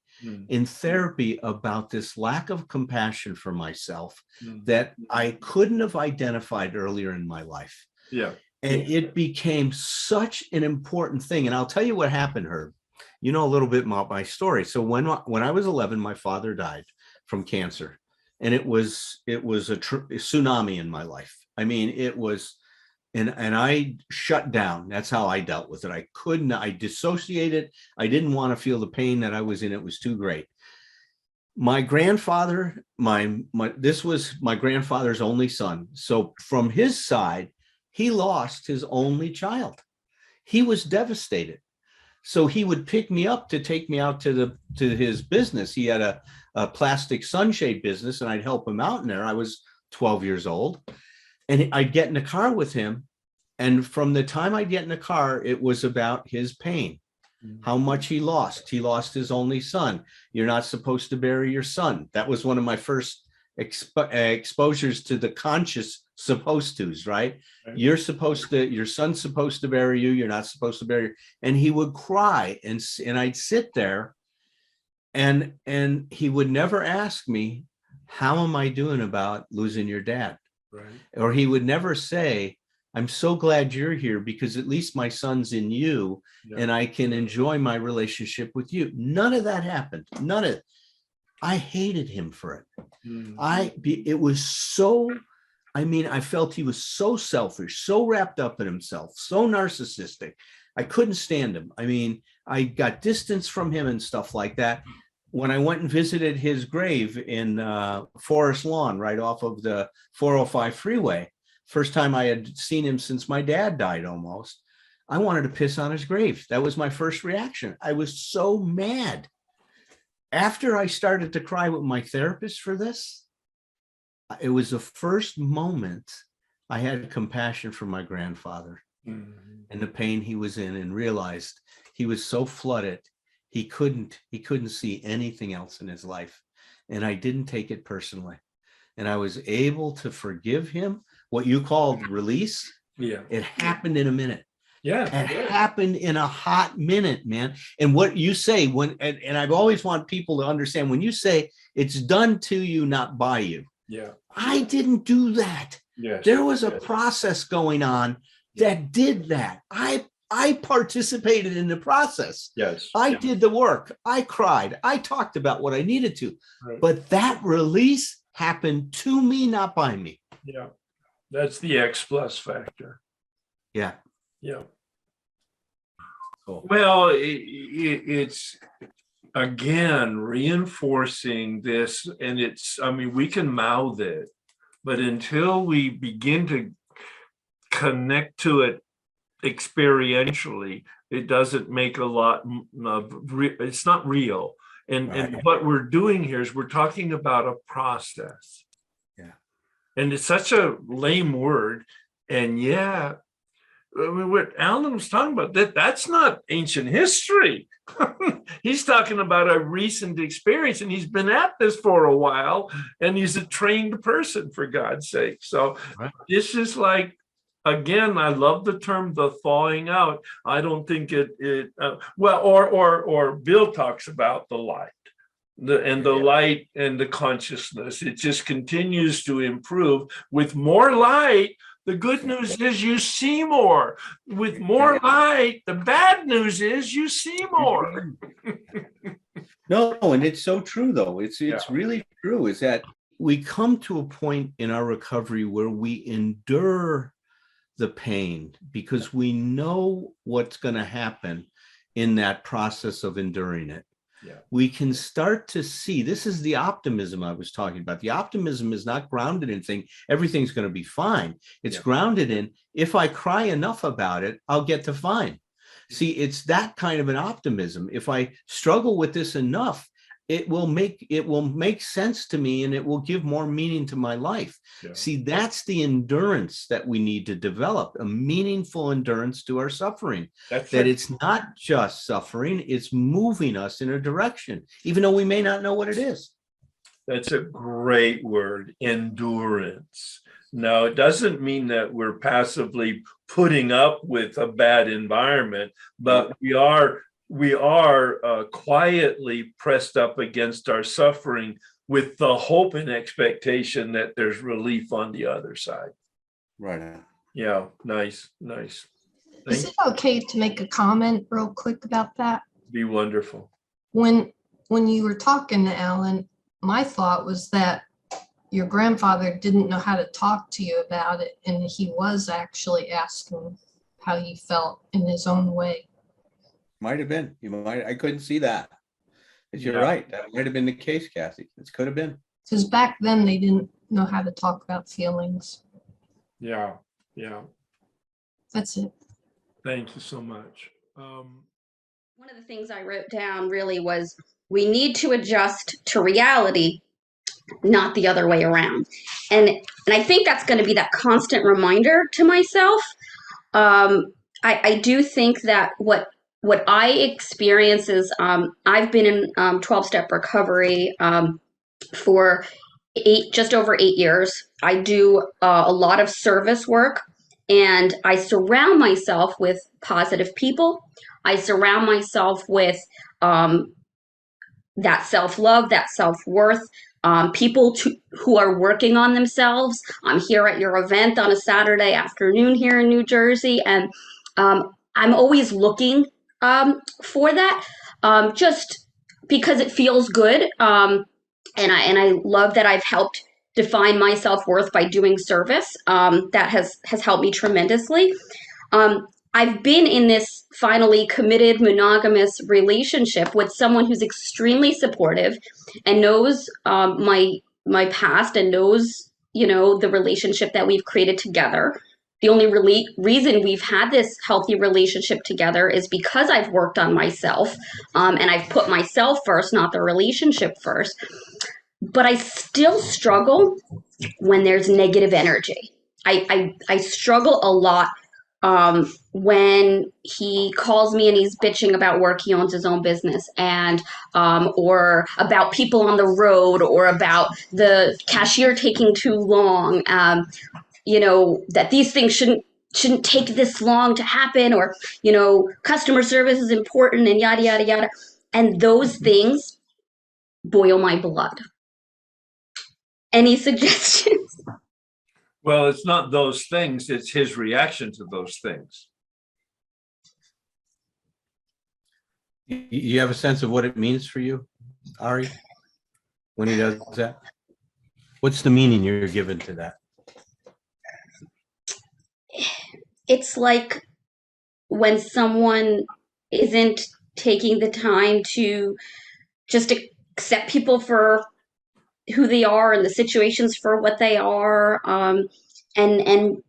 in therapy about this lack of compassion for myself that I couldn't have identified earlier in my life. Yeah. And it became such an important thing. And I'll tell you what happened, Herb. You know a little bit about my story. So when I was 11, my father died from cancer, and it was a tsunami in my life. I mean, it was, and I shut down. That's how I dealt with it. I dissociated. I didn't want to feel the pain that I was in. It was too great. My grandfather, this was my grandfather's only son. So from his side, he lost his only child. He was devastated. So he would pick me up to take me out to his business. He had a plastic sunshade business, and I'd help him out in there. I was 12 years old, and I'd get in the car with him. And from the time I'd get in the car, it was about his pain, how much he lost. He lost his only son. You're not supposed to bury your son. That was one of my first exposures to the conscious supposed to's, right? Your son's supposed to bury you. You're not supposed to bury you. And he would cry, and I'd sit there, and he would never ask me, how am I doing about losing your dad? Right. Or he would never say, I'm so glad you're here because at least my son's in you, and I can enjoy my relationship with you. None of that happened. None of it. I hated him for it. It was so, I mean, I felt he was so selfish, so wrapped up in himself, so narcissistic. I couldn't stand him. I mean, I got distance from him and stuff like that. When I went and visited his grave in Forest Lawn, right off of the 405 freeway, first time I had seen him since my dad died almost, I wanted to piss on his grave. That was my first reaction. I was so mad. After I started to cry with my therapist for this, it was the first moment I had compassion for my grandfather and the pain he was in, and realized he was so flooded, he couldn't see anything else in his life. And I didn't take it personally. And I was able to forgive him. What you called release, it happened in a minute. It happened in a hot minute, man. And what you say and I've always want people to understand, when you say it's done to you, not by you. I didn't do that. There was a process going on that did that. I participated in the process. I did the work. I cried. I talked about what I needed to. But that release happened to me, not by me. That's the X plus factor. Yeah. Cool. Well, it's again reinforcing this, and I mean, we can mouth it, but until we begin to connect to it experientially, it doesn't make a lot of, it's not real. And what we're doing here is we're talking about a process. And it's such a lame word. And I mean, what Alan was talking about, that's not ancient history. He's talking about a recent experience, and he's been at this for a while, and he's a trained person, for God's sake. So this is like, again, I love the term, the thawing out. I don't think or Bill talks about the light. The light and the consciousness, it just continues to improve. With more light, the good news is you see more. With more light, the bad news is you see more. No, and it's so true, though. It's really true, is that we come to a point in our recovery where we endure the pain because we know what's going to happen in that process of enduring it. We can start to see, this is the optimism I was talking about. The optimism is not grounded in thinking everything's going to be fine. It's grounded in, if I cry enough about it, I'll get to fine. See, it's that kind of an optimism. If I struggle with this enough, it will make sense to me, and it will give more meaning to my life. Yeah. See, that's the endurance that we need to develop, a meaningful endurance to our suffering. That's That it. it's not just suffering, it's moving us in a direction, even though we may not know what it is. That's a great word, endurance. Now, it doesn't mean that we're passively putting up with a bad environment, but we are quietly pressed up against our suffering with the hope and expectation that there's relief on the other side. Right. Yeah, nice. Is it okay to make a comment real quick about that? Be wonderful. When you were talking to Alan, my thought was that your grandfather didn't know how to talk to you about it, and he was actually asking how you felt in his own way. Might have been. I couldn't see that. But you're Yeah. right. That might have been the case, Kathy. It could have been. Because back then they didn't know how to talk about feelings. Yeah. That's it. Thank you so much. One of the things I wrote down really was we need to adjust to reality, not the other way around. And I think that's going to be that constant reminder to myself. I do think that what I experience is I've been in 12-step recovery for just over 8 years. I do a lot of service work, and I surround myself with positive people. I surround myself with that self-love, that self-worth, people who are working on themselves. I'm here at your event on a Saturday afternoon here in New Jersey, and I'm always looking for that, just because it feels good. And I love that I've helped define my self-worth by doing service. That has helped me tremendously. I've been in this finally committed monogamous relationship with someone who's extremely supportive and knows my past and knows, the relationship that we've created together. The only reason we've had this healthy relationship together is because I've worked on myself, and I've put myself first, not the relationship first. But I still struggle when there's negative energy. I struggle a lot when he calls me and he's bitching about work. He owns his own business, and or about people on the road, or about the cashier taking too long. That these things shouldn't take this long to happen, or customer service is important, and yada yada yada. And those things boil my blood. Any suggestions? Well, it's not those things, it's his reaction to those things. You have a sense of what it means for you, Ari, when he does that? What's the meaning you're given to that? It's like when someone isn't taking the time to just accept people for who they are and the situations for what they are. And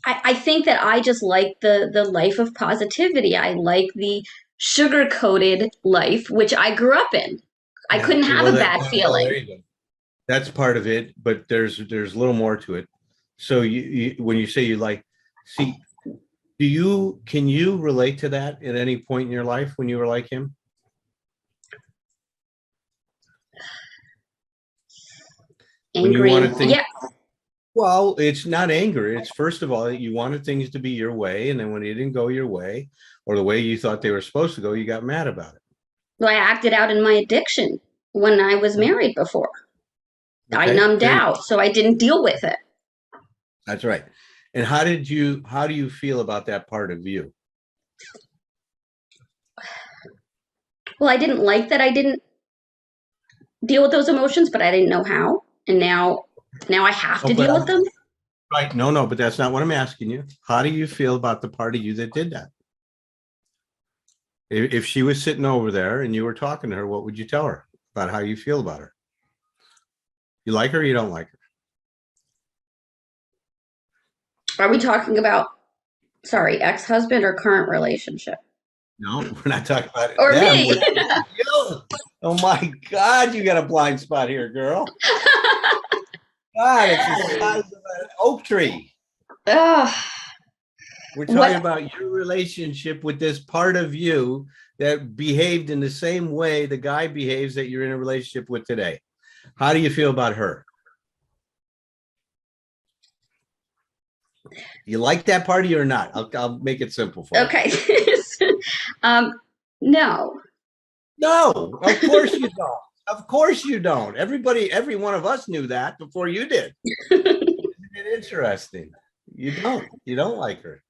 I think that I just like the life of positivity. I like the sugar-coated life, which I grew up in. I couldn't have a bad feeling. That's part of it, but there's a little more to it. So you when you say you like, see, can you relate to that at any point in your life when you were like him? Angry. Yeah. Well, it's not anger. It's, first of all, you wanted things to be your way, and then when it didn't go your way, or the way you thought they were supposed to go, you got mad about it. Well, I acted out in my addiction when I was married before. Okay. I numbed out, so I didn't deal with it. That's right. And how do you feel about that part of you? Well, I didn't like that I didn't deal with those emotions, but I didn't know how. And now I have to deal with them. Right. No, but that's not what I'm asking you. How do you feel about the part of you that did that? If she was sitting over there and you were talking to her, what would you tell her about how you feel about her? You like her or you don't like her? Are we talking about, ex-husband or current relationship? No, we're not talking about it. Or them. me. Oh my God, you got a blind spot here, girl. God, it's the size of an oak tree. Ugh. We're What- talking about your relationship with this part of you that behaved in the same way the guy behaves that you're in a relationship with today. How do you feel about her? You like that part of you or not? I'll make it simple for you. Okay. No. No, of course you don't. Of course you don't. Every one of us knew that before you did. Isn't it interesting? You don't like her.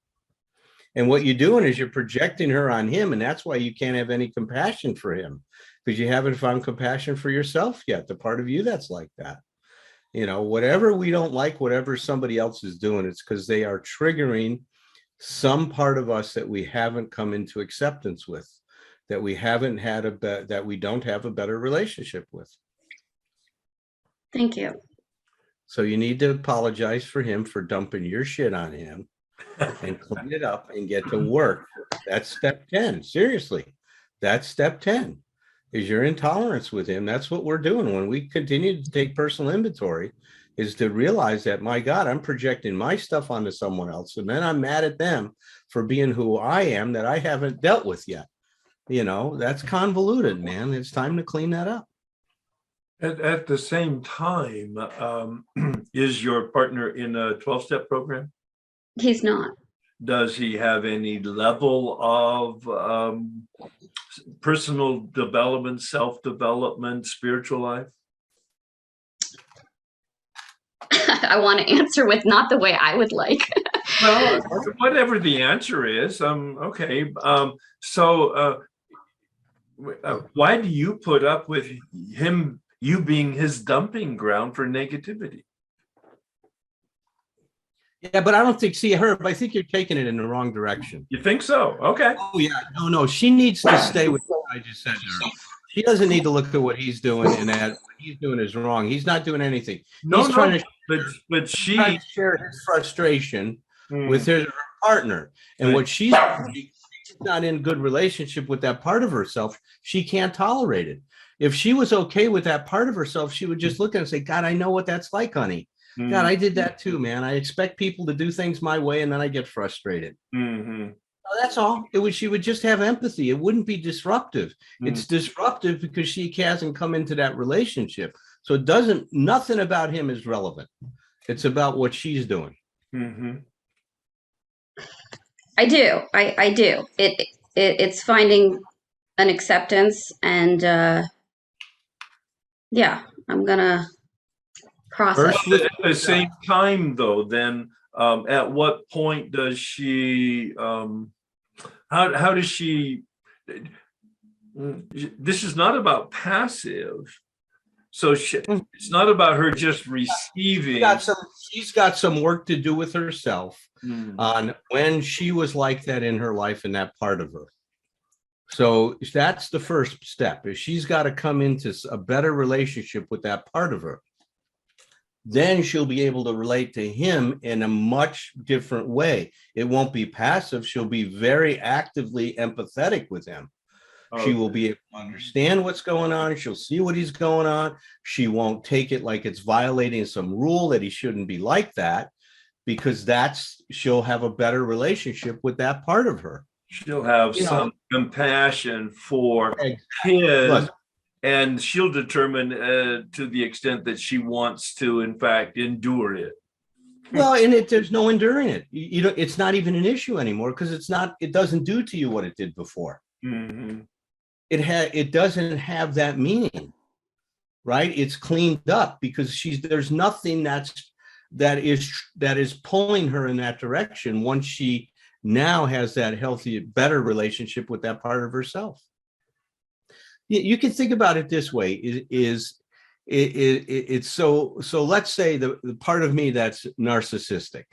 And what you're doing is you're projecting her on him, and that's why you can't have any compassion for him, because you haven't found compassion for yourself yet, the part of you that's like that. You know, whatever we don't like, whatever somebody else is doing, it's because they are triggering some part of us that we haven't come into acceptance with, that we haven't had that we don't have a better relationship with. Thank you. So you need to apologize for him for dumping your shit on him and clean it up and get to work. That's step 10. Seriously, that's step 10 is your intolerance with him. That's what we're doing when we continue to take personal inventory, is to realize that, my God, I'm projecting my stuff onto someone else. And then I'm mad at them for being who I am that I haven't dealt with yet. You know, that's convoluted, man. It's time to clean that up. At the same time, is your partner in a 12-step program? He's not. Does he have any level of personal development, self-development, spiritual life? I want to answer with not the way I would like. Well, whatever the answer is, okay. Why do you put up with you being his dumping ground for negativity? Yeah, but I don't think, see, Herb, I think you're taking it in the wrong direction. You think so? Okay. Oh, yeah. No. She needs to stay with what I just said to her. She doesn't need to look at what he's doing and that what he's doing is wrong. He's not doing anything. He's trying to share his frustration with her partner. And what she's not in good relationship with that part of herself, she can't tolerate it. If she was okay with that part of herself, she would just look at it and say, God, I know what that's like, honey. God, I did that too, man. I expect people to do things my way, and then I get frustrated. That's all. She would just have empathy. It wouldn't be disruptive. It's disruptive because she hasn't come into that relationship. So nothing about him is relevant. It's about what she's doing. I do. I do. It's finding an acceptance, and yeah, I'm gonna process. At the same time, though, then at what point does she? How does she? This is not about passive. So it's not about her just receiving. She's got some work to do with herself on when she was like that in her life and that part of her. So that's the first step, is she's got to come into a better relationship with that part of her. Then she'll be able to relate to him in a much different way. It won't be passive. She'll be very actively empathetic with him. Okay. She will be able to understand what's going on. She'll see what he's going on. She won't take it like it's violating some rule that he shouldn't be like that, because she'll have a better relationship with that part of her. She'll have some compassion for his, and she'll determine to the extent that she wants to, in fact, endure it. Well, and there's no enduring it. It's not even an issue anymore, because it doesn't do to you what it did before. It doesn't have that meaning, right? It's cleaned up because there's nothing that is pulling her in that direction once she now has that healthy, better relationship with that part of herself. You can think about it this way: it's so let's say the part of me that's narcissistic.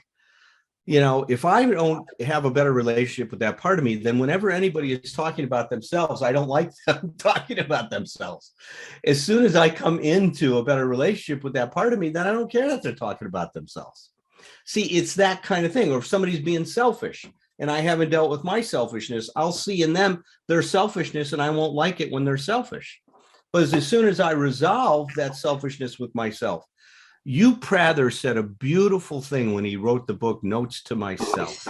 If I don't have a better relationship with that part of me, then whenever anybody is talking about themselves, I don't like them talking about themselves. As soon as I come into a better relationship with that part of me, then I don't care that they're talking about themselves. See, it's that kind of thing. Or if somebody's being selfish and I haven't dealt with my selfishness, I'll see in them their selfishness and I won't like it when they're selfish. But as soon as I resolve that selfishness with myself, Hugh Prather said a beautiful thing when he wrote the book Notes to Myself.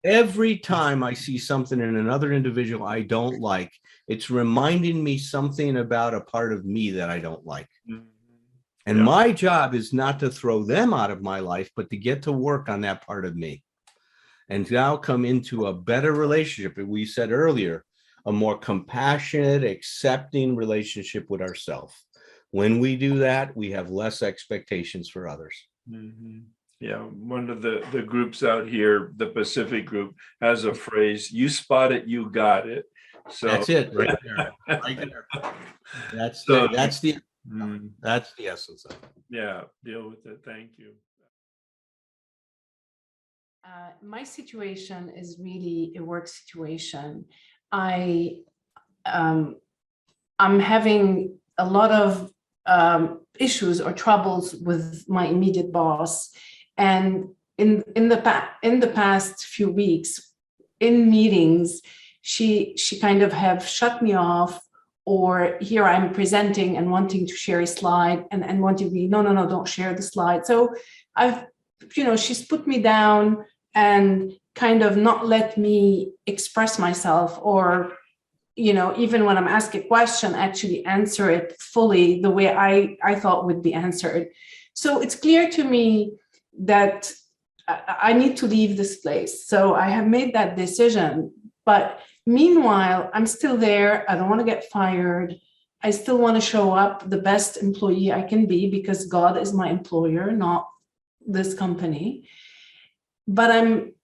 Every time I see something in another individual I don't like, it's reminding me something about a part of me that I don't like. And my job is not to throw them out of my life, but to get to work on that part of me and now come into a better relationship. We said earlier, a more compassionate, accepting relationship with ourselves. When we do that, we have less expectations for others. Yeah, one of the groups out here, the Pacific group, has a phrase, you spot it, you got it. So that's it right there. Right there. That's the essence of it. Yeah, deal with it. Thank you. My situation is really a work situation. I'm having a lot of issues or troubles with my immediate boss, and in the past few weeks, in meetings, she kind of have shut me off. Or here I'm presenting and wanting to share a slide and wanting me, no, don't share the slide. So she's put me down and kind of not let me express myself, or, even when I'm asked a question, actually answer it fully the way I thought would be answered. So it's clear to me that I need to leave this place. So I have made that decision, but meanwhile, I'm still there. I don't want to get fired. I still want to show up the best employee I can be, because God is my employer, not this company. But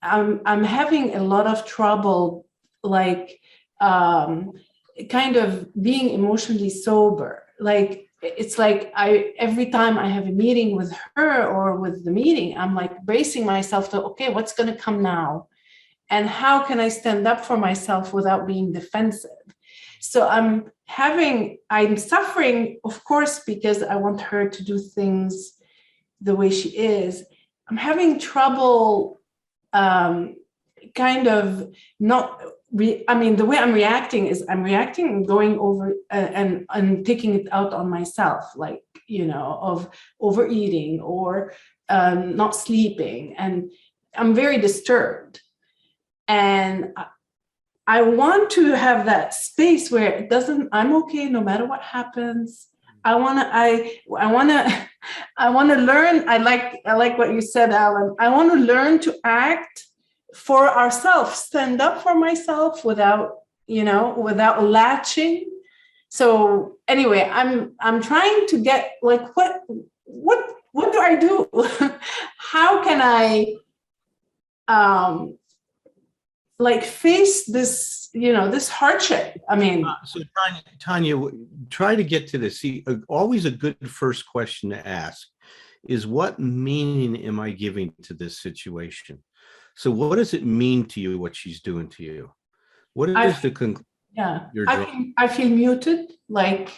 I'm having a lot of trouble, like kind of being emotionally sober. Like it's like every time I have a meeting with her or with the meeting, I'm like bracing myself to, okay, what's going to come now? And how can I stand up for myself without being defensive? So I'm suffering, of course, because I want her to do things the way she is. I'm having trouble kind of not, the way I'm reacting is I'm reacting and going over and taking it out on myself, like, of overeating or not sleeping. And I'm very disturbed. And I want to have that space where I'm okay no matter what happens. I want to learn. I like what you said, Alan. I want to learn to act for ourselves, stand up for myself without latching. So anyway, I'm trying to get like, what do I do? How can I face this, this hardship? So Tanya, try to get to this. See, always a good first question to ask is, what meaning am I giving to this situation? So what does it mean to you, what she's doing to you? What is the conclusion? Yeah, I feel muted, like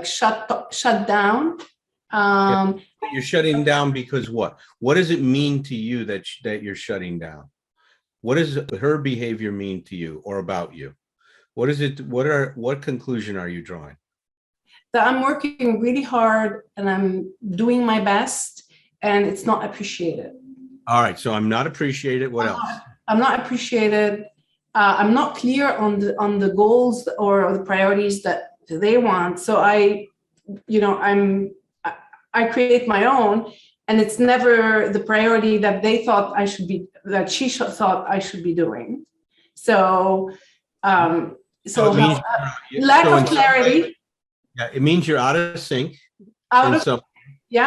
shut down. You're shutting down because what? What does it mean to you that you're shutting down? What does her behavior mean to you or about you? What is it? What conclusion are you drawing? That I'm working really hard and I'm doing my best and it's not appreciated. All right. So I'm not appreciated. What else? I'm not appreciated. I'm not clear on the goals or the priorities that they want. So I create my own, and it's never the priority that they thought I should be, that she thought I should be doing. So, lack of clarity. Yeah, it means you're out of sync. Out of sync. You're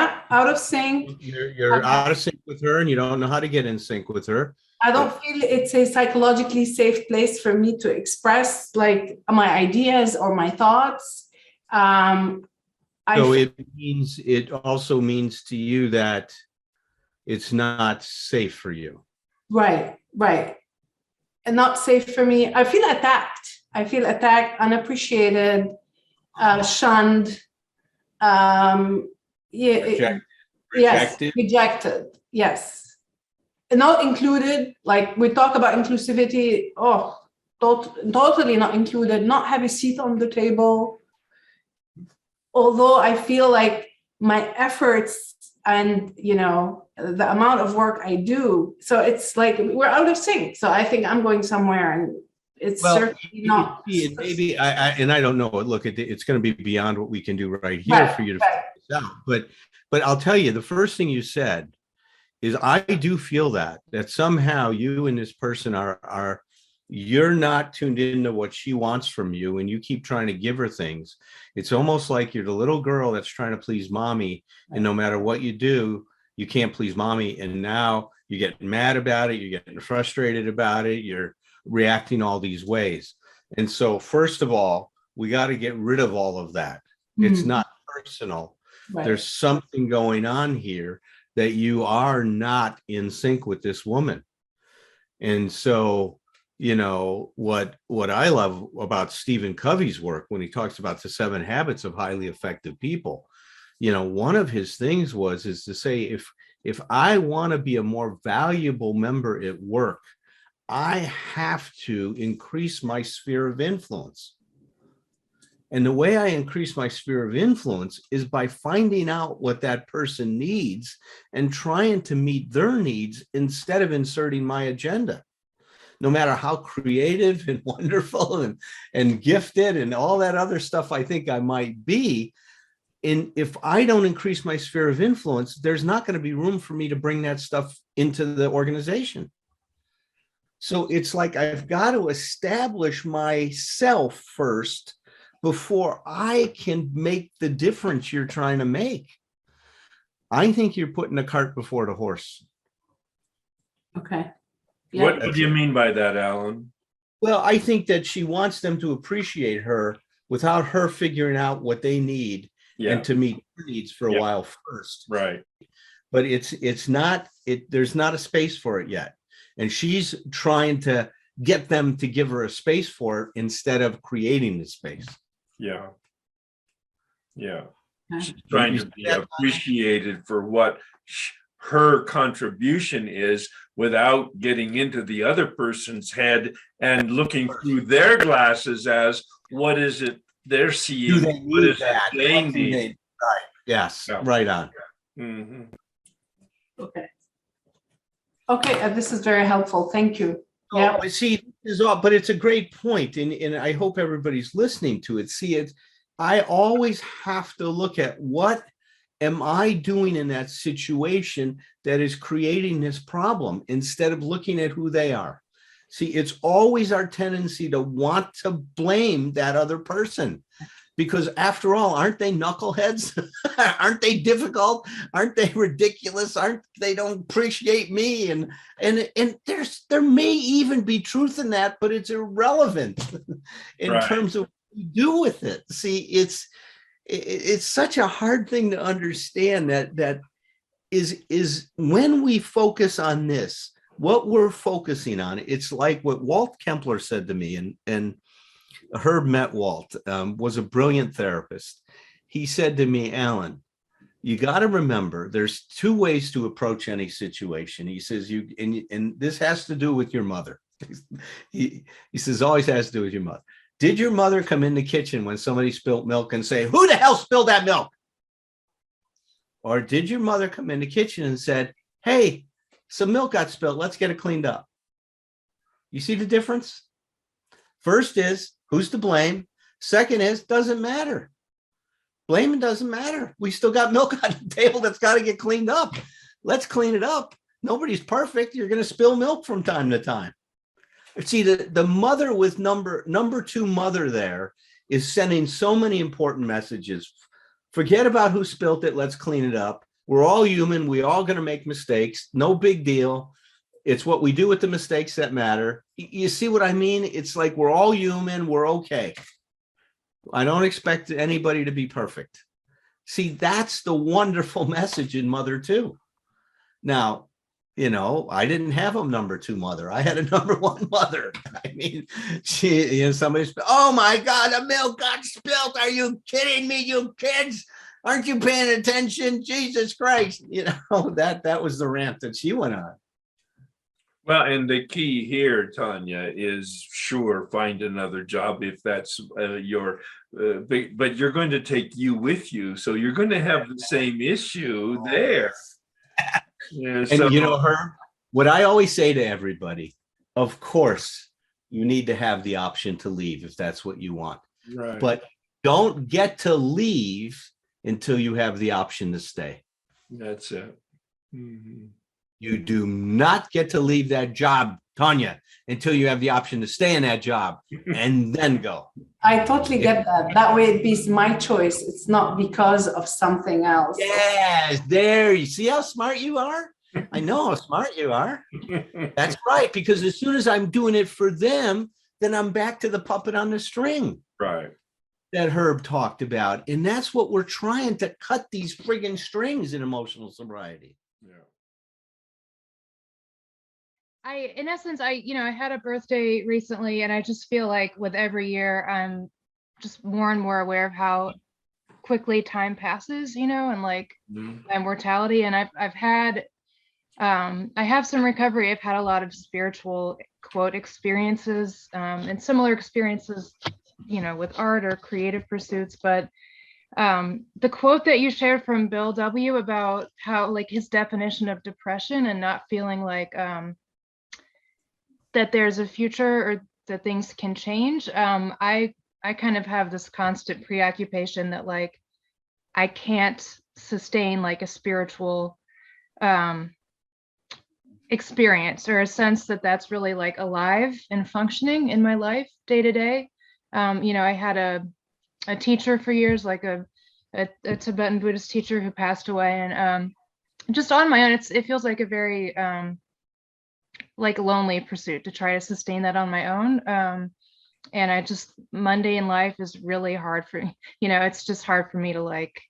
out of sync with her, and you don't know how to get in sync with her. I don't feel it's a psychologically safe place for me to express like my ideas or my thoughts. So it also means to you that it's not safe for you. Right. And not safe for me. I feel attacked, unappreciated, shunned. Rejected. Yes, rejected. Yes. not included, like we talk about inclusivity, totally not included, not have a seat on the table. Although I feel like my efforts and, the amount of work I do, so it's like we're out of sync. So I think I'm going somewhere, and it's certainly not. Maybe I don't know. Look, it's going to be beyond what we can do right here for you to figure this out. But I'll tell you, the first thing you said is I do feel that somehow you and this person are you're not tuned into what she wants from you, and you keep trying to give her things. It's almost like you're the little girl that's trying to please mommy, and no matter what you do, you can't please mommy. And now you're getting mad about it, you're getting frustrated about it, you're reacting all these ways. And so, first of all, we got to get rid of all of that. It's not personal. Right. There's something going on here that you are not in sync with this woman. And so, what I love about Stephen Covey's work when he talks about the 7 habits of highly effective people, one of his things is to say, if I want to be a more valuable member at work, I have to increase my sphere of influence. And the way I increase my sphere of influence is by finding out what that person needs and trying to meet their needs instead of inserting my agenda. No matter how creative and wonderful and gifted and all that other stuff I think I might be, if I don't increase my sphere of influence, there's not going to be room for me to bring that stuff into the organization. So it's like I've got to establish myself first before I can make the difference you're trying to make. I think you're putting the cart before the horse. Okay. Yeah. What do you mean by that, Alan? Well, I think that she wants them to appreciate her without her figuring out what they need and to meet their needs for a while first. Right. But there's not a space for it yet. And she's trying to get them to give her a space for it instead of creating the space. Yeah. Yeah. She's trying to be appreciated for what her contribution is without getting into the other person's head and looking through their glasses as what is it they're seeing, what is it they need. Right. Yes, right on. Mm-hmm. Okay, this is very helpful. Thank you. Yeah, see, but it's a great point, and I hope everybody's listening to it. See, I always have to look at what am I doing in that situation that is creating this problem instead of looking at who they are. See, it's always our tendency to want to blame that other person because after all, aren't they knuckleheads? Aren't they difficult? Aren't they ridiculous? They don't appreciate me? And there may even be truth in that, but it's irrelevant in terms of what you do with it. See, it's such a hard thing to understand that is when we focus on this, what we're focusing on, it's like what Walt Kempler said to me, and Herb met Walt, was a brilliant therapist. He said to me, Alan, you got to remember there's 2 ways to approach any situation. He says, and this has to do with your mother. He says, always has to do with your mother. Did your mother come in the kitchen when somebody spilled milk and say, who the hell spilled that milk? Or did your mother come in the kitchen and said, hey, some milk got spilled, let's get it cleaned up? You see the difference? First is, who's to blame? Second is, doesn't matter. Blaming doesn't matter. We still got milk on the table that's got to get cleaned up. Let's clean it up. Nobody's perfect. You're going to spill milk from time to time. See, the mother with number 2 mother there is sending so many important messages. Forget about who spilt it. Let's clean it up. We're all human. We're all going to make mistakes. No big deal. It's what we do with the mistakes that matter. You see what I mean? It's like we're all human. We're okay. I don't expect anybody to be perfect. See, that's the wonderful message in Mother 2. Now, I didn't have a number 2 mother. I had a number 1 mother. I mean, somebody, oh my God, the milk got spilled. Are you kidding me, you kids? Aren't you paying attention? Jesus Christ. That was the rant that she went on. Well, and the key here, Tanya, is sure, find another job if that's your, but you're going to take you with you. So you're going to have the same issue there. Yeah, And so, you know, Herb, what I always say to everybody, of course, you need to have the option to leave if that's what you want. right. But don't get to leave until you have the option to stay. That's it. Mhm. You do not get to leave that job, Tanya, until you have the option to stay in that job and then go. I totally get that. That way it be my choice. It's not because of something else. Yes, there. You see how smart you are? I know how smart you are. That's right. Because as soon as I'm doing it for them, then I'm back to the puppet on the string Right. that Herb talked about. And that's what we're trying to cut these friggin' strings in emotional sobriety. Yeah. In essence, I had a birthday recently, and I just feel like with every year, I'm just more and more aware of how quickly time passes, and like Mhm. my mortality. And I've had, I have some recovery. I've had a lot of spiritual quote experiences, and similar experiences, with art or creative pursuits. But the quote that you shared from Bill W. about how like his definition of depression and not feeling like, that there's a future or that things can change. I kind of have this constant preoccupation that like I can't sustain like a spiritual experience or a sense that that's really like alive and functioning in my life day to day. I had a teacher for years, like a Tibetan Buddhist teacher who passed away, and just on my own, it feels like a very like lonely pursuit to try to sustain that on my own. And I just, mundane life is really hard for me. It's just hard for me to like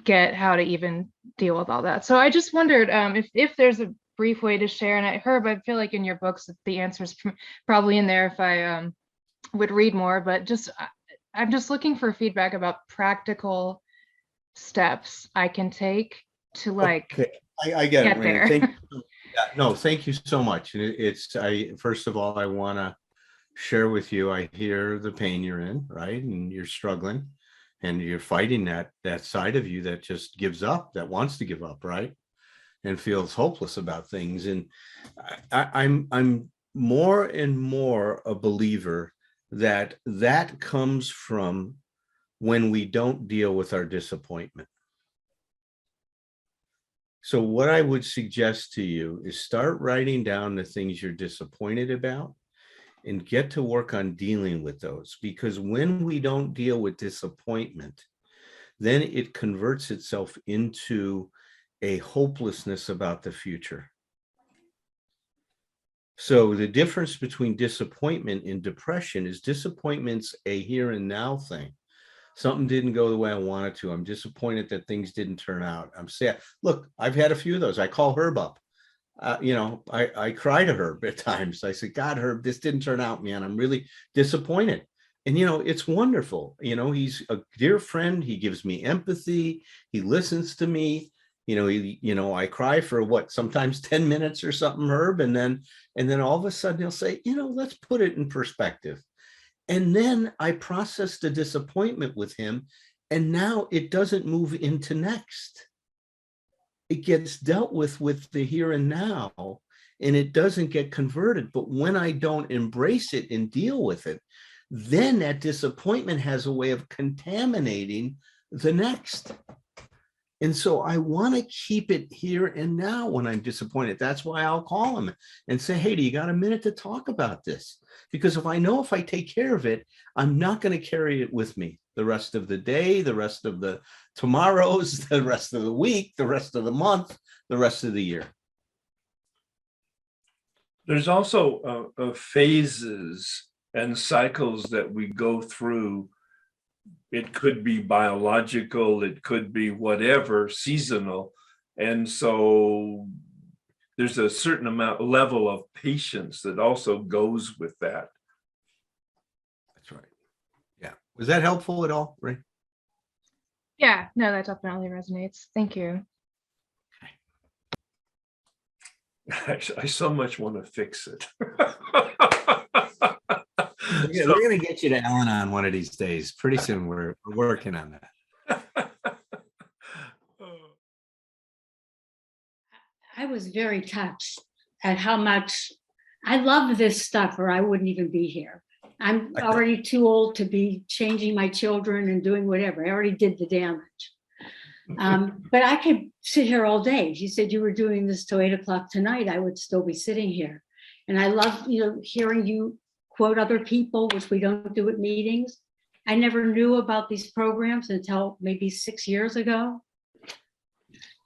get how to even deal with all that. So I just wondered if there's a brief way to share. And Herb, I feel like in your books, the answer's probably in there if I would read more, but I'm just looking for feedback about practical steps I can take to like Okay. I get it, get Raina. there. No, thank you so much. First of all, I want to share with you, I hear the pain you're in, right? And you're struggling and you're fighting that side of you that just gives up, that wants to give up, right? And feels hopeless about things. And I'm more and more a believer that comes from when we don't deal with our disappointment. So what I would suggest to you is start writing down the things you're disappointed about and get to work on dealing with those. Because when we don't deal with disappointment, then it converts itself into a hopelessness about the future. So the difference between disappointment and depression is disappointment's a here and now thing. Something didn't go the way I wanted to. I'm disappointed that things didn't turn out. I'm sad. Look, I've had a few of those. I call Herb up. I cry to Herb at times. I say, God, Herb, this didn't turn out, man. I'm really disappointed. And, it's wonderful. He's a dear friend. He gives me empathy. He listens to me. I cry for sometimes 10 minutes or something, Herb. And then all of a sudden he'll say, let's put it in perspective. And then I process the disappointment with him. And now it doesn't move into next. It gets dealt with the here and now, and it doesn't get converted. But when I don't embrace it and deal with it, then that disappointment has a way of contaminating the next. And so I want to keep it here and now when I'm disappointed. That's why I'll call him and say, hey, do you got a minute to talk about this? Because if I take care of it, I'm not going to carry it with me the rest of the day, the rest of the tomorrows, the rest of the week, the rest of the month, the rest of the year. There's also phases and cycles that we go through. It could be biological, it could be whatever, seasonal. And so there's a certain level of patience that also goes with that. That's right. Yeah. Was that helpful at all, Ray? Yeah, no, that definitely resonates. Thank you. I so much want to fix it. We're going to get you to Ellen on one of these days. Pretty soon we're working on that. I was very touched at how much I love this stuff, or I wouldn't even be here. I'm already too old to be changing my children and doing whatever. I already did the damage. But I could sit here all day. If you said you were doing this till 8 o'clock tonight, I would still be sitting here. And I love, hearing you quote other people, which we don't do at meetings. I never knew about these programs until maybe 6 years ago.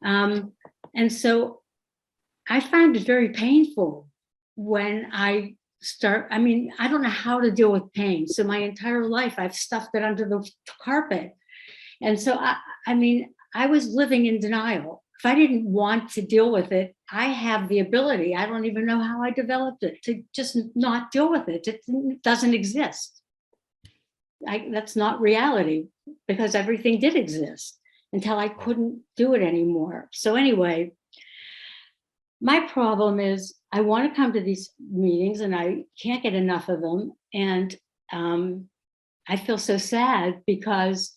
And so I find it very painful when I start, I don't know how to deal with pain. So my entire life I've stuffed it under the carpet. And so I was living in denial. If I didn't want to deal with it, I have the ability, I don't even know how I developed it, to just not deal with it. It doesn't exist. That's not reality, because everything did exist until I couldn't do it anymore. So anyway, my problem is I want to come to these meetings and I can't get enough of them. And I feel so sad because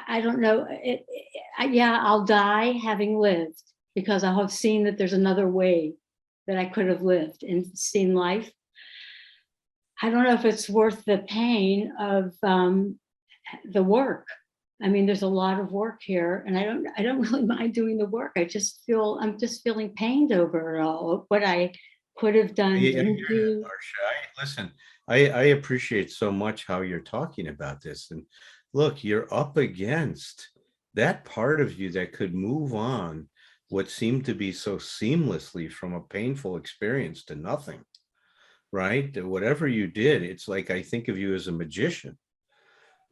I don't know. Yeah, I'll die having lived, because I'll have seen that there's another way that I could have lived and seen life. I don't know if it's worth the pain of the work. There's a lot of work here, and I don't really mind doing the work. I'm just feeling pained over it all, what I could have done. Listen, I appreciate so much how you're talking about this. And look, you're up against that part of you that could move on what seemed to be so seamlessly from a painful experience to nothing, right? Whatever you did, it's like, I think of you as a magician,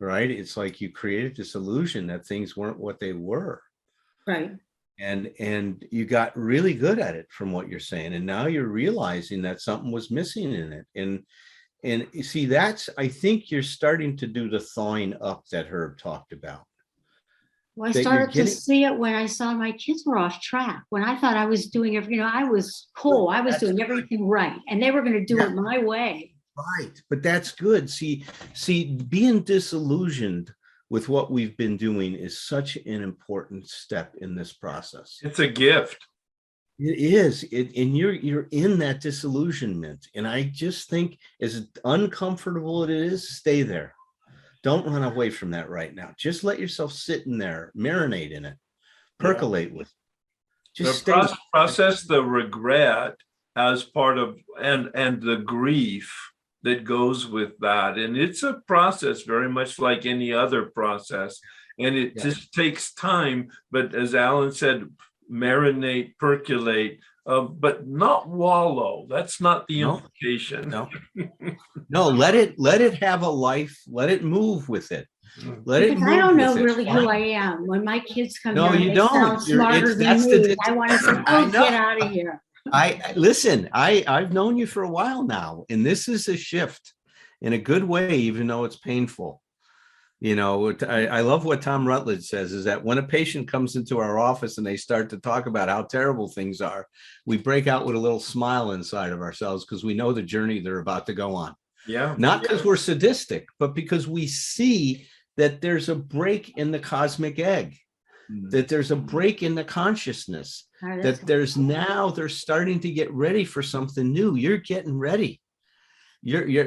right? It's like you created this illusion that things weren't what they were. Right. And you got really good at it, from what you're saying. And now you're realizing that something was missing in it. And you see, I think you're starting to do the thawing up that Herb talked about. Well, I started to see it when I saw my kids were off track, when I thought I was doing everything, I was cool. I was doing everything right, and they were going to do it my way. Right. But that's good. See, being disillusioned with what we've been doing is such an important step in this process. It's a gift. It is. And you're in that disillusionment. And I just think, as uncomfortable it is, stay there. Don't run away from that right now. Just let yourself sit in there, marinate in it, percolate with it. Just process the regret as part of, and the grief that goes with that. And it's a process very much like any other process. And it just takes time. But as Alan said, marinate, percolate, but not wallow. That's not the implication. No, let it have a life. Let it move with it. Let it move. I don't know really who I am. When my kids come here, you they don't. sound smarter than me. I want to say, get out of here. Listen, I've known you for a while now, and this is a shift in a good way, even though it's painful. I love what Tom Rutledge says, is that when a patient comes into our office and they start to talk about how terrible things are, we break out with a little smile inside of ourselves, because we know the journey they're about to go on. Yeah. Not because we're sadistic, but because we see that there's a break in the cosmic egg, that there's a break in the consciousness, that they're starting to get ready for something new. You're getting ready.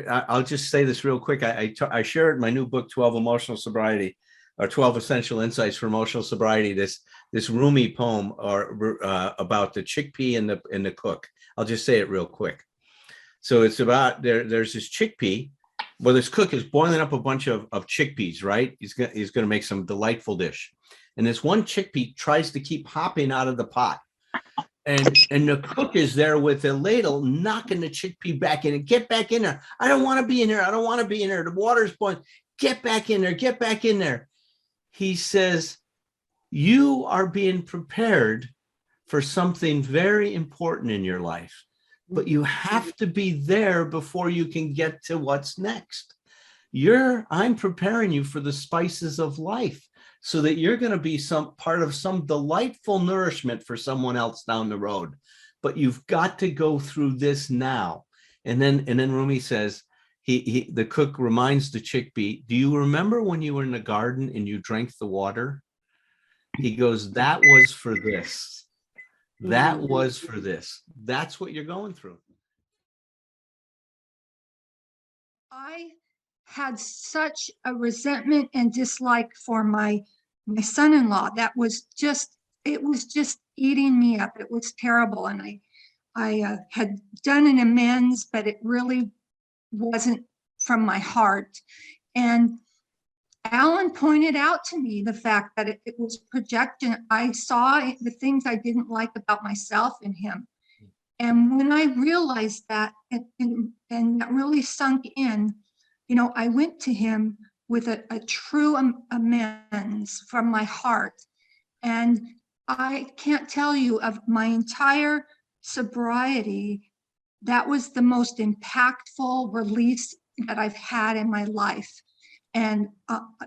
I'll just say this real quick. I shared my new book, 12 Emotional Sobriety, or 12 Essential Insights for Emotional Sobriety, this Rumi poem about the chickpea and the cook. I'll just say it real quick. So it's about, there's this chickpea. Well, this cook is boiling up a bunch of chickpeas, right? He's going to make some delightful dish. And this one chickpea tries to keep hopping out of the pot. And the cook is there with a ladle, knocking the chickpea back in, and get back in there. I don't want to be in there. I don't want to be in there. The water's boiling. Get back in there. Get back in there. He says, you are being prepared for something very important in your life, but you have to be there before you can get to what's next. I'm preparing you for the spices of life. so that you're going to be some part of some delightful nourishment for someone else down the road. But you've got to go through this now. And then Rumi says, the cook reminds the chickpea, do you remember when you were in the garden and you drank the water? He goes, that was for this. That was for this. That's what you're going through. I had such a resentment and dislike for my son-in-law that was just eating me up. It was terrible, and I had done an amends, but it really wasn't from my heart. And Alan pointed out to me the fact that it was projection. I saw the things I didn't like about myself in him. And when I realized that, and that really sunk in, I went to him with a true amends from my heart. And I can't tell you, of my entire sobriety, that was the most impactful release that I've had in my life. And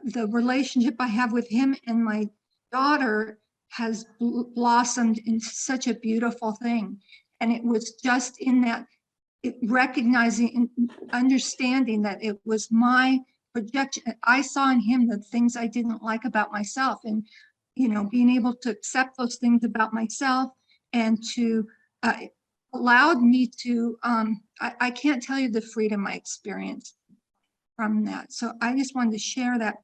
the relationship I have with him and my daughter has blossomed into such a beautiful thing. And it was just in that, recognizing and understanding that it was my projection. I saw in him the things I didn't like about myself, and being able to accept those things about myself, and to allowed me to I can't tell you the freedom I experienced from that. So I just wanted to share that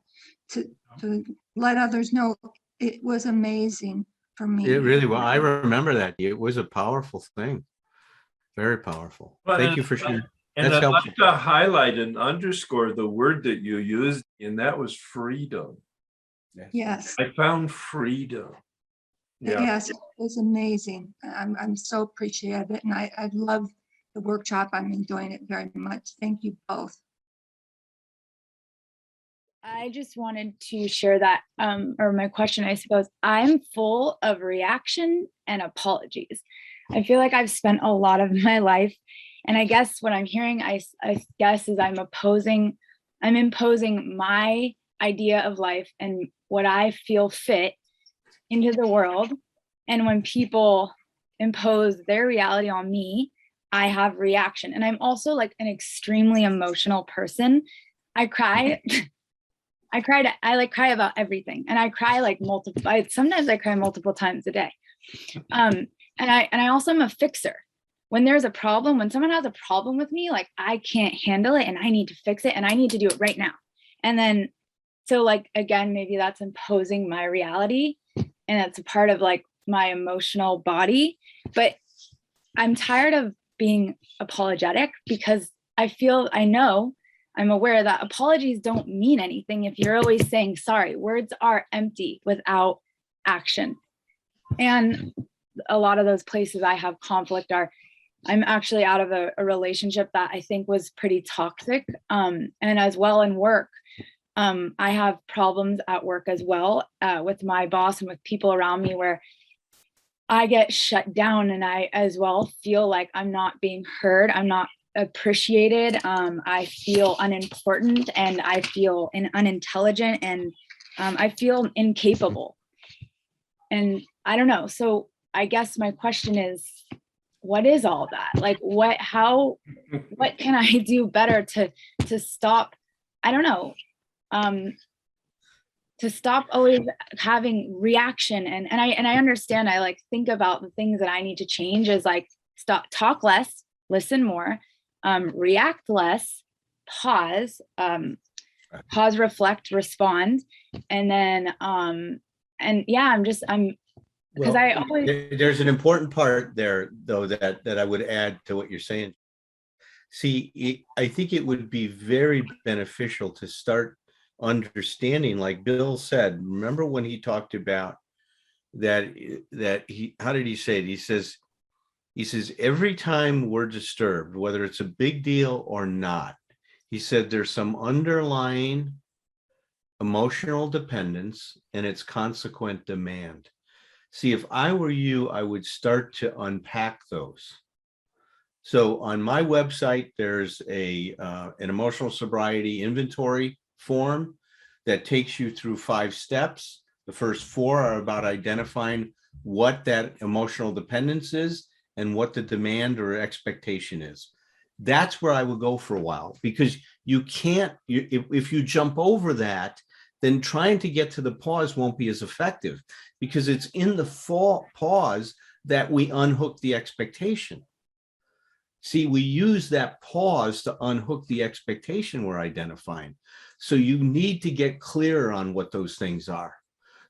to let others know it was amazing for me. It really was. I remember that. It was a powerful thing. Very powerful. Thank you for sharing. And That's I'd helpful. like to highlight and underscore the word that you used, and that was freedom. Yes. I found freedom. Yeah. Yes, it was amazing. I'm so appreciative of it, and I love the workshop. I'm enjoying it very much. Thank you both. I just wanted to share that, or my question, I suppose. I'm full of reaction and apologies. I feel like I've spent a lot of my life, and I guess what I'm hearing, I guess, is I'm imposing my idea of life and what I feel fit into the world. And when people impose their reality on me, I have reaction. And I'm also like an extremely emotional person. I cry. I cry about everything, and I cry like sometimes I cry multiple times a day. And I also am a fixer. When there's a problem, when someone has a problem with me, like I can't handle it and I need to fix it and I need to do it right now. And then, so like, again, maybe that's imposing my reality, and that's a part of like my emotional body. But I'm tired of being apologetic, because I'm aware that apologies don't mean anything if you're always saying sorry. Words are empty without action. And a lot of those places I have conflict are, I'm actually out of a relationship that I think was pretty toxic. And as well in work, I have problems at work as well, with my boss and with people around me, where I get shut down, and I as well feel like I'm not being heard. I'm not appreciated. I feel unimportant, and I feel unintelligent, and I feel incapable. And I don't know. So I guess my question is, what is all that? Like, what can I do better to stop? I don't know. To stop always having reaction. And I understand, I like think about the things that I need to change is like talk less, listen more, react less, pause, reflect, respond. And then, and yeah, because I always. There's an important part there, though, that I would add to what you're saying. See, I think it would be very beneficial to start understanding, like Bill said, remember when he talked about that how did he say it? He says, every time we're disturbed, whether it's a big deal or not, he said there's some underlying emotional dependence and its consequent demand. See, if I were you, I would start to unpack those. So on my website, there's an emotional sobriety inventory form that takes you through 5 steps The first 4 are about identifying what that emotional dependence is and what the demand or expectation is. That's where I would go for a while, because you can't, if you jump over that, then trying to get to the pause won't be as effective, because it's in the pause that we unhook the expectation. See, we use that pause to unhook the expectation we're identifying. So you need to get clear on what those things are.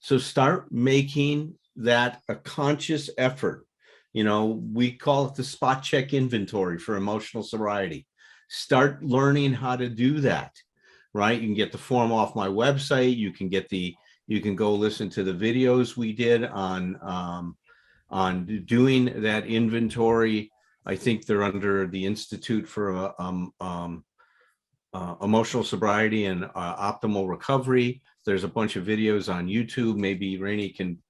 So start making that a conscious effort. You know, we call it the spot check inventory for emotional sobriety. Start learning how to do that, right? You can get the form off my website. You can go listen to the videos we did on doing that inventory. I think they're under the Institute for Emotional Sobriety and Optimal Recovery. There's a bunch of videos on YouTube. Maybe Rainey can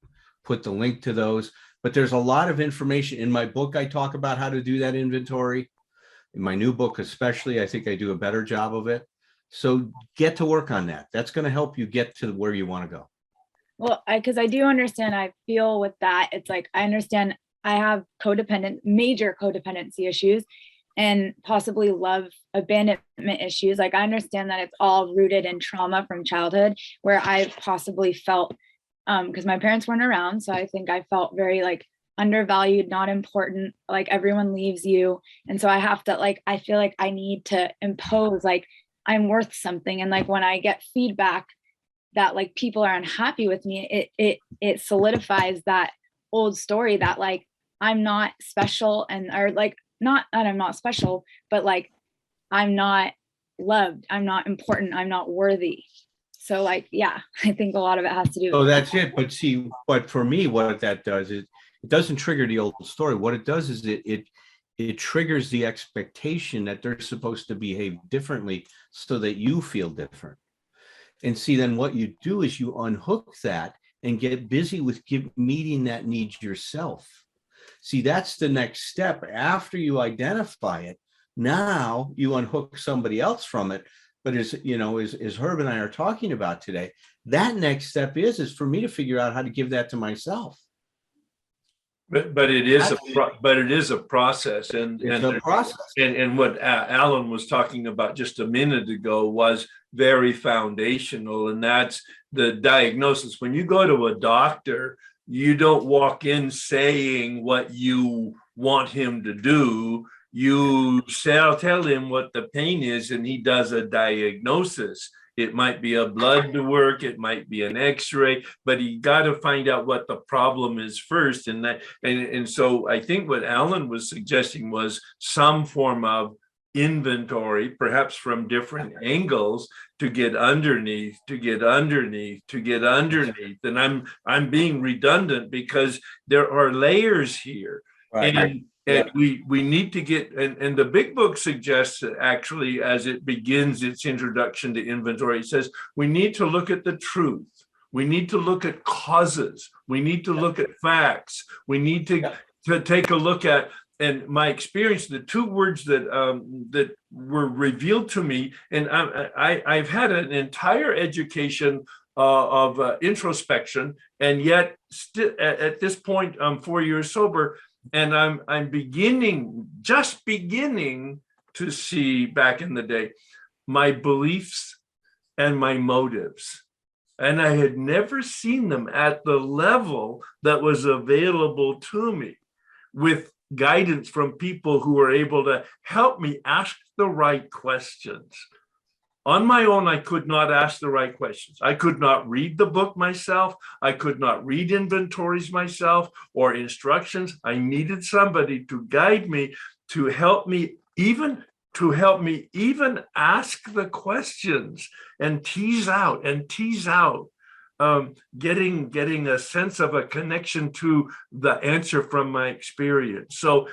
put the link to those. But there's a lot of information. In my book, I talk about how to do that inventory. In my new book, especially, I think I do a better job of it. So get to work on that. That's going to help you get to where you want to go. Well, because I do understand, I feel with that, it's like, I understand I have major codependency issues and possibly love abandonment issues. Like, I understand that it's all rooted in trauma from childhood, where I possibly felt, because my parents weren't around. So I think I felt very like undervalued, not important, like everyone leaves you. And so I have to, like, I feel like I need to impose, like, I'm worth something. And like, when I get feedback that like people are unhappy with me, it solidifies that old story that like I'm not special, and or like, not that I'm not special, but like I'm not loved, I'm not important, I'm not worthy. So like, yeah, I think a lot of it has to do with So that's it. But see, but for me, what that does is it doesn't trigger the old story. What it does is it triggers the expectation that they're supposed to behave differently so that you feel different. And see, then what you do is you unhook that and get busy with meeting that need yourself. See, that's the next step. After you identify it, now you unhook somebody else from it. But as you know, as Herb and I are talking about today, that next step is for me to figure out how to give that to myself. But it is a process, and a process. And what Alan was talking about just a minute ago was very foundational, and that's the diagnosis. When you go to a doctor, you don't walk in saying what you want him to do. You tell him what the pain is, and he does a diagnosis. It might be a blood work, it might be an X-ray, but you got to find out what the problem is first. And so I think what Alan was suggesting was some form of inventory, perhaps from different angles, to get underneath. And I'm being redundant because there are layers here. Right. And we need to get, and the big book suggests that actually, as it begins its introduction to inventory, it says we need to look at the truth. We need to look at causes. We need to look at facts. We need to take a look at, and my experience, the two words that were revealed to me, and I've had an entire education of introspection, and yet at this point, I'm 4 years sober. And I'm just beginning to see back in the day, my beliefs and my motives. And I had never seen them at the level that was available to me, with guidance from people who were able to help me ask the right questions. On my own, I could not ask the right questions. I could not read the book myself. I could not read inventories myself or instructions. I needed somebody to guide me, to help me even ask the questions and tease out, getting a sense of a connection to the answer from my experience. So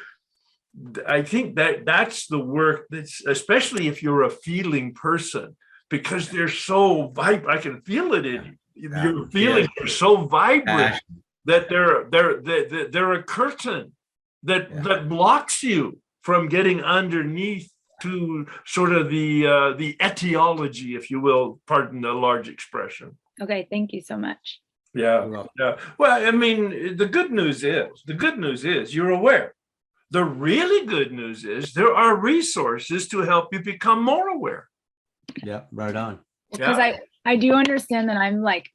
I think that's the work, that's especially if you're a feeling person, because they're so vibrant. I can feel it in you. Your feelings are so vibrant that they're a curtain that blocks you from getting underneath to sort of the etiology, if you will, pardon the large expression. Okay, thank you so much. Yeah, Well, yeah. Well, I mean, the good news is you're aware. The really good news is there are resources to help you become more aware. yeah, right on. Because Yeah. I do understand that I'm like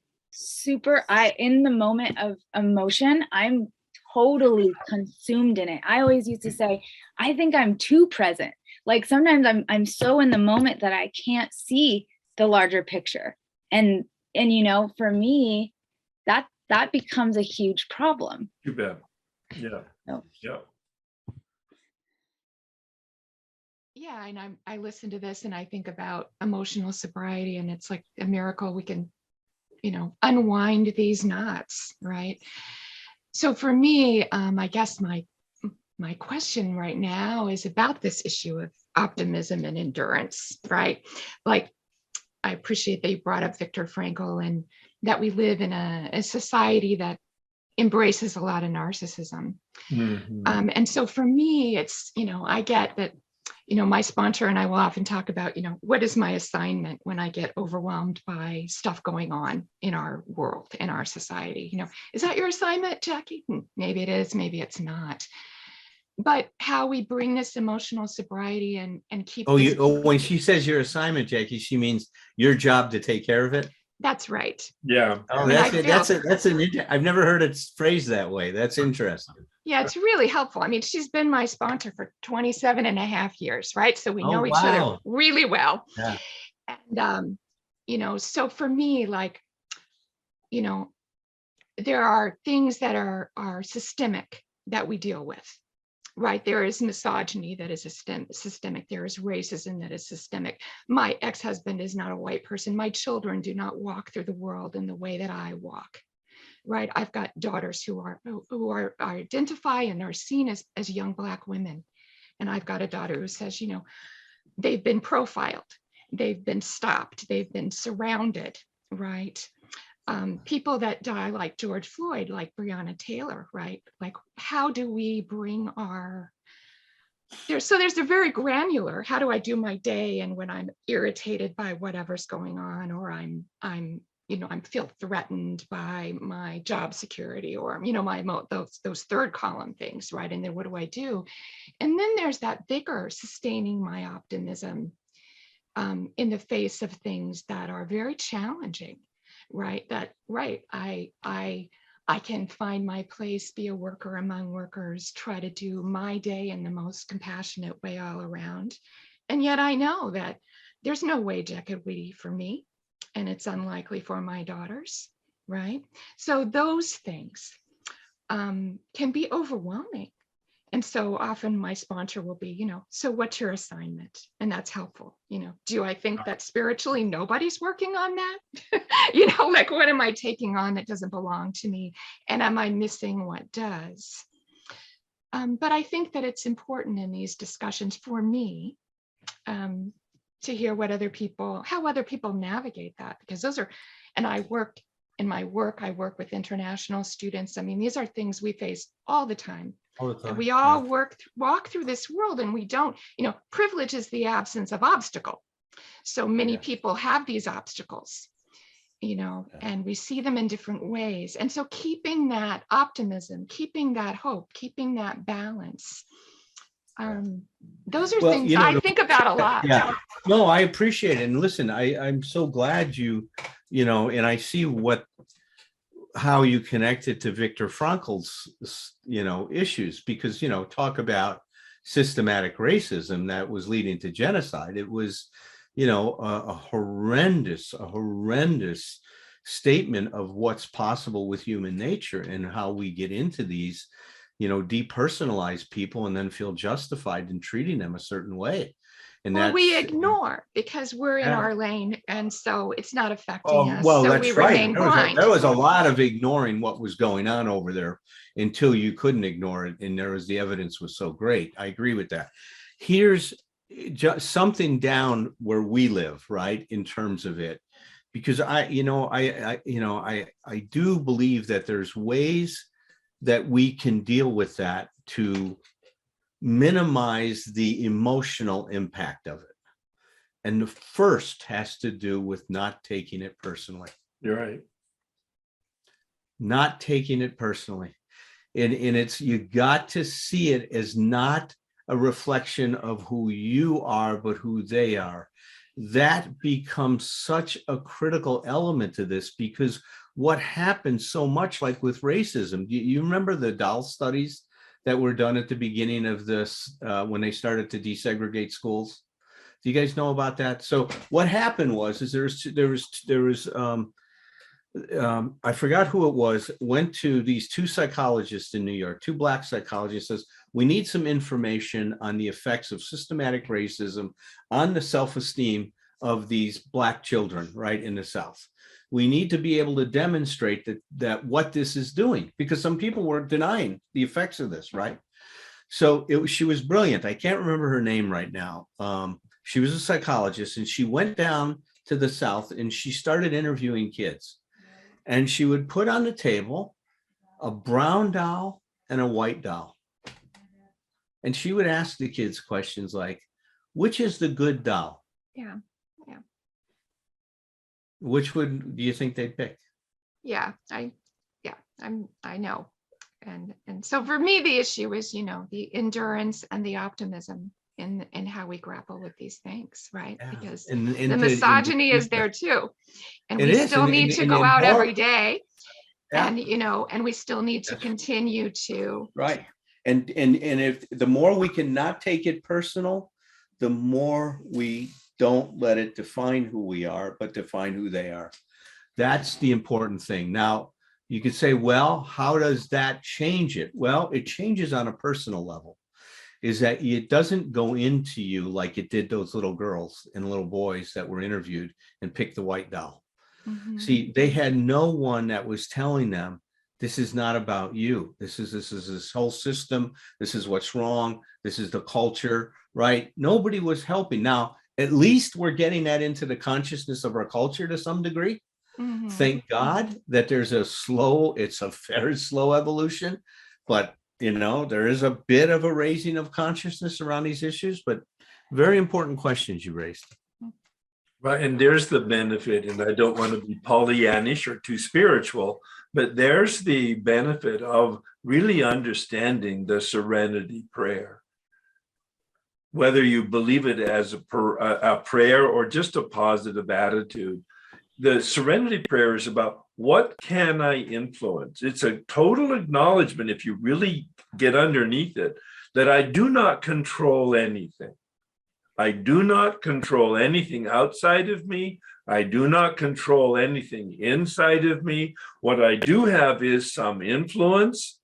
in the moment of emotion, I'm totally consumed in it. I always used to say, I think I'm too present. Like sometimes I'm so in the moment that I can't see the larger picture. And you know, for me, that becomes a huge problem. You bet. Yeah. So. Yeah. Yeah, and I listen to this and I think about emotional sobriety, and it's like a miracle we can, unwind these knots, right? So for me, I guess my question right now is about this issue of optimism and endurance, right? Like, I appreciate that you brought up Viktor Frankl and that we live in a society that embraces a lot of narcissism. Mhm. And so for me, it's, I get that, my sponsor and I will often talk about, what is my assignment when I get overwhelmed by stuff going on in our world, in our society? Is that your assignment, Jackie? Maybe it is, maybe it's not. But how we bring this emotional sobriety and keep this. When she says your assignment, Jackie, she means your job to take care of it. That's right. Yeah. Oh, And that's I it. I've never heard it phrased that way. That's interesting. Yeah, it's really helpful. I mean, she's been my sponsor for 27 and a half years, right? So we Oh, know each other wow. really well. Yeah. And, so for me, like, there are things that are systemic that we deal with, right? There is misogyny that is systemic. There is racism that is systemic. My ex-husband is not a white person. My children do not walk through the world in the way that I walk. Right. I've got daughters who are identify and are seen as young Black women. And I've got a daughter who says, they've been profiled, they've been stopped, they've been surrounded, right? People that die like George Floyd, like Breonna Taylor, right? Like, how do we bring there's a very granular, how do I do my day? And when I'm irritated by whatever's going on, or I'm feel threatened by my job security, or those third column things, right? And then what do I do? And then there's that bigger sustaining my optimism in the face of things that are very challenging, right? I can find my place, be a worker among workers, try to do my day in the most compassionate way all around. And yet I know that there's no wage equity for me, and it's unlikely for my daughters, right? So those things can be overwhelming. And so often my sponsor will be, so what's your assignment? And that's helpful. Do I think that spiritually nobody's working on that? Like, what am I taking on that doesn't belong to me? And am I missing what does? But I think that it's important in these discussions for me to hear how other people navigate that, because in my work, I work with international students. I mean, these are things we face all the time. And we all walk through this world, and we don't, privilege is the absence of obstacle. So many people have these obstacles, and we see them in different ways. And so keeping that optimism, keeping that hope, keeping that balance, those are things I think about a lot. Yeah, no, I appreciate it. And listen, I'm so glad and I see how you connected to Viktor Frankl's, issues, because, talk about systematic racism that was leading to genocide. It was, a horrendous statement of what's possible with human nature and how we get into these, depersonalize people and then feel justified in treating them a certain way. And well, we ignore because we're in our lane, and so it's not affecting us. Well, so that's we right. Remain blind. There was a lot of ignoring what was going on over there until you couldn't ignore it, and the evidence was so great. I agree with that. Here's just something down where we live, right, in terms of it, because I do believe that there's ways that we can deal with that to minimize the emotional impact of it. And the first has to do with not taking it personally. You're right. not taking it personally. And it's, you got to see it as not a reflection of who you are, but who they are. That becomes such a critical element to this, because what happens so much, like with racism, you remember the doll studies that were done at the beginning of this, when they started to desegregate schools? Do you guys know about that? So what happened was, is there was I forgot who it was, went to these two psychologists in New York, two Black psychologists, says, we need some information on the effects of systematic racism on the self-esteem of these Black children, right, in the South. We need to be able to demonstrate that what this is doing, because some people were denying the effects of this, right? So she was brilliant. I can't remember her name right now. She was a psychologist, and she went down to the South and she started interviewing kids. And she would put on the table a brown doll and a white doll. And she would ask the kids questions like, which is the good doll? Yeah. Yeah. Which do you think they'd pick? Yeah. I know. And so for me, the issue is, the endurance and the optimism in how we grapple with these things, right? Yeah. Because And the misogyny is there too. And It we is, still and- need and- to and go out more- every day. Yeah. And, and we still need to continue to. Right. And if the more we can not take it personal, the more we don't let it define who we are, but define who they are. That's the important thing. Now, you could say, well, how does that change it? Well, it changes on a personal level. Is that it doesn't go into you like it did those little girls and little boys that were interviewed and picked the white doll. Mhm. See, they had no one that was telling them, this is not about you. This is this whole system. This is what's wrong. This is the culture, right? Nobody was helping. Now, at least we're getting that into the consciousness of our culture to some degree. Mhm. Thank God that it's a very slow evolution, but there is a bit of a raising of consciousness around these issues, but very important questions you raised. Right, and there's the benefit, and I don't want to be Pollyannish or too spiritual, but there's the benefit of really understanding the serenity prayer. Whether you believe it as a prayer or just a positive attitude, the serenity prayer is about what can I influence? It's a total acknowledgement, if you really get underneath it, that I do not control anything. I do not control anything outside of me. I do not control anything inside of me. What I do have is some influence,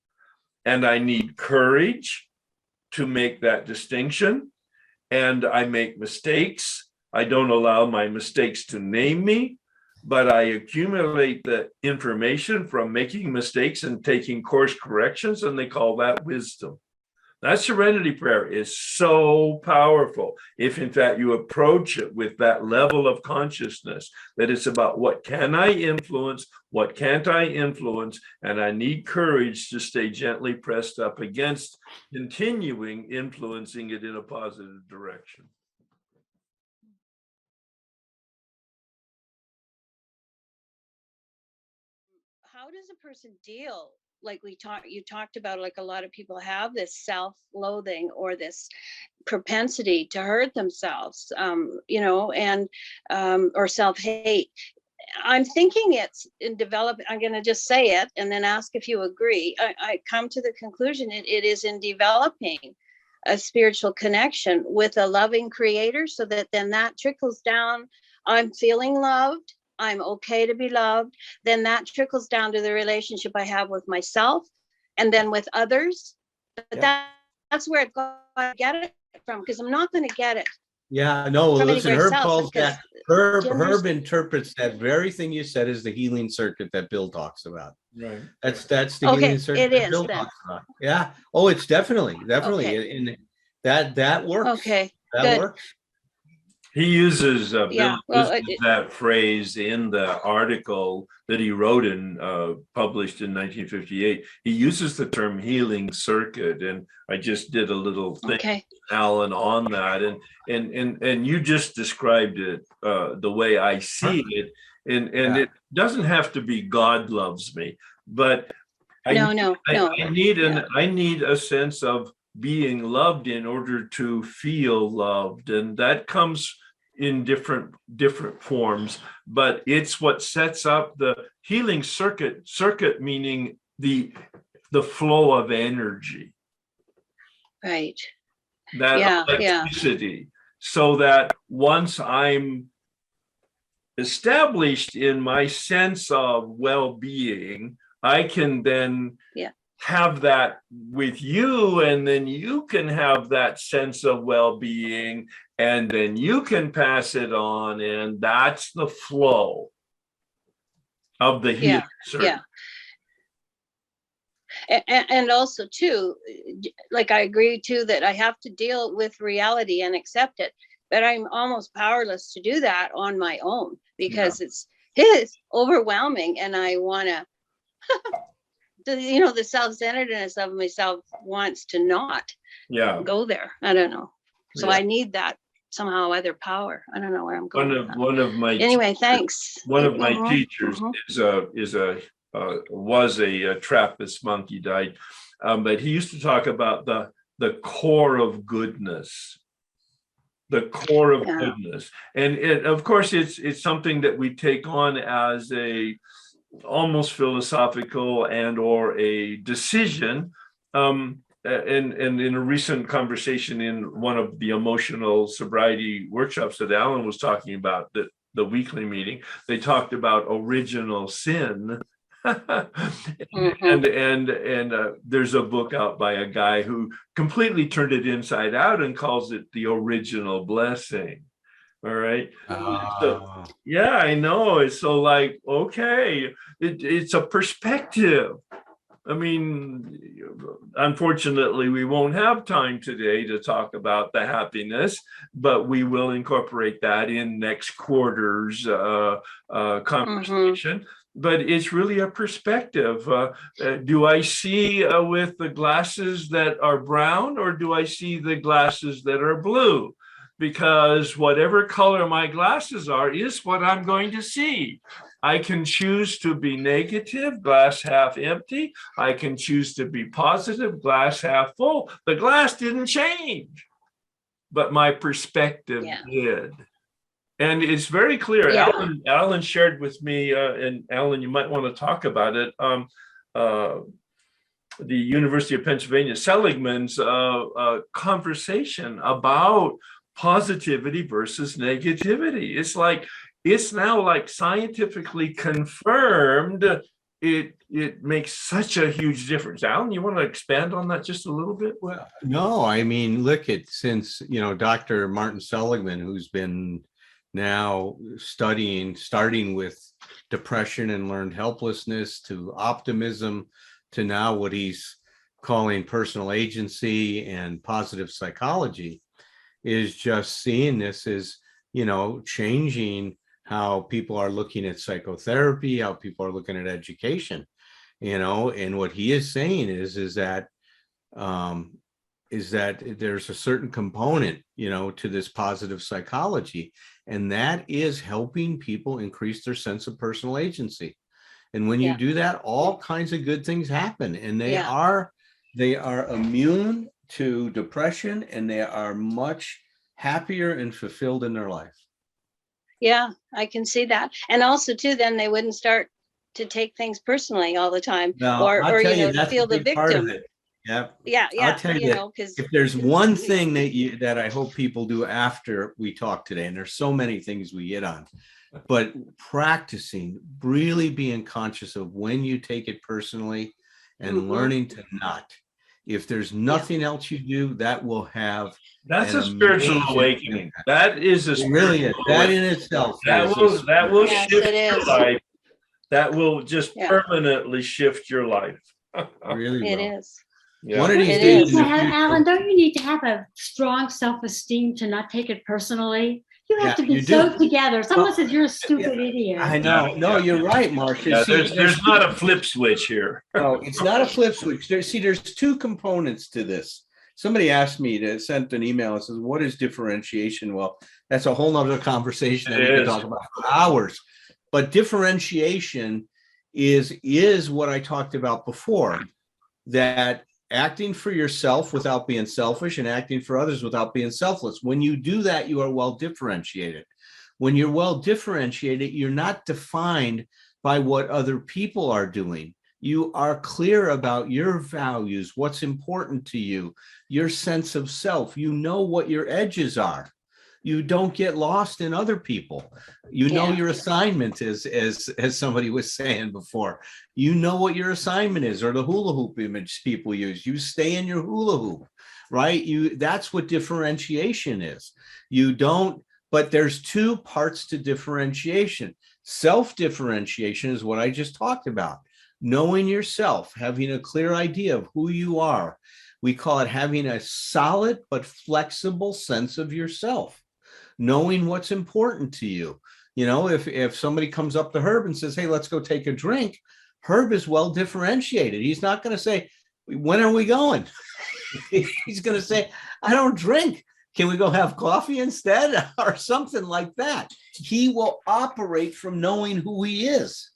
and I need courage to make that distinction. And I make mistakes. I don't allow my mistakes to name me, but I accumulate the information from making mistakes and taking course corrections, and they call that wisdom. That serenity prayer is so powerful if, in fact, you approach it with that level of consciousness, that it's about what can I influence, what can't I influence, and I need courage to stay gently pressed up against continuing influencing it in a positive direction. How does a person deal, like you talked about, like a lot of people have this self-loathing or this propensity to hurt themselves, and or self-hate. I'm thinking it's in developing. I'm going to just say it and then ask if you agree. I come to the conclusion it is in developing a spiritual connection with a loving creator, so that then that trickles down. I'm feeling loved. I'm okay to be loved. Then that trickles down to the relationship I have with myself and then with others. But that's where I've got to get it from, because I'm not going to get it. Yeah, no, listen, Herb calls that, Herb interprets that very thing you said as the healing circuit that Bill talks about. Right. That's the healing circuit that Bill talks about. Yeah. Oh, it's definitely. Okay. And that works. Okay. That works. He uses that phrase in the article that he wrote in published in 1958. He uses the term healing circuit, and I just did a little thing, Alan, on that, and you just described it the way I see it, and it doesn't have to be God loves me, but No. I need a sense of being loved in order to feel loved, and that comes in different forms, but it's what sets up the healing circuit meaning the flow of energy, Right. that Yeah. electricity, so that once I'm established in my sense of well-being, I can then have that with you, and then you can have that sense of well-being, and then you can pass it on, and that's the flow of the healing circuit. And also too, like I agree too that I have to deal with reality and accept it, but I'm almost powerless to do that on my own because it's overwhelming, and I want to the self-centeredness of myself wants to not go there. I don't know. So I need that somehow other power. I don't know where I'm going. One of my thanks. One of my teachers was a Trappist monk. He died, but he used to talk about the core of goodness. The core of goodness, and of course it's something that we take on as a almost philosophical and or a decision. And in a recent conversation in one of the emotional sobriety workshops that Alan was talking about, the weekly meeting, they talked about original sin. and there's a book out by a guy who completely turned it inside out and calls it the original blessing. All right. So, yeah, I know. It's so like, okay, it's a perspective. I mean, unfortunately, we won't have time today to talk about the happiness, but we will incorporate that in next quarter's conversation. But it's really a perspective. Do I see with the glasses that are brown, or do I see the glasses that are blue? Because whatever color my glasses are is what I'm going to see. I can choose to be negative, glass half empty. I can choose to be positive, glass half full. The glass didn't change, but my perspective did. And it's very clear. Alan shared with me, and Alan, you might want to talk about it. The University of Pennsylvania Seligman's conversation about positivity versus negativity. It's now like scientifically confirmed. It makes such a huge difference. Alan, you want to expand on that just a little bit? Well, no, I mean, look at since Dr. Martin Seligman, who's been now starting with depression and learned helplessness to optimism to now what he's calling personal agency and positive psychology, is just seeing this as, changing how people are looking at psychotherapy, how people are looking at education, and what he is saying is that there's a certain component, to this positive psychology, and that is helping people increase their sense of personal agency. And when you do that, all kinds of good things happen, and they are immune to depression, and they are much happier and fulfilled in their life. Yeah, I can see that. And also too, then they wouldn't start to take things personally all the time, or feel the victim. Yeah. I'll tell you, because if there's one thing that I hope people do after we talk today, and there's so many things we hit on, but practicing, really being conscious of when you take it personally and learning to not. If there's nothing else you do, that will have. That's a spiritual awakening. That is a really is. That in itself. That will shift your life. That will just permanently shift your life. Really, it is. Yeah. One of these days, Alan, don't you need to have a strong self-esteem to not take it personally? You have to be so together. Someone says you're a stupid idiot. I know. No, you're right, Marcia. Yeah, there's not a flip switch here. No, it's not a flip switch. There's two components to this. Somebody asked me to send an email and says, what is differentiation? Well, that's a whole nother conversation that we can talk about for hours. But differentiation is what I talked about before, that acting for yourself without being selfish and acting for others without being selfless. When you do that, you are well differentiated. When you're well differentiated, you're not defined by what other people are doing. You are clear about your values, what's important to you, your sense of self. You know what your edges are. You don't get lost in other people. You know your assignment is, as somebody was saying before. You know what your assignment is, or the hula hoop image people use. You stay in your hula hoop, right? That's what differentiation is. You don't, but there's two parts to differentiation. Self-differentiation is what I just talked about. Knowing yourself, having a clear idea of who you are. We call it having a solid but flexible sense of yourself. Knowing what's important to you. You know, if somebody comes up to Herb and says, hey, let's go take a drink, Herb is well differentiated. He's not going to say, when are we going? He's going to say, I don't drink. Can we go have coffee instead? Or something like that. He will operate from knowing who he is.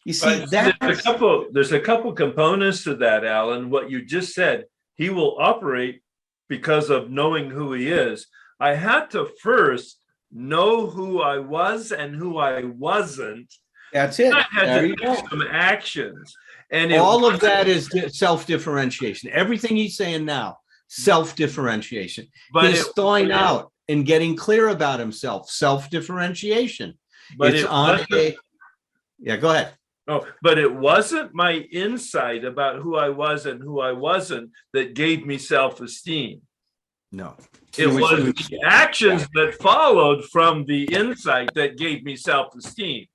You see, there's a couple components to that, Alan. What you just said, he will operate because of knowing who he is. I had to first know who I was and who I wasn't. That's it. I had to do some actions. And all of that is self-differentiation. Everything he's saying now, self-differentiation. But he's thawing out and getting clear about himself, self-differentiation. But it's on a, yeah, go ahead. Oh, but it wasn't my insight about who I was and who I wasn't that gave me self-esteem. No. It was the actions that followed from the insight that gave me self-esteem.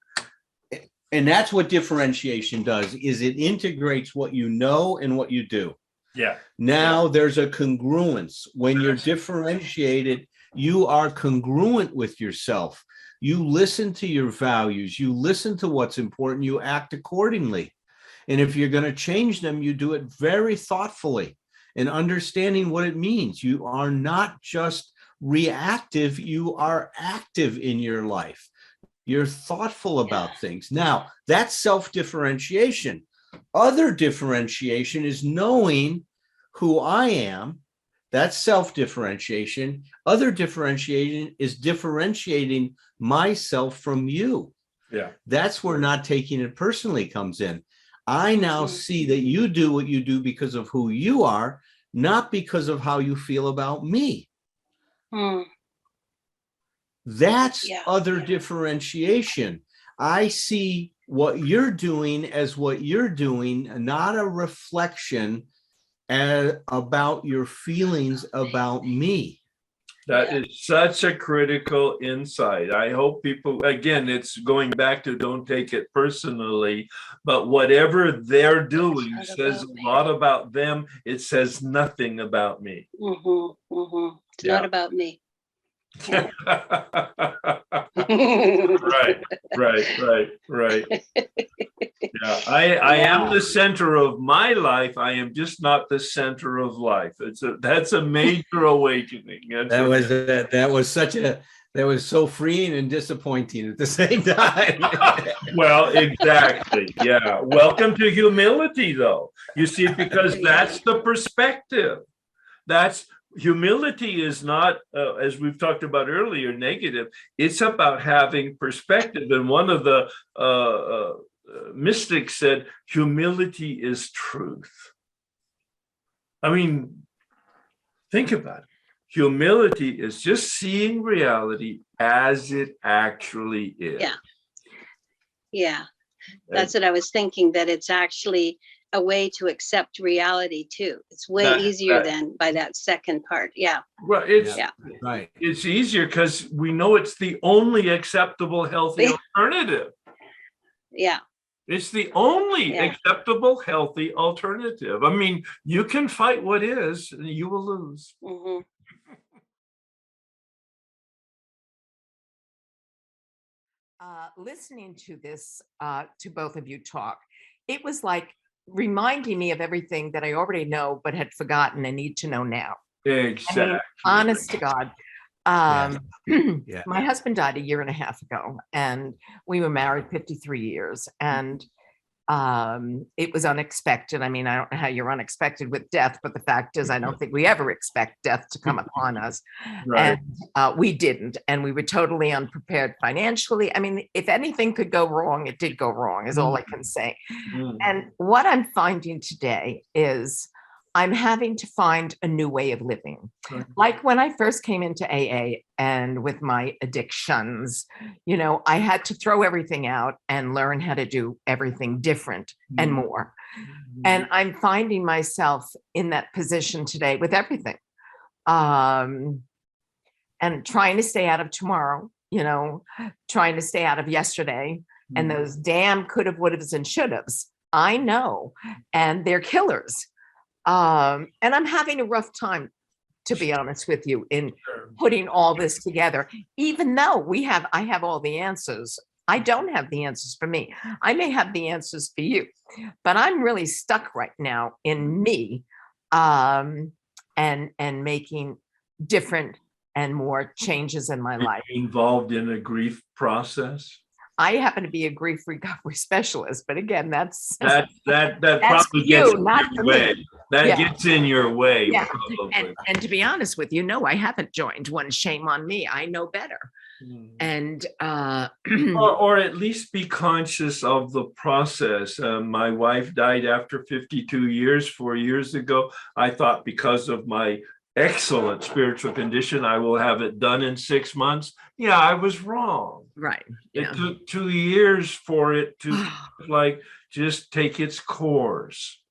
And that's what differentiation does, is it integrates what you know and what you do. Yeah. Now there's a congruence. When you're differentiated, you are congruent with yourself. You listen to your values, you listen to what's important, you act accordingly. And if you're going to change them, you do it very thoughtfully and understanding what it means. You are not just reactive, you are active in your life. You're thoughtful about things. Now, that's self-differentiation. Other differentiation is knowing who I am. That's self-differentiation. Other differentiation is differentiating myself from you. Yeah. That's where not taking it personally comes in. I now see that you do what you do because of who you are, not because of how you feel about me. That's other differentiation. I see what you're doing as what you're doing, not a reflection about your feelings about me. That is such a critical insight. I hope people, again, it's going back to don't take it personally, but whatever they're doing says a lot about them. It says nothing about me. It's not about me. Right. Yeah, I am the center of my life. I am just not the center of life. That's a major awakening. That was so freeing and disappointing at the same time. Well, exactly. Yeah. Welcome to humility, though. You see, because that's the perspective. Humility is not, as we've talked about earlier, negative. It's about having perspective. And one of the mystics said, humility is truth. I mean, think about it. Humility is just seeing reality as it actually is. Yeah. That's what I was thinking, that it's actually a way to accept reality too. It's way easier than by that second part. Yeah. Well, right. It's easier because we know it's the only acceptable, healthy alternative. Yeah. It's the only acceptable, healthy alternative. I mean, you can fight what is, and you will lose. Listening to this, to both of you talk, it was like reminding me of everything that I already know but had forgotten and need to know now. Exactly. I mean, honest to God, Yeah. My husband died a year and a half ago, and we were married 53 years, and it was unexpected. I mean, I don't know how you're unexpected with death, but the fact is, I don't think we ever expect death to come upon us. Right. And we didn't, and we were totally unprepared financially. I mean, if anything could go wrong, it did go wrong, is all I can say. And what I'm finding today is I'm having to find a new way of living. Like when I first came into AA and with my addictions, I had to throw everything out and learn how to do everything different and more. And I'm finding myself in that position today with everything. And trying to stay out of tomorrow, trying to stay out of yesterday and those damn could have, would haves, and should haves. I know, and they're killers. And I'm having a rough time, to be honest with you, in putting all this together, even though I have all the answers. I don't have the answers for me. I may have the answers for you, but I'm really stuck right now in me, and making different and more changes in my life. Involved in a grief process? I happen to be a grief recovery specialist, but again, that's that that's probably you, gets in not your for way. me. That Yeah. gets in your way. Yeah. Probably. And to be honest with you, no, I haven't joined one. Shame on me. I know better. And or at least be conscious of the process. My wife died after 52 years, 4 years ago. I thought because of my excellent spiritual condition, I will have it done in 6 months. Yeah, I was wrong. Right. It took 2 years for it to just take its course.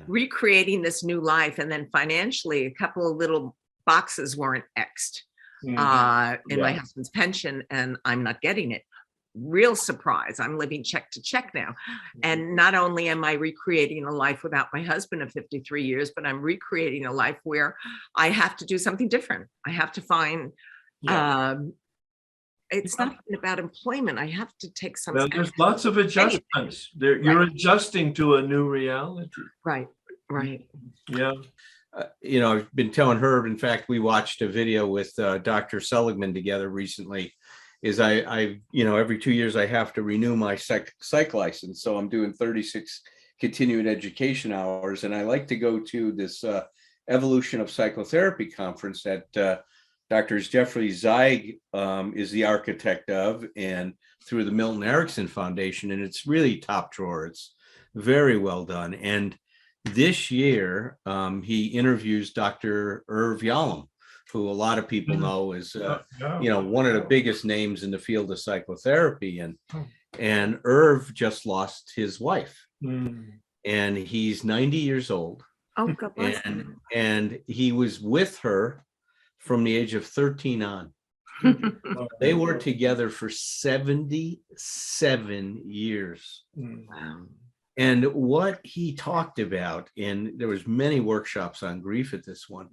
Recreating this new life, and then financially, a couple of little boxes weren't X'd in my husband's pension, and I'm not getting it. Real surprise. I'm living check to check now. And not only am I recreating a life without my husband of 53 years, but I'm recreating a life where I have to do something different. I have to find, it's not even about employment. I have to take some. Well, there's lots of adjustments. You're adjusting to a new reality. Right. Yeah. I've been telling Herb, in fact, we watched a video with Dr. Seligman together recently. Is I every 2 years I have to renew my psych license. So I'm doing 36 continuing education hours. And I like to go to this Evolution of Psychotherapy conference that Dr. Jeffrey Zeig is the architect of, and through the Milton Erickson Foundation. And it's really top drawer. It's very well done. And this year, he interviews Dr. Irv Yalom, who a lot of people know is, one of the biggest names in the field of psychotherapy. And Irv just lost his wife, and he's 90 years old. Oh, God bless him. And he was with her from the age of 13 on. They were together for 77 years. Wow. And what he talked about, and there was many workshops on grief at this one,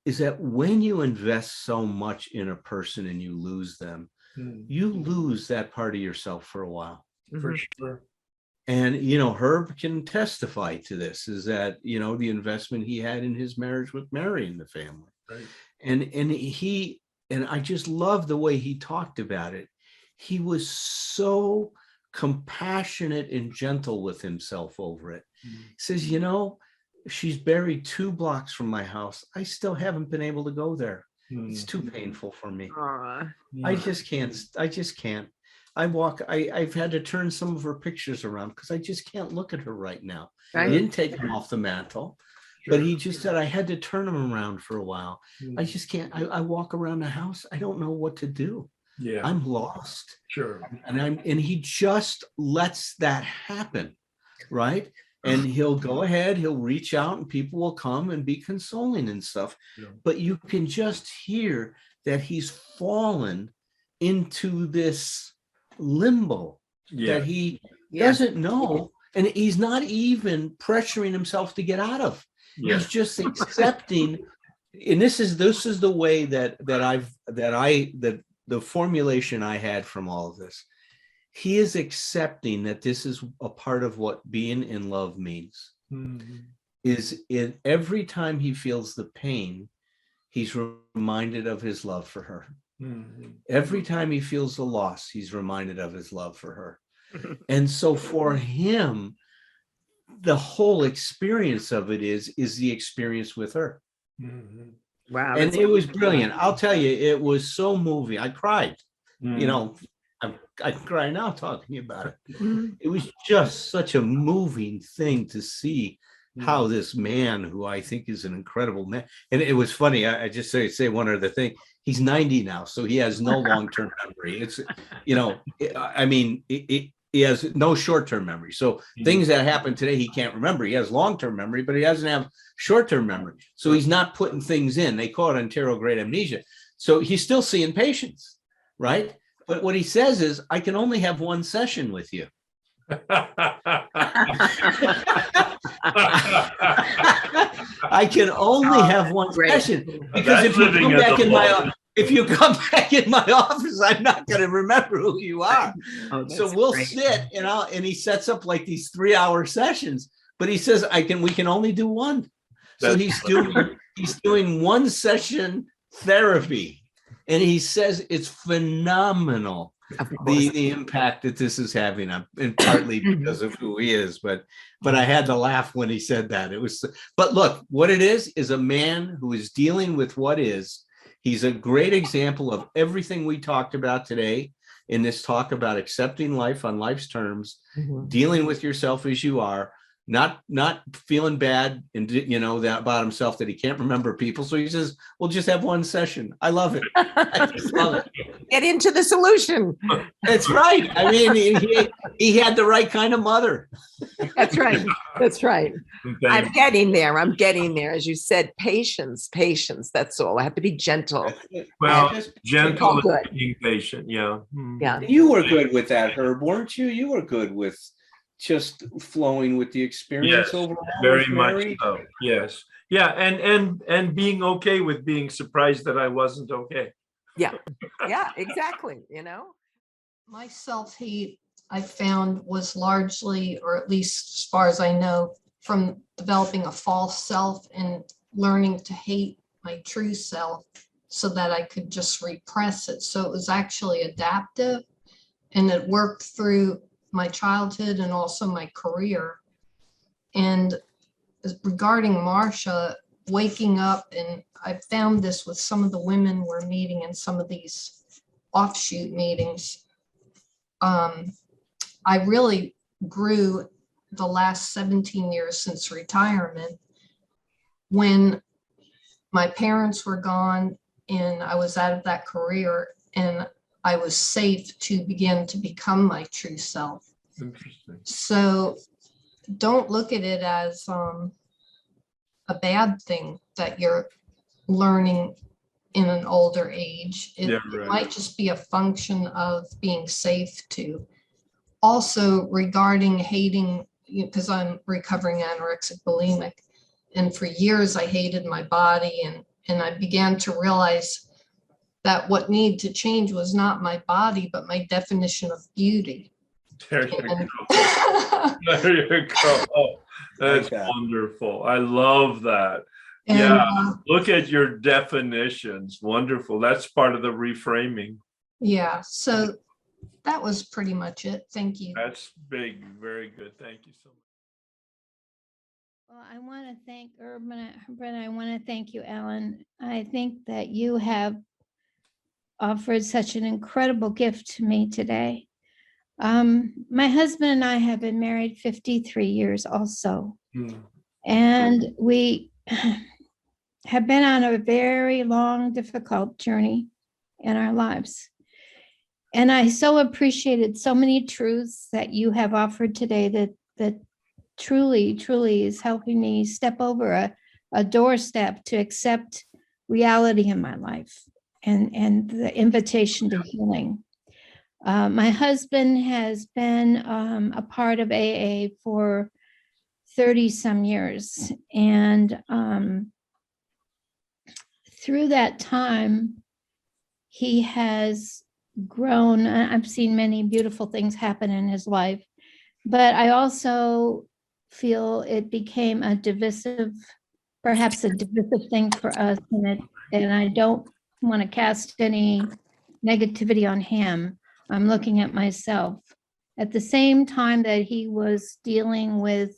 is that when you invest so much in a person and you lose them, you lose that part of yourself for a while. For sure. And, Herb can testify to this, is that, the investment he had in his marriage with Mary and the family. Right. And I just love the way he talked about it. He was so compassionate and gentle with himself over it. He says, she's buried 2 blocks from my house. I still haven't been able to go there. It's too painful for me. I just can't. I've had to turn some of her pictures around because I just can't look at her right now. Right. I didn't take them off the mantle, but he just said I had to turn them around for a while. I just can't. I walk around the house. I don't know what to do. Yeah. I'm lost. Sure. And he just lets that happen, right? And he'll go ahead, he'll reach out, and people will come and be consoling and stuff. But you can just hear that he's fallen into this limbo that he doesn't know, and he's not even pressuring himself to get out of. He's just accepting. And this is the way that the formulation I had from all of this. He is accepting that this is a part of what being in love means. Is in every time he feels the pain, he's reminded of his love for her. Mhm. Every time he feels the loss, he's reminded of his love for her. And so for him, the whole experience of it is the experience with her. Mhm. Wow. And that's it was brilliant. I'll tell you, it was so moving. I cried. You know, I cry now talking about it. Mhm. It was just such a moving thing to see how this man, who I think is an incredible man, and it was funny. I just say one other thing. He's 90 now, so he has no long-term memory. It's, you know, I mean, he has no short-term memory. So things that happen today, he can't remember. He has long-term memory, but he doesn't have short-term memory. So he's not putting things in. They call it anterograde amnesia. So he's still seeing patients, right? But what he says is, I can only have one session with you. I can only have one session because if you come back in my office, I'm not going to remember who you are. So we'll sit and he sets up like these 3-hour sessions, but he says we can only do one. So he's doing one session therapy, and he says it's phenomenal. The impact that this is having, and partly because of who he is, but I had to laugh when he said that. It was, but look, what it is a man who is dealing with what is. He's a great example of everything we talked about today in this talk about accepting life on life's terms, dealing with yourself as you are, not feeling bad and that about himself that he can't remember people. So he says, we'll just have one session. I love it. I just love it. Get into the solution. That's right. I mean, he had the right kind of mother. That's right. That's right. I'm getting there. As you said, patience. That's all. I have to be gentle. Well, gentle Oh, good. and being patient. Yeah. Yeah. You were good with that, Herb, weren't you? You were good with just flowing with the experience Yes, overall. very much so. Yes. Yeah. And being okay with being surprised that I wasn't okay. Yeah. Yeah, exactly. My self-hate, I found, was largely, or at least as far as I know, from developing a false self and learning to hate my true self so that I could just repress it. So it was actually adaptive, and it worked through my childhood and also my career. And regarding Marsha, waking up, and I found this with some of the women we're meeting in some of these offshoot meetings. I really grew the last 17 years since retirement when my parents were gone and I was out of that career, and I was safe to begin to become my true self. Interesting. So don't look at it as a bad thing that you're learning in an older age. It might just be a function of being safe to. Also, regarding hating, because I'm recovering anorexic bulimic, and for years I hated my body, and I began to realize that what needed to change was not my body, but my definition of beauty. There you go. There you go. Oh, that's wonderful. I love that. Yeah. Look at your definitions. Wonderful. That's part of the reframing. Yeah. So that was pretty much it. Thank you. That's big. Very good. Thank you so much. Well, I want to thank Urban. I want to thank you, Alan. I think that you have offered such an incredible gift to me today. My husband and I have been married 53 years also. And we have been on a very long, difficult journey in our lives. And I so appreciated so many truths that you have offered today that truly, truly is helping me step over a doorstep to accept reality in my life and the invitation to healing. My husband has been a part of AA for 30 some years. And through that time, he has grown. I've seen many beautiful things happen in his life, but I also feel it became perhaps a divisive thing for us. And and I don't want to cast any negativity on him. I'm looking at myself. At the same time that he was dealing with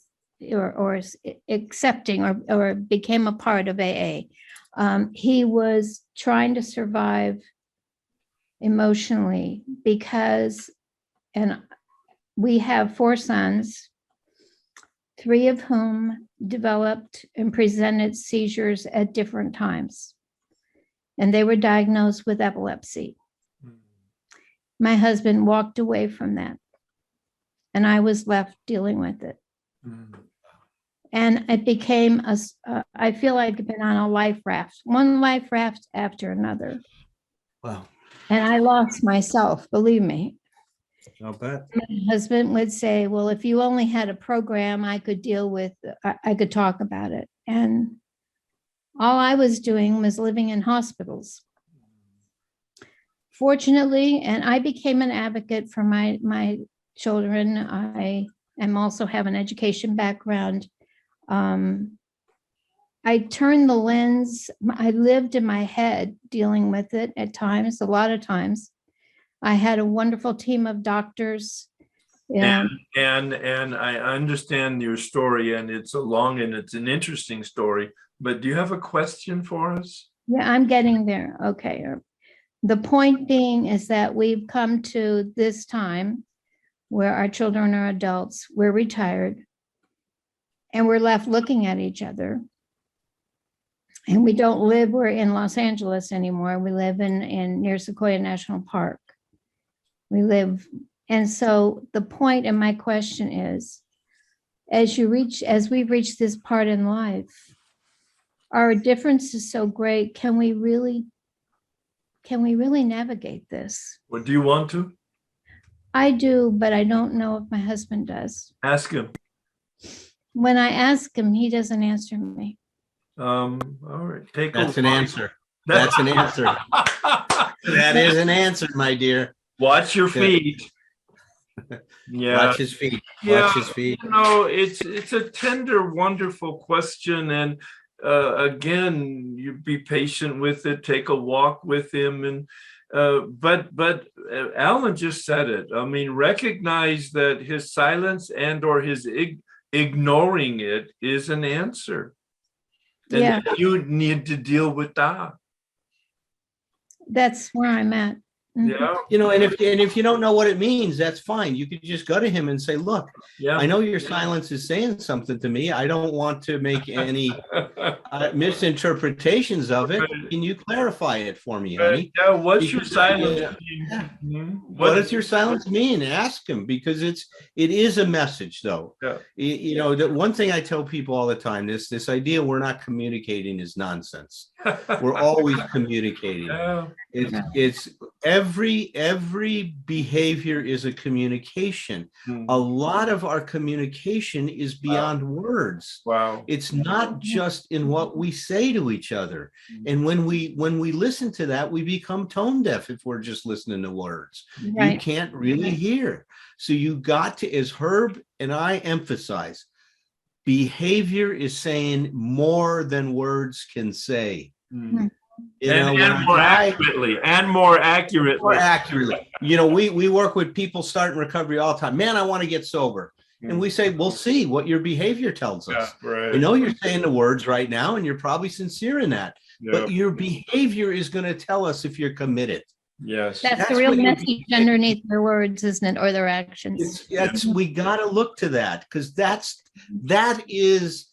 or accepting or became a part of AA, he was trying to survive emotionally because, and we have 4 sons, 3 of whom developed and presented seizures at different times. And they were diagnosed with epilepsy. My husband walked away from that, and I was left dealing with it. And it became I feel like I've been on a life raft, one life raft after another. Wow. And I lost myself, believe me. I'll bet. My husband would say, well, if you only had a program, I could deal with, I could talk about it. And all I was doing was living in hospitals. Fortunately, and I became an advocate for my children. I am also have an education background. I turned the lens, I lived in my head dealing with it at times, a lot of times. I had a wonderful team of doctors. And I understand your story, and it's a long and it's an interesting story, but do you have a question for us? Yeah, I'm getting there. Okay. The point being is that we've come to this time where our children are adults, we're retired, and we're left looking at each other. And we don't live, we're in Los Angeles anymore. We live in near Sequoia National Park. We live, and so the point in my question is, as we've reached this part in life, our difference is so great. Can we really navigate this? Well, do you want to? I do, but I don't know if my husband does. Ask him. When I ask him, he doesn't answer me. All right. That's an answer. That's an answer. That is an answer, my dear. Watch your feet. Yeah. Watch his feet. Watch his feet. You know, it's a tender, wonderful question. And again, you be patient with it, take a walk with him. And but Alan just said it. I mean, recognize that his silence and or his ignoring it is an answer. And you need to deal with that. That's where I'm at. Yeah. You know, and if you don't know what it means, that's fine. You could just go to him and say, look, I know your silence is saying something to me. I don't want to make any misinterpretations of it. Can you clarify it for me, honey? Yeah, what's your silence mean? What does your silence mean? Ask him, because it is a message, though. Yeah. You know, the one thing I tell people all the time, this idea we're not communicating is nonsense. We're always communicating. Yeah. It's every behavior is a communication. A lot of our communication is beyond words. Wow. It's not just in what we say to each other. And when we listen to that, we become tone deaf if we're just listening to words. Right. You can't really hear. So you got to, as Herb and I emphasize, behavior is saying more than words can say. You know, and more accurately. More accurately. You know, we work with people starting recovery all the time. Man, I want to get sober. And we say, we'll see what your behavior tells us. Yeah, right. We know you're saying the words right now, and you're probably sincere in that. Yeah. But your behavior is going to tell us if you're committed. Yes. That's the real message underneath their words, isn't it? Or their actions. We got to look to that, because that is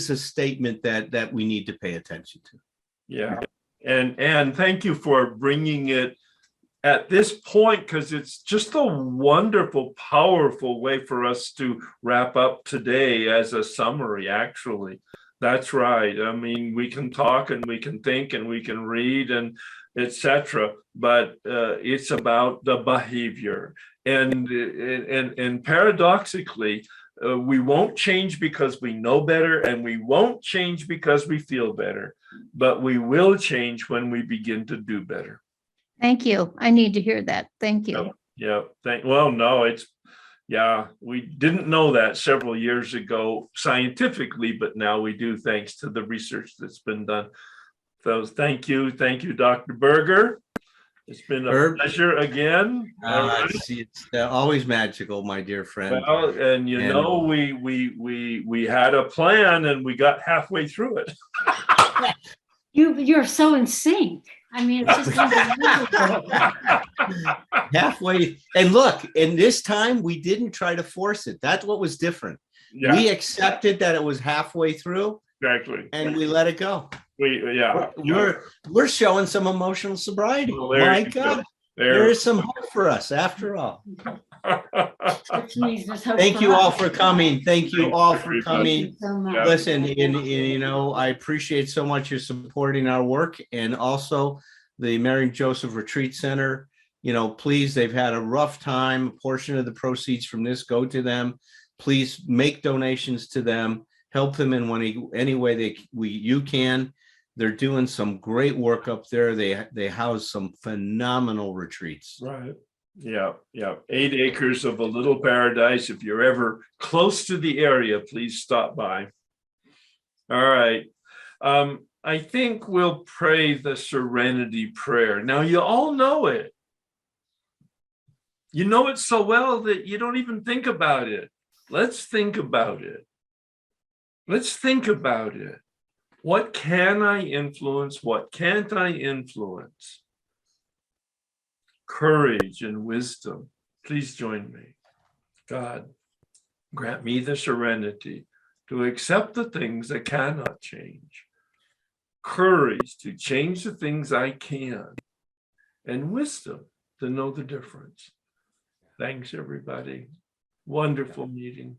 a statement that we need to pay attention to. Yeah. And thank you for bringing it at this point, because it's just a wonderful, powerful way for us to wrap up today as a summary, actually. That's right. I mean, we can talk and we can think and we can read and etc. But it's about the behavior. And paradoxically, we won't change because we know better, and we won't change because we feel better, but we will change when we begin to do better. Thank you. I need to hear that. Thank you. Yeah. Well, no, it's Yeah, we didn't know that several years ago scientifically, but now we do, thanks to the research that's been done. So thank you, Dr. Berger. It's been a Herb? pleasure again. All right. It's always magical, my dear friend. Well, and you know, we had a plan and we got halfway through it. You're so in sync. I mean, it's just unbelievable. Halfway, and look, in this time we didn't try to force it. That's what was different. Yeah. We accepted that it was halfway through, Exactly. and we let it go. We're showing some emotional sobriety. Well, My God, there is some hope for us after all. Which means there's hope Thank for you all us. for coming. Thank you all for coming. Thank you so much. Listen, you know, I appreciate so much your supporting our work, and also the Mary Joseph Retreat Center. You know, please, they've had a rough time. A portion of the proceeds from this go to them. Please make donations to them. Help them in any way you can. They're doing some great work up there. They house some phenomenal retreats. Right. Yeah. 8 acres of a little paradise. If you're ever close to the area, please stop by. All right. I think we'll pray the Serenity Prayer. Now, you all know it. You know it so well that you don't even think about it. Let's think about it. Let's think about it. What can I influence? What can't I influence? Courage and wisdom. Please join me. God, grant me the serenity to accept the things I cannot change. Courage to change the things I can. And wisdom to know the difference. Thanks, everybody. Wonderful meeting.